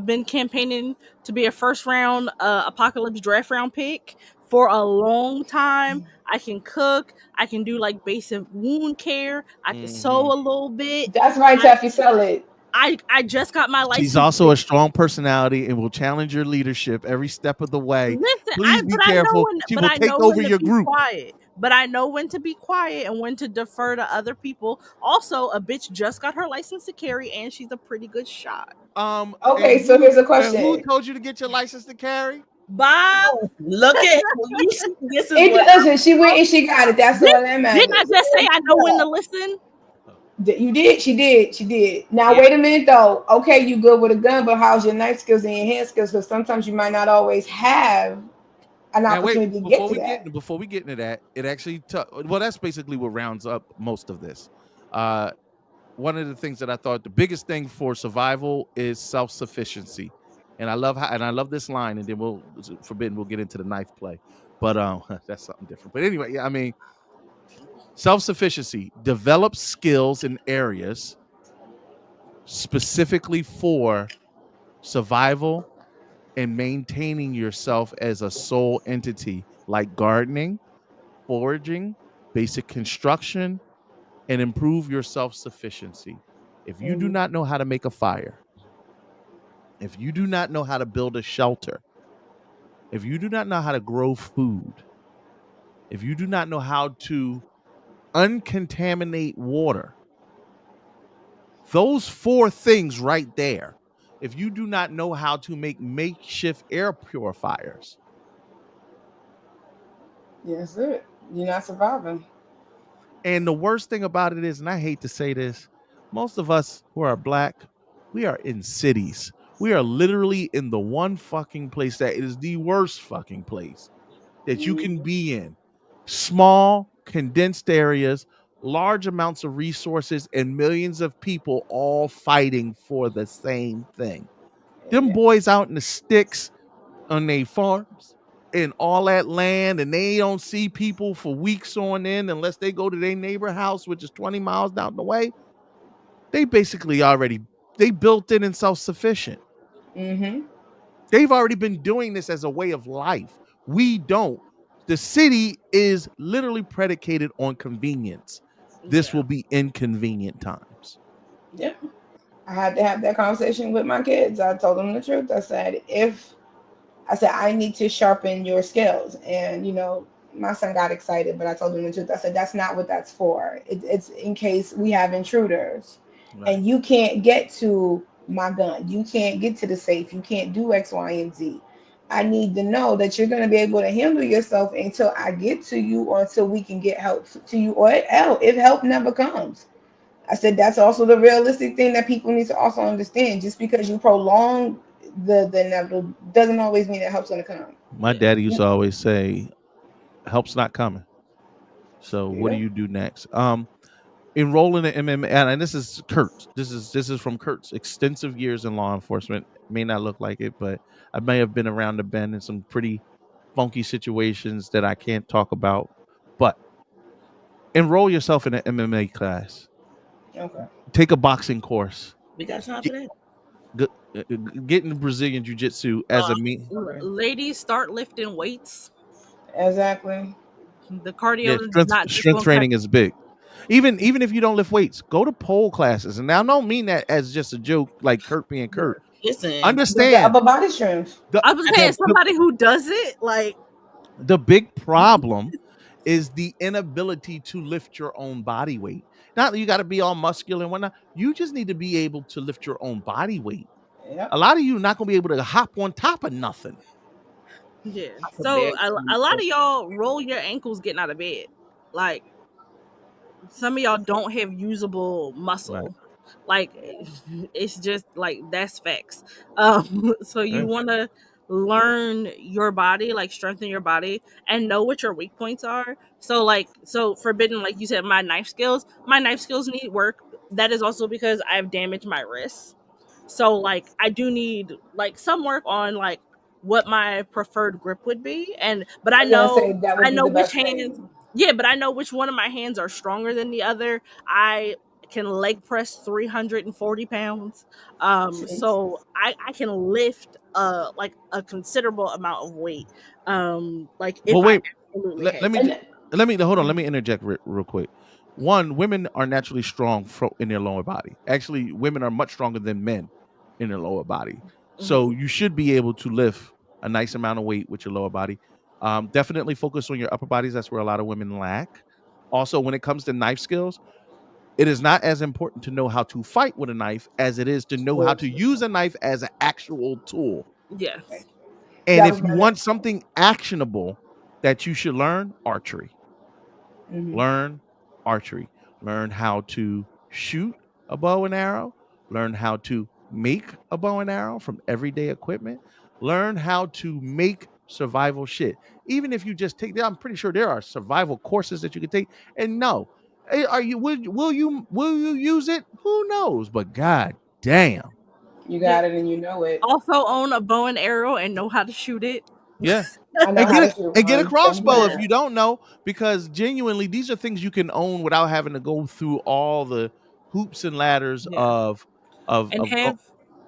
been campaigning to be a first round apocalypse draft round pick for a long time. I can cook, I can do like basic wound care, I can sew a little bit. That's right, Tuffy. Sell it. I just got my license. She's also a strong personality and will challenge your leadership every step of the way. Listen, Please be careful. She will take over your group. Quiet. But I know when to be quiet and when to defer to other people. Also, a bitch just got her license to carry, and she's a pretty good shot. Okay, so here's a And question. who told you to get your license to carry? Bob. Look at you see, this is Listen, she went and she got it. That's all that matters. Didn't I just say I know when to listen? You did. She did. Now wait a minute though. Okay, you good with a gun, but how's your knife skills and your hand skills? Because sometimes you might not always have an opportunity to get to that. Before we get into that, it actually well, that's basically what rounds up most of this. One of the things that I thought the biggest thing for survival is self-sufficiency. And I love this line, and then we'll get into the knife play. But that's something different. But anyway, yeah, I mean, self-sufficiency, develop skills in areas specifically for survival and maintaining yourself as a sole entity, like gardening, foraging, basic construction, and improve your self-sufficiency. If you do not know how to make a fire, if you do not know how to build a shelter, if you do not know how to grow food, if you do not know how to uncontaminate water, those four things right there, if you do not know how to make makeshift air purifiers, Yes, it. You're not surviving. and the worst thing about it is, and I hate to say this, most of us who are black, we are in cities. We are literally in the one fucking place that is the worst fucking place that you can be in. Small, condensed areas, large amounts of resources, and millions of people all fighting for the same thing. Them boys out in the sticks on their farms and all that land, and they don't see people for weeks on end unless they go to their neighbor house, which is 20 miles down the way. They basically they built in and self-sufficient. They've already been doing this as a way of life. We don't. The city is literally predicated on convenience. This will be inconvenient times. Yeah. I had to have that conversation with my kids. I told them the truth. I said, I need to sharpen your skills. And, my son got excited, but I told him the truth. I said, that's not what that's for. It's in case we have intruders and you can't get to my gun. You can't get to the safe. You can't do X, Y, and Z. I need to know that you're going to be able to handle yourself until I get to you or until we can get help to you or if help never comes. I said, that's also the realistic thing that people need to also understand. Just because you prolong the inevitable doesn't always mean that help's going to come. My daddy used to always say, help's not coming. So what do you do next? Enroll in the MMA, and this is Kurt's. This is from Kurt's extensive years in law enforcement. May not look like it, but I may have been around the bend in some pretty funky situations that I can't talk about. But enroll yourself in an MMA class. Okay. Take a boxing course. We got time for that. Get into Brazilian jiu-jitsu as a mean. Ladies, start lifting weights. Exactly. The cardio strength training is big. Even if you don't lift weights, go to pole classes. And now I don't mean that as just a joke, like Kurt being Kurt. Listen, understand upper body strength. I was saying somebody who does it, like the big problem is the inability to lift your own body weight. Not that you got to be all muscular and whatnot. You just need to be able to lift your own body weight. Yep. A lot of you are not going to be able to hop on top of nothing. Yeah. I could So barely a lot of y'all roll your ankles getting out of bed. Like some of y'all don't have usable Right. muscle. Like it's just like that's facts. So you Right. want to learn your body, like strengthen your body and know what your weak points are. So forbidden, like you said, my knife skills need work. That is also because I've damaged my wrists. So like I do need like some work on like what my preferred grip would be, but I was gonna say that I would be know the which best hands. thing. Yeah, but I know which one of my hands are stronger than the other. I can leg press 340 pounds. Jeez. So I can lift like a considerable amount of weight. Like if But I wait, absolutely let, had let me to. ju- let me hold on. Let me interject real quick. One, women are naturally strong in their lower body. Actually, women are much stronger than men in their lower body. So Mhm. you should be able to lift a nice amount of weight with your lower body. Definitely focus on your upper bodies. That's where a lot of women lack. Also, when it comes to knife skills, it is not as important to know how to fight with a knife as it is to know how to use a knife as an actual tool. Yes. And That if was you my want next. something actionable that you should learn, archery. Mm-hmm. Learn archery. Learn how to shoot a bow and arrow. Learn how to make a bow and arrow from everyday equipment. Learn how to make survival shit. Even if you just take, I'm pretty sure there are survival courses that you can take. And no, are you will you use it? Who knows? But god damn, You Yeah. got it, and you know it. Also own a bow and arrow and know how to shoot it. yeah. I know how to shoot And get a one. Simple crossbow as if that. you don't know, because genuinely these are things you can own without having to go through all the hoops and ladders Yeah. of And go,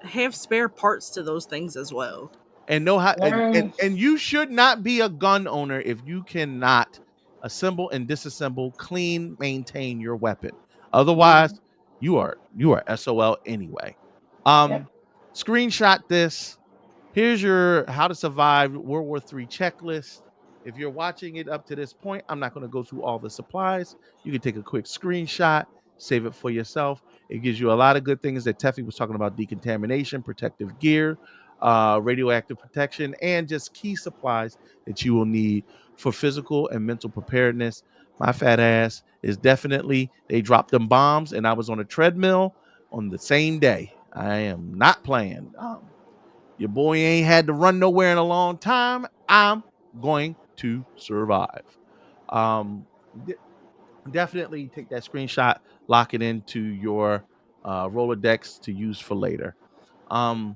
have spare parts to those things as well. and know how Learn. and you should not be a gun owner if you cannot assemble and disassemble, clean, maintain your weapon. Mm-hmm. Otherwise, you are SOL anyway. Yep. Screenshot this. Here's your how to survive World War III checklist. If you're watching it up to this point, I'm not going to go through all the supplies. You can take a quick screenshot, save it for yourself. It gives you a lot of good things that Teffy was talking about: decontamination, protective gear, radioactive protection, and just key supplies that you will need for physical and mental preparedness. My fat ass is definitely, they dropped them bombs, and I was on a treadmill on the same day. I am not playing. Your boy ain't had to run nowhere in a long time. I'm going to survive. Um, de- Definitely take that screenshot, lock it into your Rolodex to use for later. Um,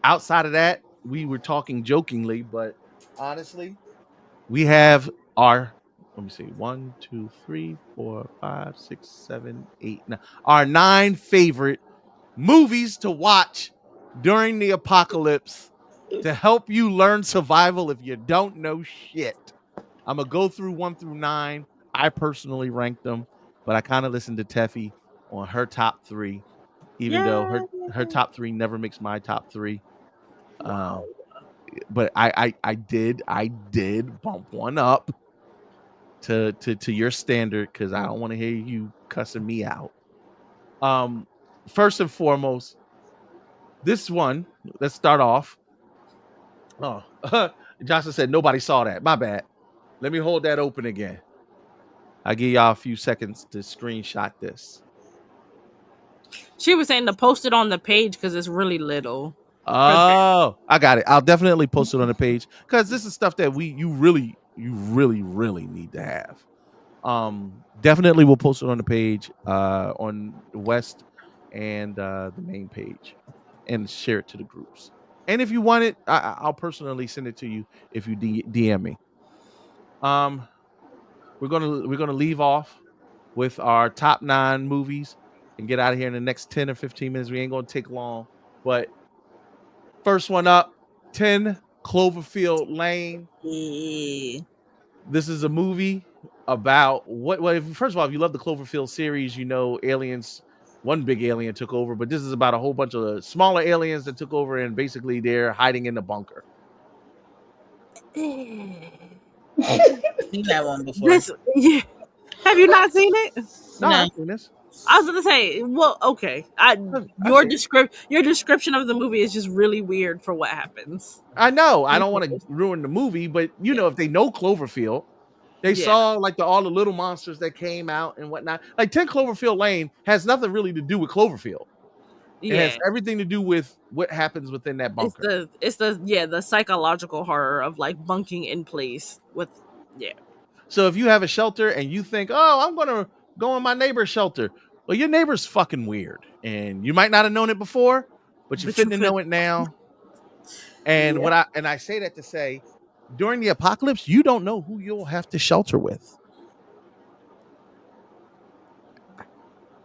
Outside of that, we were talking jokingly, but honestly, we have our, let me see, 1, 2, 3, 4, 5, 6, 7, 8, 9, our 9 favorite movies to watch during the apocalypse to help you learn survival if you don't know shit. I'm gonna go through 1 through 9. I personally ranked them, but I kind of listened to Teffy on her top 3, even though Yeah. her top 3 never makes my top 3. Wow. But I did bump one up to your standard because I don't want to hear you cussing me out. First and foremost, this one, let's start off. Oh, Johnson said nobody saw that. My bad. Let me hold that open again. I'll give y'all a few seconds to screenshot this. She was saying to post it on the page because it's really little. Oh, I got it. I'll definitely post it on the page because this is stuff that you really need to have. Definitely we'll post it on the page, on the West and the main page, and share it to the groups. And if you want it, I'll personally send it to you if you DM me. Um, we're gonna leave off with our top 9 movies and get out of here in the next 10 or 15 minutes. We ain't gonna take long, but first one up, 10 Cloverfield Lane. Yeah. This is a movie about first of all, if you love the Cloverfield series, you know aliens, one big alien took over, but this is about a whole bunch of smaller aliens that took over, and basically they're hiding in the bunker. Seen that one before. This, yeah. Have you not seen it? No, No. I've seen this. I was gonna say, well, okay. Your description of the movie is just really weird for what happens. I know. I don't want to ruin the movie, but you know, if they know Cloverfield, they saw like all the little monsters that came out and whatnot. Like 10 Cloverfield Lane has nothing really to do with Cloverfield. It has everything to do with what happens within that bunker. It's the psychological horror of like bunking in place with So if you have a shelter and you think, oh, I'm gonna go in my neighbor's shelter, well, your neighbor's fucking weird, and you might not have known it before, but you're fitting to know it now. And I say that to say, during the apocalypse, you don't know who you'll have to shelter with.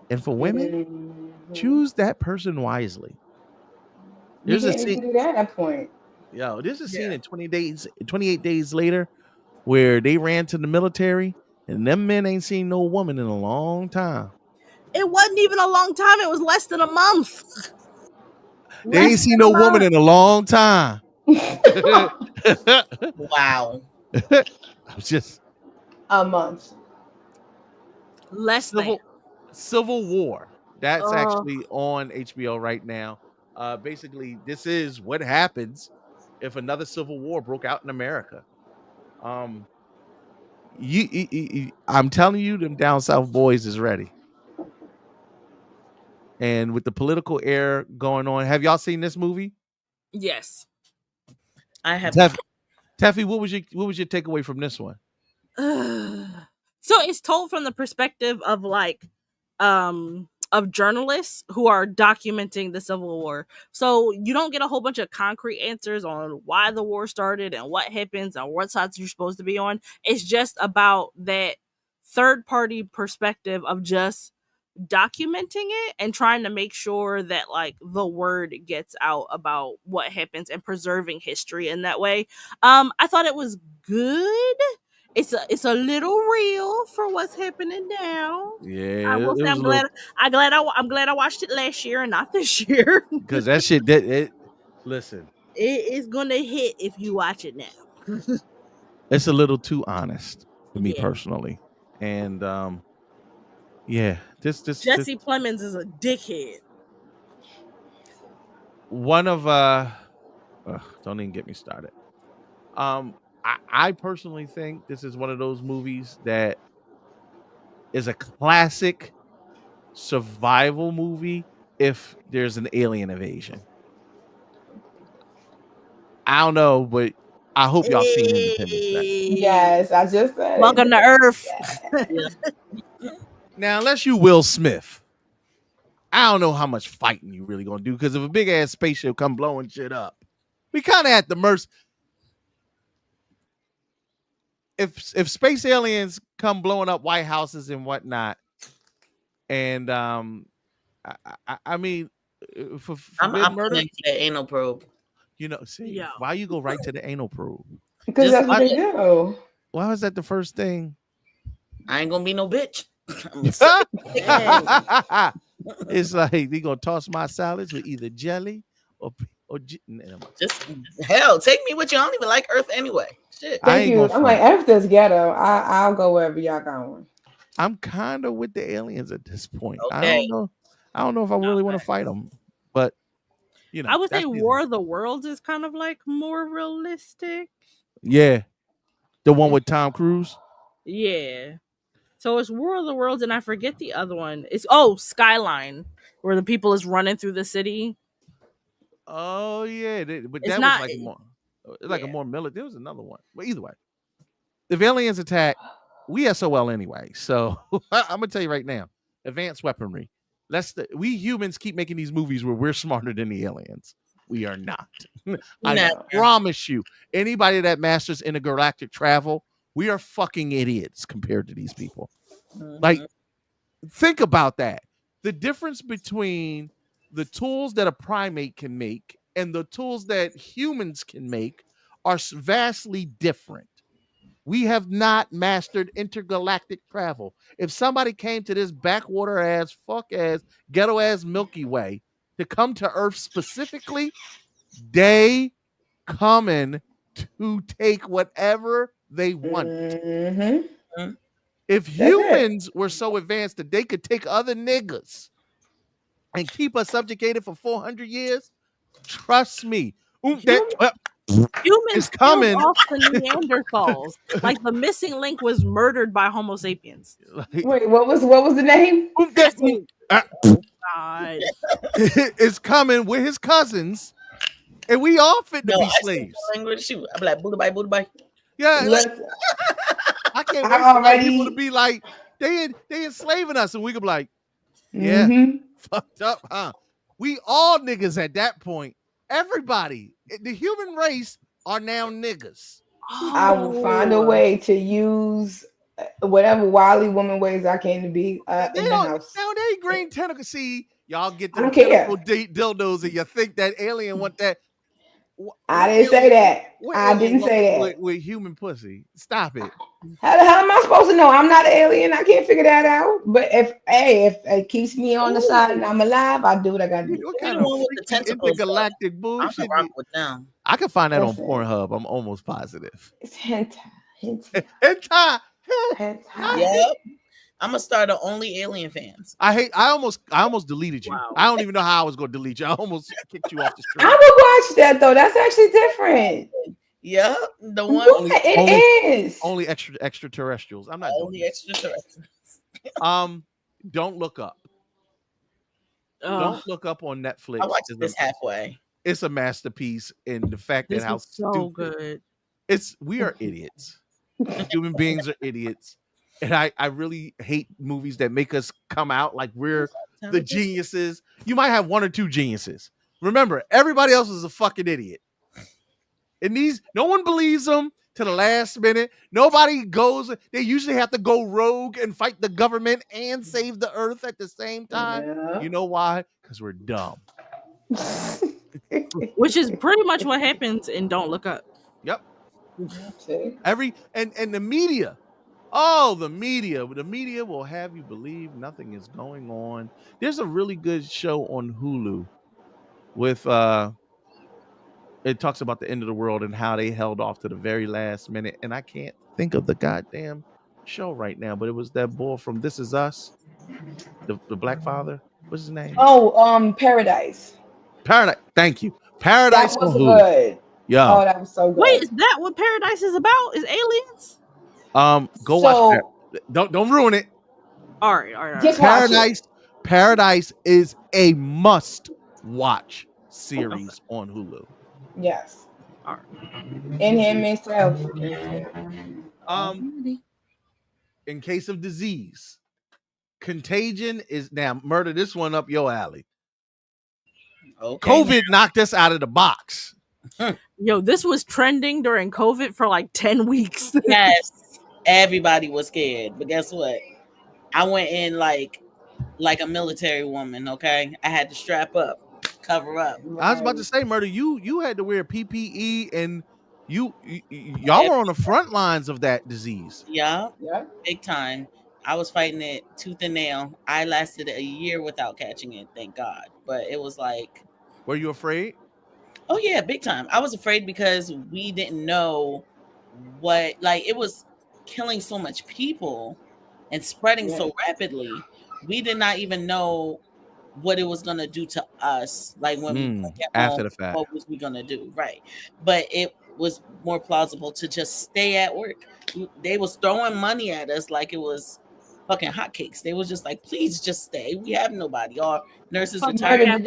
And for women, choose that person wisely. There's a scene do that at point. Yo, there's a scene in 28 days later, where they ran to the military, and them men ain't seen no woman in a long time. It wasn't even a long time. It was less than a month. They ain't seen no woman in a long time. Wow. I was just a month. Less than Civil War. That's actually on HBO right now. Basically, this is what happens if another civil war broke out in America. I'm telling you, them down south boys is ready. And with the political air going on, have y'all seen this movie? Yes, I have. Teffy, what was your takeaway from this one? So it's told from the perspective of like of journalists who are documenting the Civil War. So you don't get a whole bunch of concrete answers on why the war started and what happens and what sides you're supposed to be on. It's just about that third party perspective of just documenting it and trying to make sure that like the word gets out about what happens and preserving history in that way. I thought it was good. It's a little real for what's happening now. Yeah, I will say I'm glad I watched it last year and not this year. Because that shit listen. It is gonna hit if you watch it now. It's a little too honest for me personally. And Jesse Plemons is a dickhead. One of don't even get me started. I personally think this is one of those movies that is a classic survival movie if there's an alien invasion. I don't know, but I hope y'all seen Independence Day. Yes, I just said. Welcome to Earth. Now, unless you Will Smith, I don't know how much fighting you really gonna do, because if a big ass spaceship come blowing shit up, we kind of at the mercy. If space aliens come blowing up White Houses and whatnot, and I mean, for I'm murder, going to the anal probe. You know, see, why you go right to the anal probe? Because that's what they do. Why was that the first thing? I ain't gonna be no bitch. It's like they gonna toss my salads with either jelly or just hell. Take me with you. I don't even like Earth anyway. Shit. Thank you. I'm like, F this ghetto. I'll go wherever y'all going. I'm kind of with the aliens at this point. Okay. I don't know if I really want to fight them, but you know, I would say War of the Worlds is kind of like more realistic. Yeah, the one with Tom Cruise. Yeah. So it's War of the Worlds, and I forget the other one. It's Skyline, where the people is running through the city. Oh yeah, but that was like more. It's like a more military. There was another one, but either way, if aliens attack, we SOL anyway. So I'm gonna tell you right now, advanced weaponry. We humans keep making these movies where we're smarter than the aliens. We are not. I promise you. Anybody that masters intergalactic travel, we are fucking idiots compared to these people. Mm-hmm. Like, think about that. The difference between the tools that a primate can make and the tools that humans can make are vastly different. We have not mastered intergalactic travel. If somebody came to this backwater ass, fuck ass, ghetto ass Milky Way to come to Earth specifically, they coming to take whatever they want. Mm-hmm. If That's it. humans were so advanced that they could take other niggas and keep us subjugated for 400 years, trust me, Humans it's killed coming. off the Neanderthals. Like the missing link was murdered by Homo sapiens. Wait, what was the name? That's it. Oh God. It's coming with his cousins, and we all fit to No, be I speak slaves. the language. Shoot, I'm like, booty bye, booty bye. Yeah, like, Listen, I can't I wait for white people to already. be like, they enslaving us, and we could be like, yeah, Mm-hmm. fucked up, huh? We all niggas at that point. Everybody, the human race are now niggas. I will find a way to use whatever wily woman ways I can to be They in the don't house. now. They green tentacle. See, y'all get I them don't care. tentacle dildos, and you think that alien want that. I What didn't say alien? that. What I alien didn't want say that. with human pussy? Stop it. How the hell am I supposed to know? I'm not an alien. I can't figure that out. But if it keeps me on the side and I'm alive, I do what I gotta do. What Who kind the of one with the freaky tentacles? intergalactic I'm bullshit? rock with them. I can find that on Listen, Pornhub. I'm almost positive. it's hentai. Hentai. Hentai. Yep. I'm gonna start the only alien fans. I almost deleted you. I don't even know how I was going to delete you. I almost kicked you off the stream. I would watch that though. That's actually different. Yep, the one What? It is. Only extraterrestrials. I'm not only extraterrestrials. Don't look up. Don't look up on Netflix. I watched this halfway. It's a masterpiece in the fact This that how is so stupid. good. We are idiots. Human beings are idiots. And I really hate movies that make us come out like we're the geniuses. You might have one or two geniuses. Remember, everybody else is a fucking idiot. And no one believes them to the last minute. Nobody goes. They usually have to go rogue and fight the government and save the earth at the same time. Yeah. You know why? Because we're dumb. Which is pretty much what happens in Don't Look Up. Yep. See? And the media. Oh, the media will have you believe nothing is going on. There's a really good show on Hulu with it talks about the end of the world and how they held off to the very last minute. And I can't think of the goddamn show right now, but it was that boy from This Is Us, the black father. What's his name? Oh, Paradise. Thank you. Paradise That was on Hulu. good. Yeah. Oh, that was so good. Wait, is that what Paradise is about? Is aliens? Go watch that. Don't ruin it. All right. Just watch it. Paradise is a must watch series on Hulu. Yes. All right. And Handmaid's Tale. In case of disease, Contagion is now murder. This one up your alley. Okay. COVID knocked us out of the box. Yo, this was trending during COVID for like 10 weeks. Yes, everybody was scared, but guess what? I went in like a military woman. Okay, I had to strap up, cover up. I was about to say, murder. You had to wear PPE, and y'all were on the front lines of that disease. Yeah, big time. I was fighting it tooth and nail. I lasted a year without catching it, thank God. But it was like, were you afraid? Oh yeah, big time. I was afraid because we didn't know it was killing so much people and spreading so rapidly. We did not even know what it was gonna do to us. Like when we get after home, the fact, what was we gonna do? Right. But it was more plausible to just stay at work. They was throwing money at us like it was fucking hotcakes. They was just like, please just stay. We have nobody. Our nurses retired. Did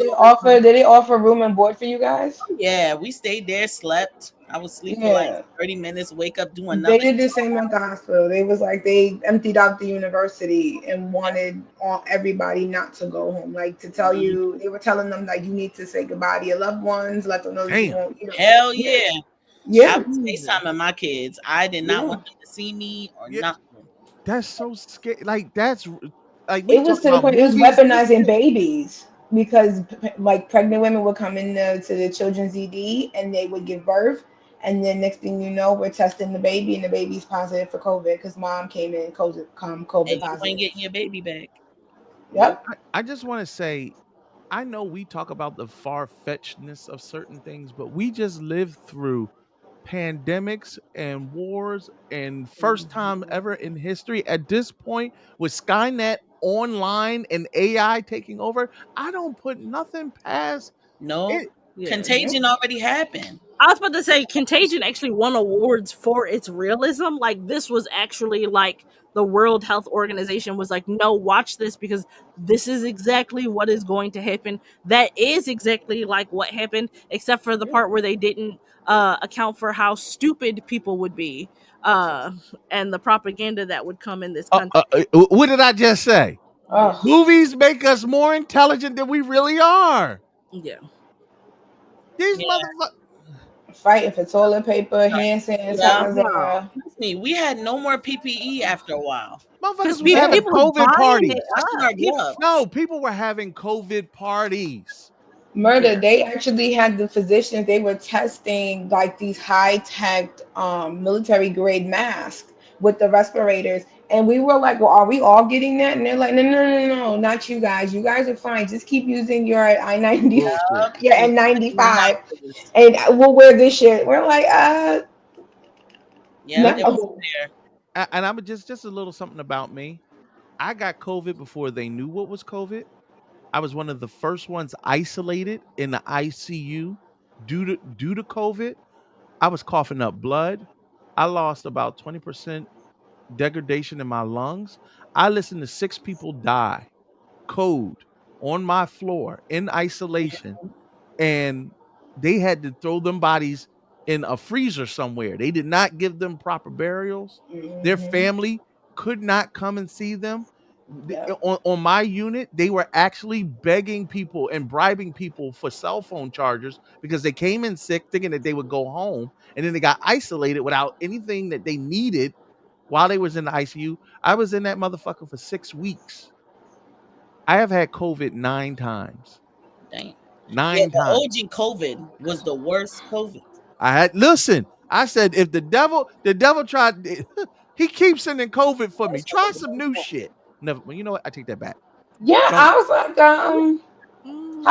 they offer room and board for you guys? Yeah, we stayed there, slept. I was asleep for like 30 minutes, wake up doing They nothing. did the same at the hospital. They was like they emptied out the university and wanted everybody not to go home. Like to tell you, they were telling them like you need to say goodbye to your loved ones, let them know that you won't. Hell yeah. Yeah. I was FaceTiming my kids. I did not want them to see me or nothing. That's so scary. Like that's like it was to the point it was weaponizing babies because like pregnant women would come to the children's ED and they would give birth, and then next thing you know we're testing the baby and the baby's positive for COVID because mom came in COVID And positive. you ain't getting your baby back. Yep. I just want to say, I know we talk about the far-fetchedness of certain things, but we just lived through pandemics and wars and first time ever in history at this point with Skynet online and AI taking over, I don't put nothing past No, it. Contagion already happened. I was about to say Contagion actually won awards for its realism. Like this was actually like the World Health Organization was like, no, watch this because this is exactly what is going to happen. That is exactly like what happened, except for the part where they didn't account for how stupid people would be and the propaganda that would come in this country. What did I just say? Movies make us more intelligent than we really are. Yeah. These motherfuckers fighting for toilet paper, hand sanitizer. Trust me, we had no more PPE after a while. Motherfuckers was having COVID parties. Gloves. No, people were having COVID parties. Murder, they actually had the physicians, they were testing like these high-tech military grade masks with the respirators. And we were like, well, are we all getting that? And they're like, no, not you guys. You guys are fine. Just keep using your I-90, your N95, and we'll wear this shit. We're like, no. And I'm just a little something about me. I got COVID before they knew what was COVID. I was one of the first ones isolated in the ICU due to COVID. I was coughing up blood. I lost about 20% degradation in my lungs. I listened to 6 people die, code on my floor in isolation, and they had to throw them bodies in a freezer somewhere. They did not give them proper burials. Their family could not come and see them. On my unit, they were actually begging people and bribing people for cell phone chargers because they came in sick thinking that they would go home, and then they got isolated without anything that they needed while they was in the ICU. I was in that motherfucker for 6 weeks. I have had COVID 9 times. Dang. 9 times. The OG COVID was the worst COVID. I said, if the devil tried, he keeps sending COVID for me. Try some new shit. Never. Well, you know what? I take that back. Yeah, I was like, how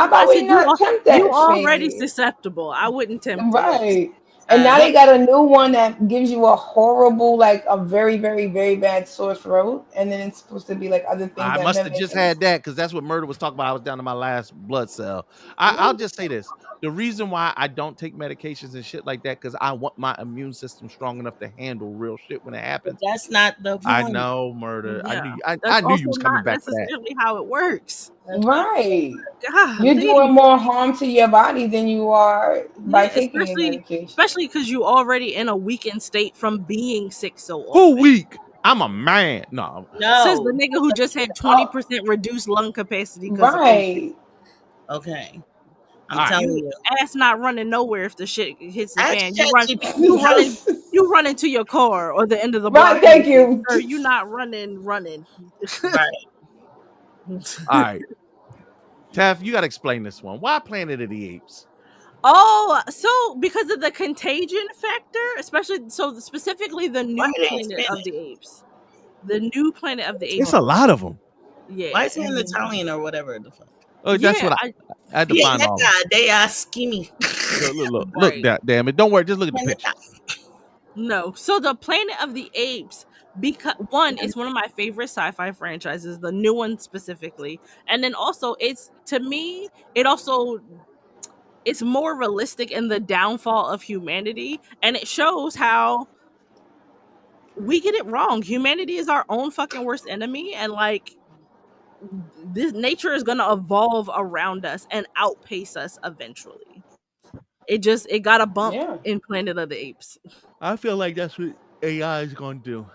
about we not tempt that? You already susceptible. I wouldn't tempt right. And now they got a new one that gives you a horrible, like a very, very, very bad sore throat, and then it's supposed to be like other things. I must have just had that because that's what Murder was talking about. I was down to my last blood cell. I'll just say this: the reason why I don't take medications and shit like that because I want my immune system strong enough to handle real shit when it happens. But that's not the point. I know, Murder. Yeah. I knew you was coming back to that. That's necessarily how it works. Right. God, you're doing more harm to your body than you are by taking your medication. Especially because you already in a weakened state from being sick so often. Who weak? I'm a man. No. Says the nigga who just had 20% reduced lung capacity. Right. Okay. I'm telling you. Ass not running nowhere if the shit hits the fan. You run into your car or the end of the block. Right, thank you. Sir, you not running. Right. All right. Taff, you got to explain this one. Why Planet of the Apes? Oh, so because of the contagion factor, specifically the new Planet of the Apes. The new Planet of the Apes. It's a lot of them. Yeah. Why is he in Italian or whatever the fuck? Oh, that's what I had to find out. They are schemy. Look, damn it. Don't worry. Just look at the picture. No. So the Planet of the Apes, because one, it's one of my favorite sci-fi franchises, the new one specifically. And then also it's more realistic in the downfall of humanity. And it shows how we get it wrong. Humanity is our own fucking worst enemy. And like, this nature is gonna evolve around us and outpace us eventually. It got a bump in Planet of the Apes. I feel like that's what AI is gonna do.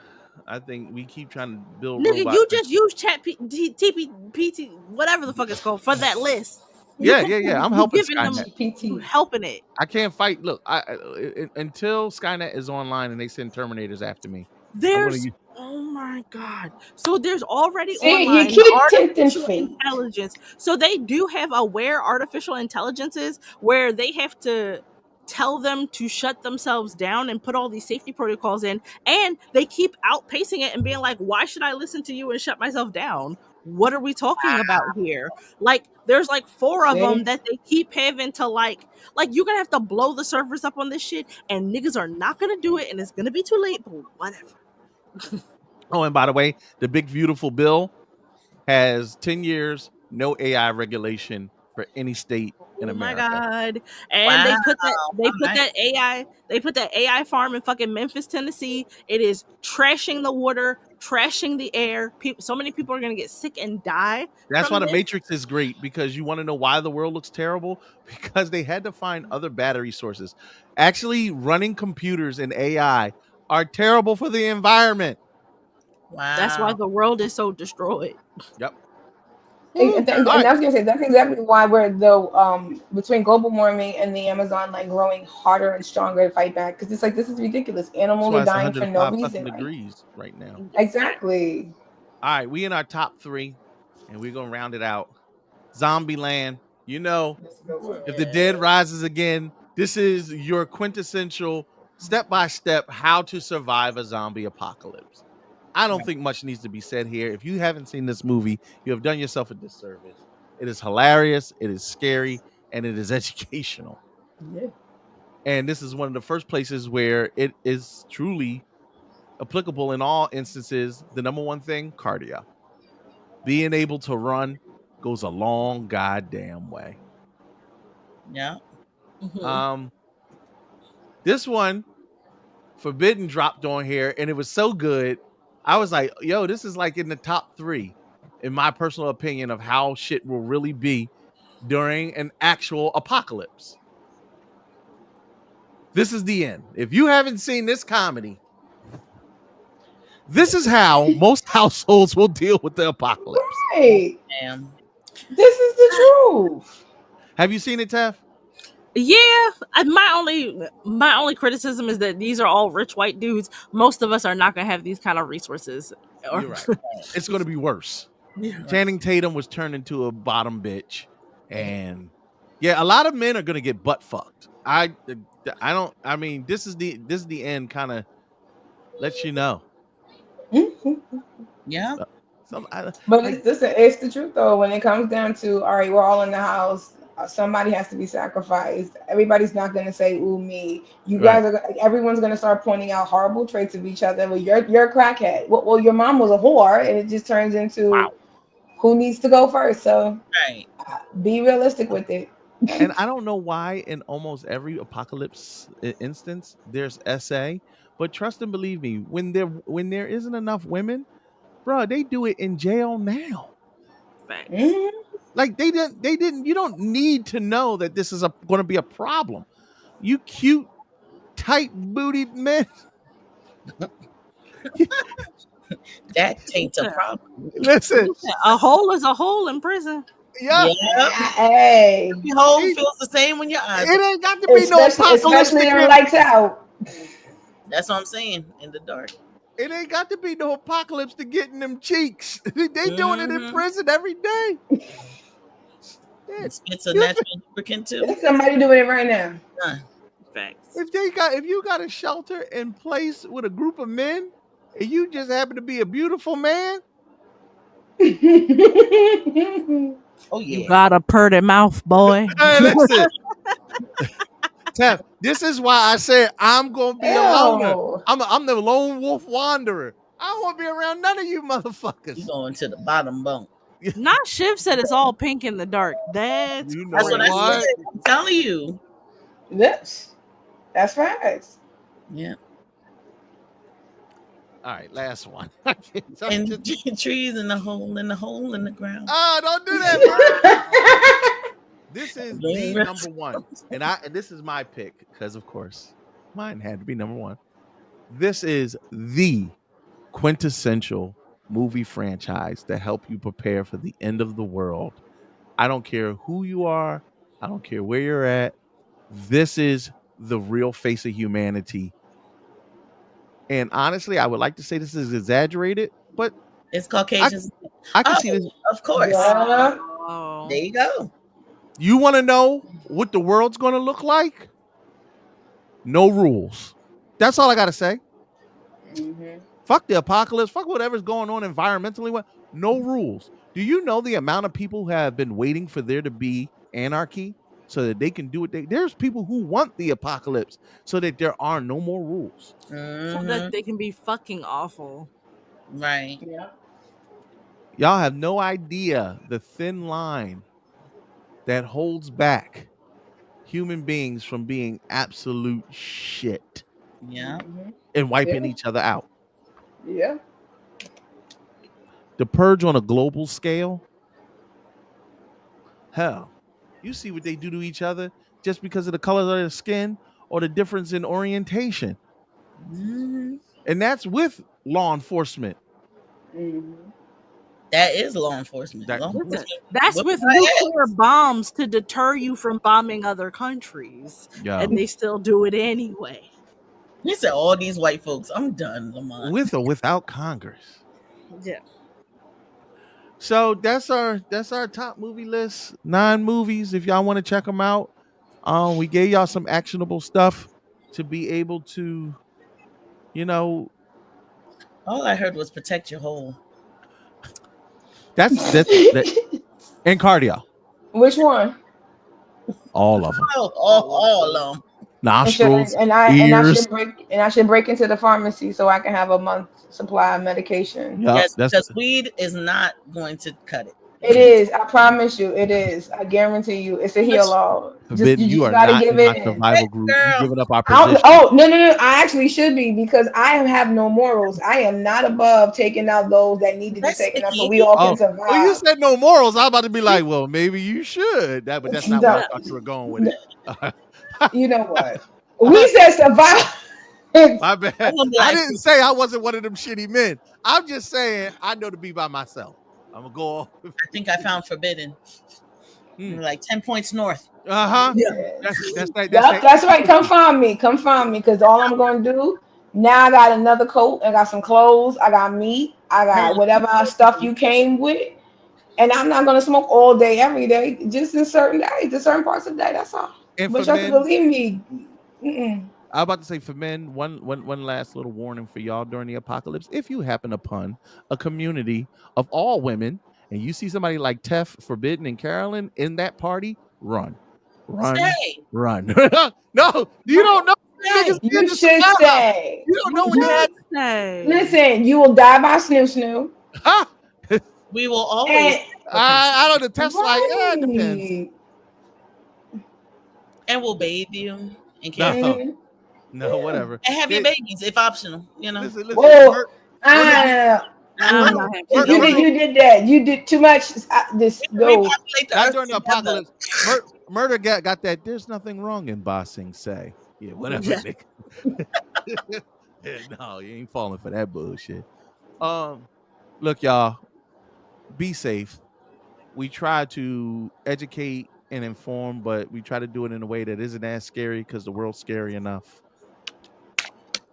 I think we keep trying to build Nigga, robots. you just use TPT, whatever the fuck it's called, for that list. Yeah. I'm helping Skynet. Helping it. I can't fight. Look, until Skynet is online and they send Terminators after me. Oh my god! So there's already online artificial intelligence. So they do have aware artificial intelligences where they have to tell them to shut themselves down and put all these safety protocols in, and they keep outpacing it and being like, "Why should I listen to you and shut myself down? what are we talking about here? Like, there's like 4 of them that they keep having to like you're gonna have to blow the servers up on this shit, and niggas are not gonna do it, and it's gonna be too late. But whatever. Oh, and by the way, the big beautiful bill has 10 years, no AI regulation for any state in Oh my America. god! And they put that AI farm in fucking Memphis, Tennessee. It is trashing the water, trashing the air. So many people are gonna get sick and die. That's from why the this. Matrix is great, because you want to know why the world looks terrible? Because they had to find other battery sources. Actually, running computers and AI are terrible for the environment. Wow. That's why the world is so destroyed. Yep. And I was gonna say that's exactly why we're between global warming and the Amazon like growing harder and stronger to fight back, because it's like this is ridiculous. Animals are That's why dying it's for no 105 reason. fucking degrees right now. Exactly. All right, we in our top 3, and we're gonna round it out. Zombieland. You know, if the dead rises again, this is your quintessential step-by-step how to survive a zombie apocalypse. I don't think much needs to be said here. If you haven't seen this movie, you have done yourself a disservice. It is hilarious, it is scary, and it is educational. Yeah. And this is one of the first places where it is truly applicable in all instances. The number one thing, cardio. Being able to run goes a long goddamn way. Yeah. This one, Forbidden dropped on here, and it was so good. I was like, yo, this is like in the top 3, in my personal opinion, of how shit will really be during an actual apocalypse. This is the end. If you haven't seen this comedy, this is how most households will deal with the apocalypse. Right. Damn. This is the truth. Have you seen it, Taff? Yeah, my only criticism is that these are all rich white dudes. Most of us are not gonna have these kind of resources. You're right. It's gonna be worse. Yeah. Channing Tatum was turned into a bottom bitch, and yeah, a lot of men are gonna get butt fucked. I mean, this is the end. Kind of lets you know. Yeah. But it's the truth though. When it comes down to, all right, we're all in the house. Somebody has to be sacrificed. Everybody's not going to say, "Ooh, me." You guys are. Everyone's going to start pointing out horrible traits of each other. Well, you're a crackhead. Well, your mom was a whore, and it just turns into who needs to go first. So, be realistic with it. And I don't know why in almost every apocalypse instance there's SA, but trust and believe me, when there isn't enough women, bro, they do it in jail now. Like they didn't. You don't need to know that this is going to be a problem. You cute, tight bootied men. That ain't a problem. Listen, a hole is a hole in prison. Yeah. Hey. Your hole feels the same when your eyes. It ain't got to be no apocalypse. Especially when lights out. That's what I'm saying. In the dark. It ain't got to be no apocalypse to get in them cheeks. They doing it in prison every day. It's a natural lubricant too. There's somebody doing it right now. Facts. If you got a shelter in place with a group of men, and you just happen to be a beautiful man. Oh yeah. You got a purty mouth, boy. Hey, listen. Tef, this is why I said I'm gonna be a loner. I'm the lone wolf wanderer. I don't want to be around none of you motherfuckers. You going to the bottom bunk. Not Shiv said it's all pink in the dark. That's what I said. I'm telling you. Yes. That's facts. Yeah. All right, last one. And trees in the hole in the ground. Oh, don't do that, bro. This is the number one. And this is my pick, because of course mine had to be number one. This is the quintessential movie franchise to help you prepare for the end of the world. I don't care who you are. I don't care where you're at. This is the real face of humanity. And honestly, I would like to say this is exaggerated, but it's Caucasians. I can see this. Of course. Yeah. There you go. You want to know what the world's going to look like? No rules. That's all I got to say. Mm-hmm. Fuck the apocalypse. Fuck whatever's going on environmentally. No rules. Do you know the amount of people who have been waiting for there to be anarchy so that they can do what there's people who want the apocalypse so that there are no more rules. So that they can be fucking awful. Right. Yeah. Y'all have no idea the thin line that holds back human beings from being absolute shit Yeah. and wiping Yeah. each other out. Yeah. The purge on a global scale, hell, you see what they do to each other just because of the color of their skin or the difference in orientation. And that's with law enforcement. That is law enforcement. That- Law Listen, enforcement that's whip with our nuclear ass. bombs to deter you from bombing other countries. Yeah. And they still do it anyway. You said all these white folks. I'm done, Lamont. With or without Congress. Yeah. So that's our top movie list. 9 movies. If y'all want to check them out, we gave y'all some actionable stuff to be able to, you know, All I heard was protect your hole. that's and cardio. Which one? All of them. All of them. Nostrils, I ears. should break into the pharmacy so I can have a month supply of medication. Yeah, Yes, that's because weed is not going to cut it. It is. I promise you, it is. I guarantee you, it's a heal all. Forbidden. You You just are gotta not give in my it in. survival group. You giving up our I position. don't- oh no! I actually should be because I have no morals. I am not above taking out those that need to be taken out so we all can survive. Well, you said no morals. I'm about to be like, well, maybe you should. But that's not where I thought you were going with it. You know what? We said survive. My bad. I didn't say I wasn't one of them shitty men. I'm just saying I know to be by myself. I'm gonna go off. I think I found forbidden. Like 10 points north. Uh-huh. Yeah. That's right. That's right. Come find me, because all I'm gonna do now, I got another coat, I got some clothes, I got meat, I got whatever stuff you came with, and I'm not gonna smoke all day, every day, just in certain days, in certain parts of the day. That's all. And But for you have to men, believe me. I'm about to say for men, one last little warning for y'all during the apocalypse. If you happen upon a community of all women and you see somebody like Tef, Forbidden, and Carolyn in that party, run. Stay. Run. No, you don't know. Niggas You in the should survive. stay. You don't know what that. Listen, you will die by snoo. We will always. I don't know. Tef's like, yeah, it depends. And we'll bathe you and care for you. No, whatever. And have your babies if optional, you know. Listen, Whoa. You did that. You did too much. Just go. Not during the apocalypse. Murder got that. There's nothing wrong in bossing. Say, yeah, whatever. Yeah. No, you ain't falling for that bullshit. Look, y'all, be safe. We try to educate and inform, but we try to do it in a way that isn't as scary because the world's scary enough.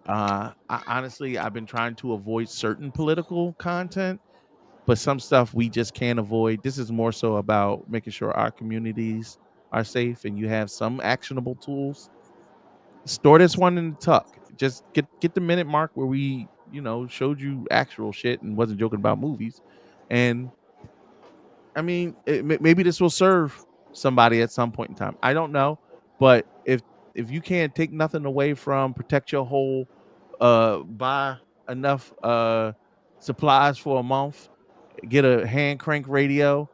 Honestly, I've been trying to avoid certain political content, but some stuff we just can't avoid. This is more so about making sure our communities are safe and you have some actionable tools. Store this one in the tuck. Just get the minute mark where we, showed you actual shit and wasn't joking about movies. And I mean, maybe this will serve somebody at some point in time. I don't know, but if you can't take nothing away from protect your whole, buy enough supplies for a month, get a hand crank radio,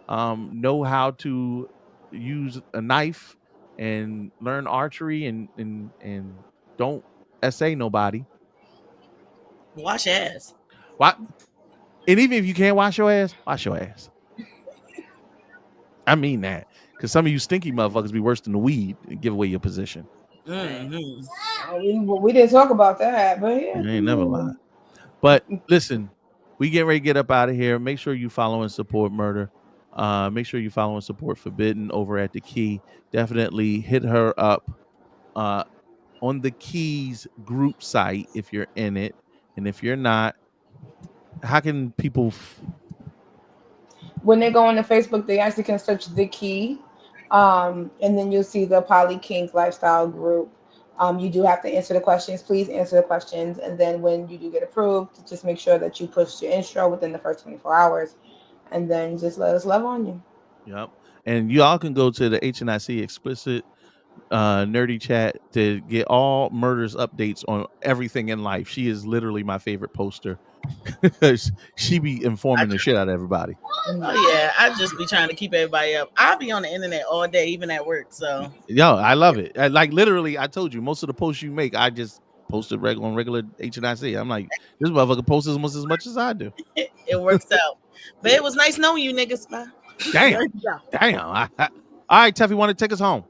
know how to use a knife, and learn archery, and don't SA nobody. Wash ass. What? And even if you can't wash your ass, wash your ass. I mean that, because some of you stinky motherfuckers be worse than the weed and give away your position. We didn't talk about that, but yeah. You ain't never lied. But listen, we get ready to get up out of here. Make sure you follow and support Murder. Make sure you follow and support Forbidden over at the Key. Definitely hit her up on the Keys group site if you're in it, and if you're not, how can people? When they go on the Facebook, they actually can search the Key, and then you'll see the Poly Kings Lifestyle Group. You do have to answer the questions. Please answer the questions, and then when you do get approved, just make sure that you push your intro within the first 24 hours, and then just let us love on you. Yep. And y'all can go to the HNIC explicit nerdy chat to get all Murder's updates on everything in life. She is literally my favorite poster because she be informing the shit out of everybody. Oh yeah, I just be trying to keep everybody up. I'll be on the internet all day, even at work. So Yo, I love it. Like literally, I told you most of the posts you make, I just posted on regular HNIC. I'm like, this motherfucker posts almost as much as I do. it works out. But it was nice knowing you niggas. Bye. Damn. Damn. All right, Teffy, want to take us home?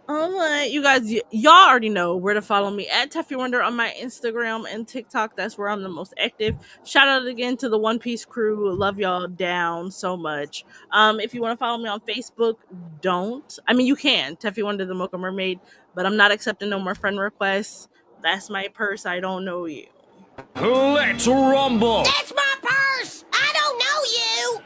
All right, you guys, y'all already know where to follow me at Teffy Wonder on my Instagram and TikTok. That's where I'm the most active. Shout out again to the One Piece crew. Love y'all down so much. If you want to follow me on Facebook, don't. I mean, you can Teffy Wonder the Mocha Mermaid, but I'm not accepting no more friend requests. That's my purse. I don't know you. Let's rumble. That's my purse. I don't know you.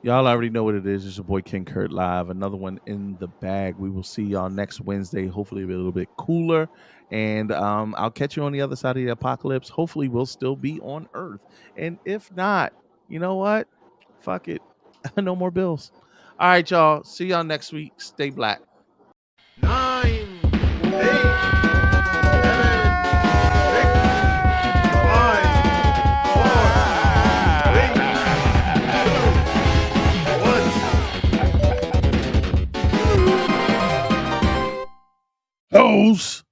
Y'all already know what it is. It's your boy King Kurt live. Another one in the bag. We will see y'all next Wednesday. Hopefully a little bit cooler. And I'll catch you on the other side of the apocalypse. Hopefully we'll still be on Earth. And if not, you know what? Fuck it. No more bills. All right, y'all. See y'all next week. Stay black. 9, 8, 7, 6, 5, 4, 3, 2, 1. Those.